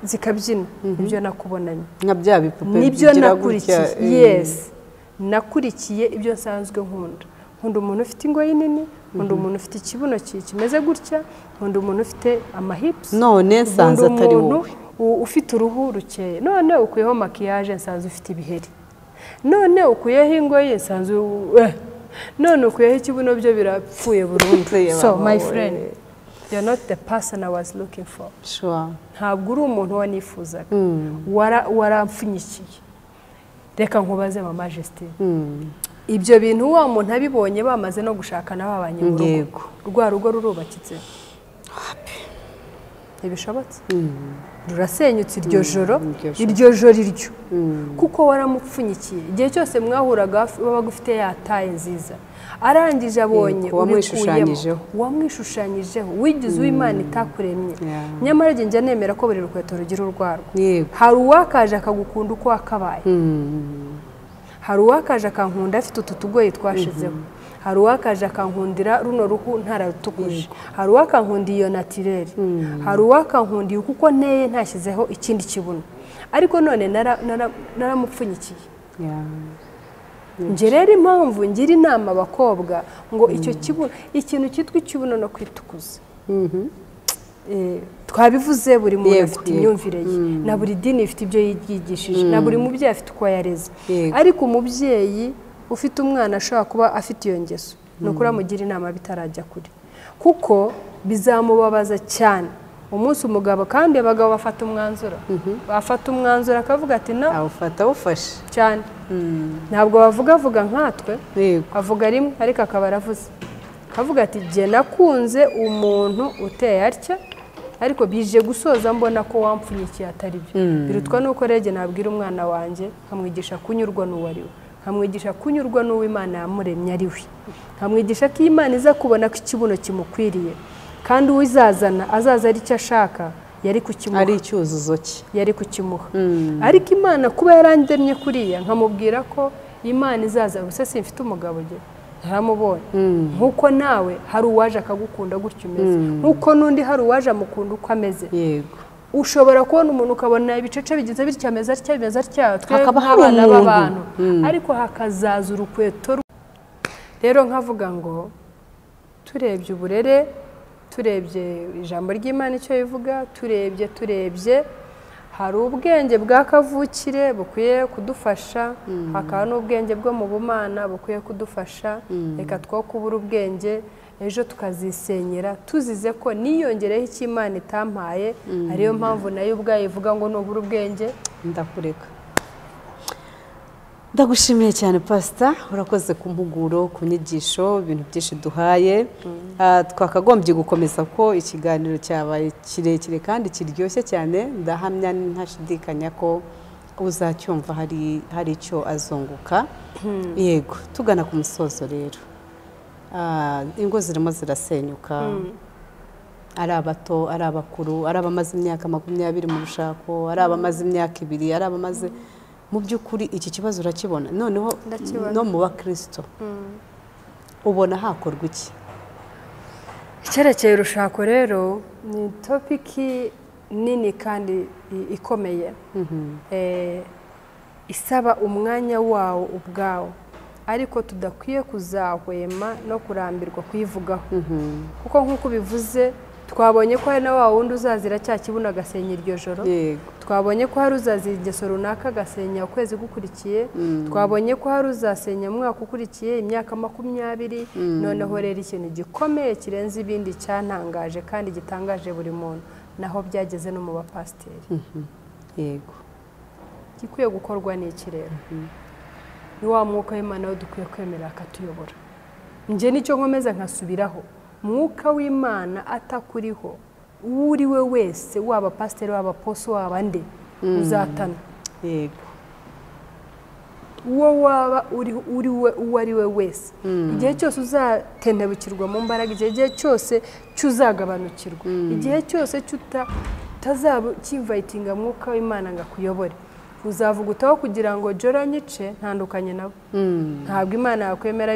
zikabyina nibyo nakubonanye nka bya bipupe nibyo nakurikiye yes nakurikiye ibyo nsanzwe nkunda umuntu ufite ingoyi nini nkunda umuntu ufite ikibuno kimeze gutya nkunda umuntu ufite amahips none nsanze atari wowe ufite uruhu rukeye none ukuyeho makiyaje nsanze ufite ibiheri none ukuyeho ingoyi nsanze none ukuyeho ikibuno byo birapfuye burundu so my friend you're not the person I was looking for sure ntabwo uri umuntu wanifuzaga waramfunyikiye reka nkubaze mama Justine ibyo bintu wa muntu abibonye bamaze no gushakana babanye mu rugo rwa rugo rurubakitse ntibishobotse rurasenyutse iryo joro iryo kuko waramupfunyikiye igihe cyose mwahuraga wabaga ufite yataye nziza arangije abonye wamwishushanyijeho wigize uw'Imana itakuremye nyamara njya nemera ko buri rukweto rugira urwarwo hari uwakaje akagukunda uko wakabaye hari uwakaje akankunda afite utu tugoyi twashizeho hari uwakaje akankundira runo ruhu ntararutukuje hari uwakankundiye iyo natirere hari uwakankundiye kuko nteye ntashyizeho ikindi kibuno ariko none naramupfunyikiye nje rero impamvu ngira inama abakobwa ngo icyo kibuno ikintu cyitwa ikibuno no kwitukuza twabivuze buri muntu afite imyumvire ye na buri dini ifite ibyo yigishije na buri mubyeyi afite uko yareze ariko umubyeyi ufite umwana ashobora kuba afite iyo ngeso ni ukuri amugira inama bitarajya kure kuko bizamubabaza cyane umunsi umugabo kandi abagabo bafata umwanzuro akavuga ati no awufata awufashe cyane ntabwo bavuga nkatwe avuga rimwe ariko akaba aravuze akavuga ati jye nakunze umuntu uteye atya ariko bije gusoza mbona ko wampfunyikiye atari byo birutwa nuko rege nabwira umwana wanjye nkamwigisha kunyurwa n'uwo ari we nkamwigisha kunyurwa n'uwo Imana yamuremye ari we nkamwigisha ko Imana iza kubona ko ikibuno kimukwiriye kandi uwizazana azaza ari icyo ashaka yari kukimuha ari icyuzuzo cye yari kukimuha ariko Imana kuba yarandemye kuriya nkamubwira ko Imana izaza gusa simfite umugabo je ntaramubonye nkuko nawe hari uwaje akagukunda gutyo umeze nkuko nundi hari uwaje amukunda uko ameze yego ushobora kubona umuntu ukabona ibicece bigize bitya ameze atya twebwe abana b'abantu ariko hakazaza urukweto rero nkavuga ngo turebye uburere turebye ijambo ry'Imana icyo bivuga turebye hari ubwenge bwa kavukire bukwiye kudufasha hakaba n'ubwenge bwo mu bumana bukwiye kudufasha reka two kubura ubwenge ejo tukazisenyera tuzize ko niyongereho icyo Imana itampaye ariyo mpamvu nayo ubwayo ivuga ngo nubura ubwenge ndakureka ndagushimiye cyane pastor urakoze ku mpuguro ku nyigisho ibintu byinshi duhaye twakagombye gukomeza ko ikiganiro cyabaye kirekire kandi kiryoshye cyane ndahamya ntashidikanya ko uzacyumva hari icyo azunguka yego tugana ku musozo rero ingo zirimo zirasenyuka ari abato ari abakuru ari abamaze imyaka 20 mu rushako ari abamaze imyaka 2 ari abamaze mu by'ukuri iki kibazo urakibona noneho no mu bakristo ubona hakorwa iki icyerekeye urushako rero ni topiki nini kandi ikomeye isaba umwanya wawo ubwawo ariko tudakwiye kuzahwema no kurambirwa kuyivugaho kuko nk'uko bivuze twabonye ko hari na wa wundi uzazira cya kibuno agasenya iryo joro twabonye ko hari uzazira ingeso runaka agasenya ukwezi gukurikiye twabonye ko hari uzasenya umwaka ukurikiye imyaka 20 noneho rero ikintu gikomeye kirenze ibindi cyantangaje kandi gitangaje buri muntu naho byageze no mu bapasiteri yego gikwiye gukorwa n'iki rero ni wa mwuka w'Imana dukwiye kwemera akatuyobora nje nicyo nkomeza nkasubiraho mwuka w'Imana atakuriho uri we wese waba pasiteri waba poso waba nde uzatana yego uwo waba uwo ari we wese igihe cyose uzatendabukirwa mu mbaraga igihe cyose cyuzagabanukirwa igihe cyose tazaba kivayitinga mwuka w'Imana ngo akuyobore uzavuga utaho kugira ngo jora nyice ntandukanye nabo ntabwo Imana yakwemera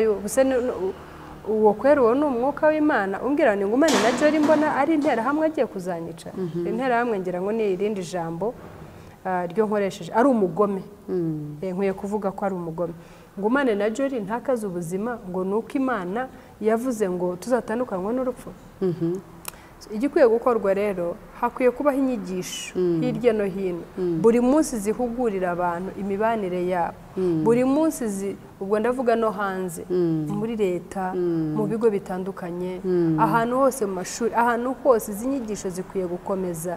uwo kwera uwo ni umwuka w'Imana umbwira ngo ngumane na jori mbona ari interahamwe agiye kuzanyica interahamwe ngira ngo ni irindi jambo ryo nkoresheje ari umugome nkwiye kuvuga ko ari umugome ngumane na jori ntakaze ubuzima ngo nuko Imana yavuze ngo tuzatandukanywa n'urupfu igikwiye gukorwa rero hakwiye kubaho inyigisho hirya no hino buri munsi zihugurira abantu imibanire yabo buri munsi ubwo ndavuga no hanze muri leta mu bigo bitandukanye ahantu hose mu mashuri ahantu hose izi nyigisho zikwiye gukomeza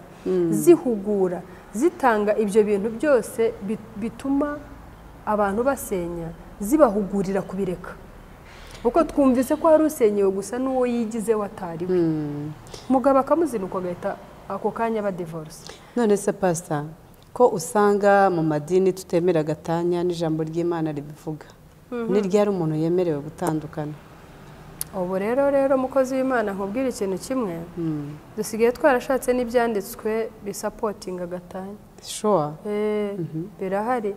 zihugura zitanga ibyo bintu byose bituma abantu basenya zibahugurira kubireka uko twumvise ko hari usenyewe gusa n'uwo yigize watariwe mugabo akamuzinuka agahita ako kanya ba divorce none se pastor ko usanga mu madini tutemera gatanya n'ijambo ry'Imana ribivuga ni ryari umuntu yemerewe gutandukana ubu rero mukozi w'Imana nkubwira ikintu kimwe dusigaye twarashatse n'ibyanditswe bisapotinga gatanya sure birahari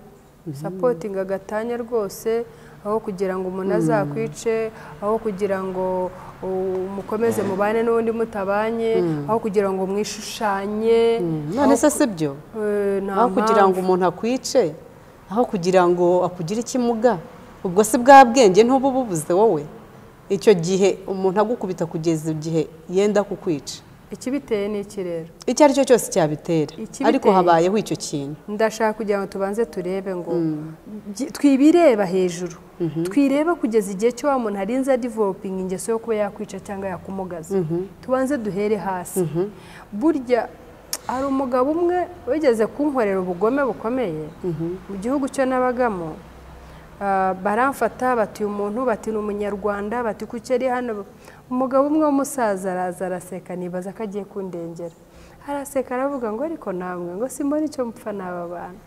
bisapotinga gatanya rwose aho kugira ngo umuntu azakwice aho kugira ngo mukomeze mubane n'undi mutabanye aho kugira ngo mwishushanye none se sibyo aho kugira ngo umuntu akwice aho kugira ngo akugire ikimuga ubwo se bwa bwenge ntubububuze wowe icyo gihe umuntu agukubita kugeza igihe yenda kukwica ikibiteye ni iki rero icyo ari cyo cyose cyabitera ariko habayeho icyo kintu ndashaka kugira ngo tubanze turebe ngo twibireba hejuru twireba kugeza igihe cyo wa muntu arinze developing ingeso yo kuba yakwica cyangwa yakumugaza tubanze duhere hasi burya hari umugabo umwe wigeze kunkorera ubugome bukomeye mu gihugu cyo nabagamo baramfata bati umuntu bati ni umunyarwanda bati kuki ari hano umugabo umwe w'umusaza araza araseka nibaza ko agiye kundengera araseka aravuga ngo ariko namwe ngo simbona icyo mupfa n'aba bana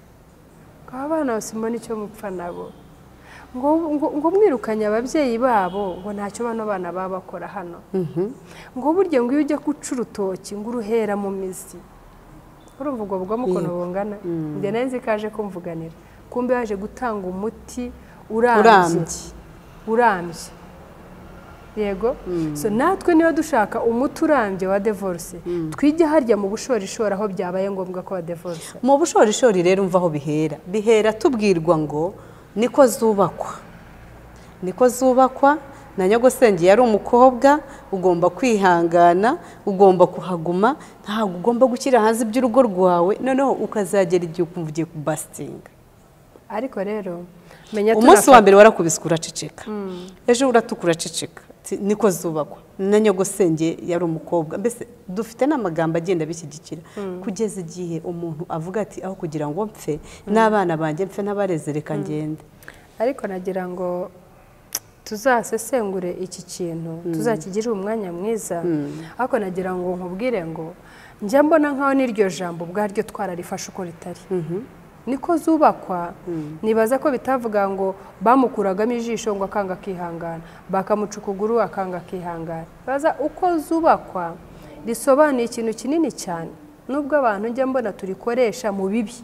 ngo aba bana simbona icyo mupfa nabo ngo mwirukanye ababyeyi babo ngo ntacyo bano bana baba bakora hano ngo burya ngo iyo ujya guca urutoki ngo uruhera mu mizi urumva ubwo bugome ukuntu bungana njye nari nzi ko aje kumvuganira kumbe yaje gutanga umuti urambye yego so natwe niba dushaka umuti urambye wa divorce twige harya mu bushorishori aho byabaye ngombwa ko wa divorce mu bushorishori rero umva aho bihera tubwirwa ngo niko zubakwa na nyogosenge yari umukobwa ugomba kwihangana ugomba kuhaguma ntabwo ugomba gushyira hanze iby'urugo rwawe noneho ukazagera igihe ukumva ugiye kubasitinga ariko rero umunsi wa mbere warakubiswe uraceceka ejo uratukura uraceceka niko zubakwa na nyogosenge yari umukobwa mbese dufite n'amagambo agenda bishyigikira kugeza igihe umuntu avuga ati aho kugira ngo mpfe n'abana banjye mpfe n'abareze reka ngende ariko nagira ngo tuzasesengure iki kintu tuzakigirire umwanya mwiza ariko nagira ngo nkubwire ngo njya mbona nkaho n'iryo jambo ubwaryo twararifashe uko ritari niko zubakwa nibaza ko bitavuga ngo bamukuragamo ijisho ngo akanga akihangana bakamuca ukuguru akanga akihangana baza uko zubakwa risobanuye ikintu kinini cyane nubwo abantu njya mbona turikoresha mu bibi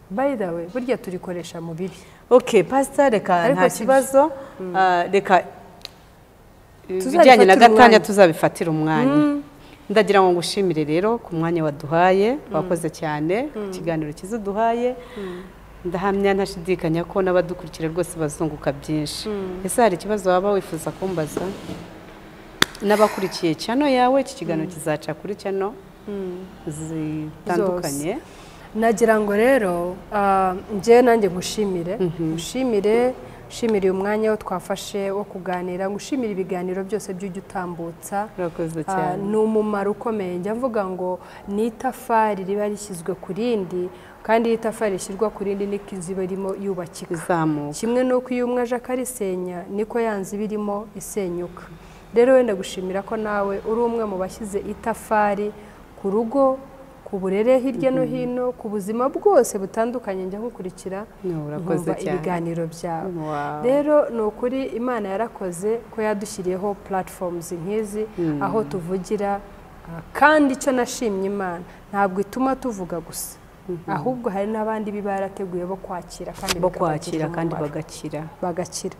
by the way burya turikoresha mu bibi okay pastor reka nta kibazo reka bijyanye na gatanya tuzabifatira umwanya ndagira ngo ngushimire rero ku mwanya waduhaye wakoze cyane ikiganiro kizuduhaye ndahamya ntashidikanya ko n'abadukurikira rwose bazunguka byinshi ese hari ikibazo waba wifuza kumbaza n'abakurikiye channel yawe iki kiganiro kizaca kuri channel zitandukanye nagira ngo rero njye nanjye ngushimire ushimira umwanya wo twafashe wo kuganira ngushimira ibiganiro byose by'ujya utambutsa ni umumaro ukomeye njya mvuga ngo ni itafari riba rishyizwe ku rindi kandi iyo itafari rishyirwa ku rindi niko inzu iba irimo yubakika kimwe n'uko iyo umwe aje akarisenya niko yanzu iba irimo isenyuka rero wenda gushimira ko nawe uri umwe mu bashyize itafari ku rugo ku burere hirya no hino ku buzima bwose butandukanye njya nkukurikira nkumva ibiganiro byawe rero ni ukuri imana yarakoze ko yadushyiriyeho platforms nk'izi aho tuvugira kandi icyo nashimye imana ntabwo ituma tuvuga gusa ahubwo hari n'abandi biba yarateguye bo kwakira kandi bagakira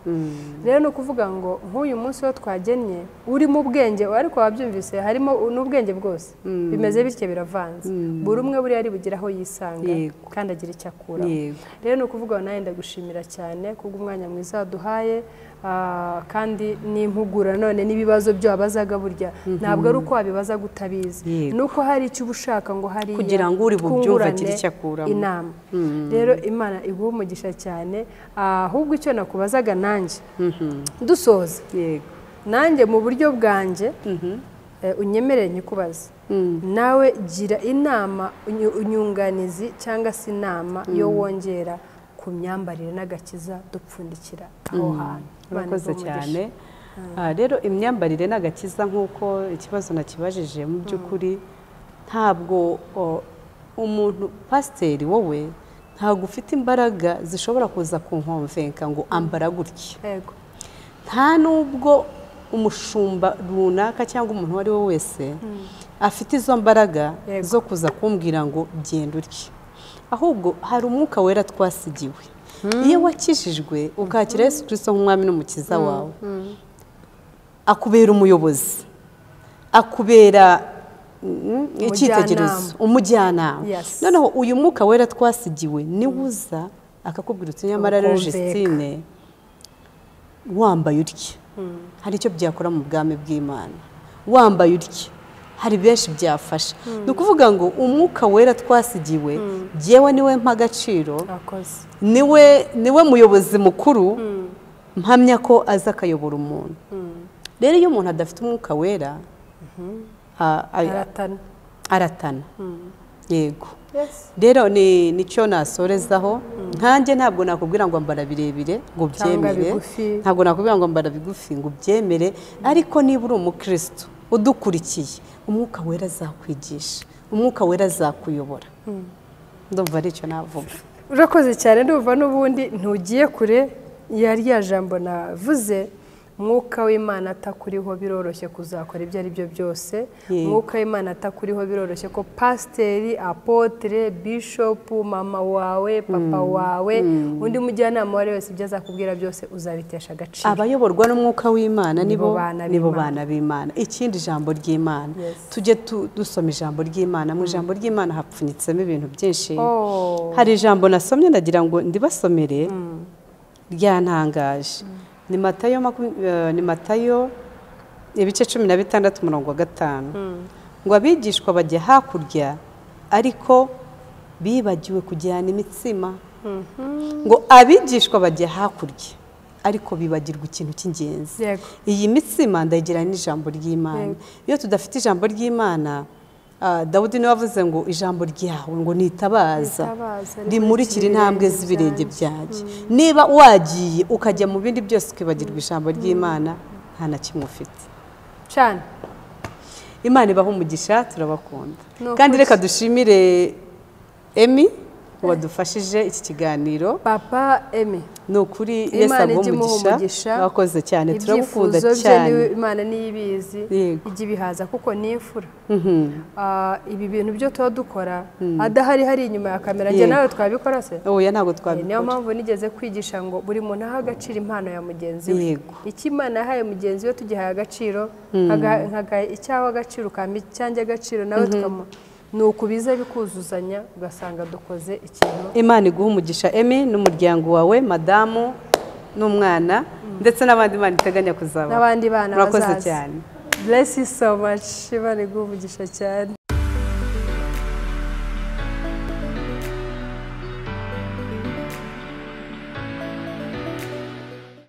rero ni ukuvuga ngo nk'uyu munsi wo twagennye urimo ubwenge ariko wabyumvise harimo n'ubwenge bwose bimeze bityo biravanze buri umwe buriya ari bugire aho yisanga kandi agira icyo akuramo rero ni ukuvuga ngo nawe ndagushimira cyane kubw'umwanya mwiza waduhaye kandi n'impugura none n'ibibazo byo wabazaga burya ntabwo ari uko wabibaza gutabizi nuko hari icyo uba ushaka ngo hariya kugira ngo uri bubyumve agire icyo akuramo inama rero imana iguha umugisha cyane ahubwo icyo nakubazaga nanjye dusoza nanjye mu buryo bwanjye unyemerere nyikubaza nawe gira inama unyunganizi cyangwa se inama yo wongera ku myambarire n'agakiza dupfundikira aho hantu urakoze cyane rero imyambarire n'agakiza nk'uko ikibazo nakibajije mu by'ukuri ntabwo umuntu pasiteri wowe ntabwo ufite imbaraga zishobora kuza kunkonvenka ngo ambara gutya nta nubwo umushumba runaka cyangwa umuntu uwo ari we wese afite izo mbaraga zo kuza kumbwira ngo genda utya ahubwo hari umwuka wera twasigiwe iyo wakijijwe ukakira Yesu Kristo nk'umwami n'umukiza wawe akubera umuyobozi akubera icyitegererezo umujyanama noneho uyu mwuka wera twasigiwe niwe uza akakubwira uti nyamara rero Justine wambaye utya hari icyo byakora mu bwami bw'Imana wambaye utya hari benshi byafasha ni ukuvuga ngo umwuka wera twasigiwe jyewe niwe mpa agaciro niwe muyobozi mukuru mpamya ko aza akayobora umuntu rero iyo umuntu adafite umwuka wera aratana yego rero nicyo nasorezaho nkanjye ntabwo nakubwira ngo mbara birebire ngo byemere ntabwo nakubwira ngo mbara bigufi ngo byemere ariko niba uri umukristo udukurikiye umwuka wera azakwigisha umwuka wera azakuyobora ndumva aricyo navuga urakoze cyane ndumva n'ubundi ntugiye kure yari ya jambo navuze umwuka w'Imana atakuriho biroroshye kuzakora ibyo ari byo byose umwuka w'Imana atakuriho biroroshye ko pasiteri apotre bishop mama wawe papa wawe undi mujyanama wari wese ibyo azakubwira byose uzabitesha agaciro abayoborwa n'umwuka w'Imana nibo bana b'Imana ikindi jambo ry'Imana tujye dusoma ijambo ry'Imana mu ijambo ry'Imana hapfunyitsemo ibintu byinshi hari ijambo nasomye ndagira ngo ndibasomere ryantangaje ni Matayo ibice 16:5 ngo abigishwa bajya hakurya ariko bibagiwe kujyana imitsima ngo abigishwa bajya hakurya ariko bibagirwa ikintu cy'ingenzi iyi mitsima ndayigira n'ijambo ry'Imana iyo tudafite ijambo ry'Imana Dawudi niwe wavuze ngo ijambo ryawe ngo nitabaza rimurikira intambwe z'ibirenge byanjye niba wagiye ukajya mu bindi byose ukibagirwa ijambo ry'Imana nta na kimwe ufite cyane Imana ibaha umugisha turabakunda kandi reka dushimire Emi wadufashije iki kiganiro papa Emi ni ukuri Yesu umugisha wakoze cyane turagukunda cyane Imana niyibizi ijya ibihaza kuko ni imfura ibi bintu byo tuba dukora adahari hari inyuma ya kamera njye nawe twabikora se oya ntabwo twabikora niyo mpamvu nigeze kwigisha ngo buri muntu aha agaciro impano ya mugenzi we icyo Imana yahaye mugenzi we tugihaye agaciro icyaho agaciro ukamba icyanjye agaciro nawe tukamuha ni ukubiza bikuzuzanya ugasanga dukoze ikintu Imana iguha umugisha Emi n'umuryango wawe madamu n'umwana ndetse n'abandi Imana iteganya kuzaba n'abandi bana bazaza murakoze cyane bless you so much Imana iguha umugisha cyane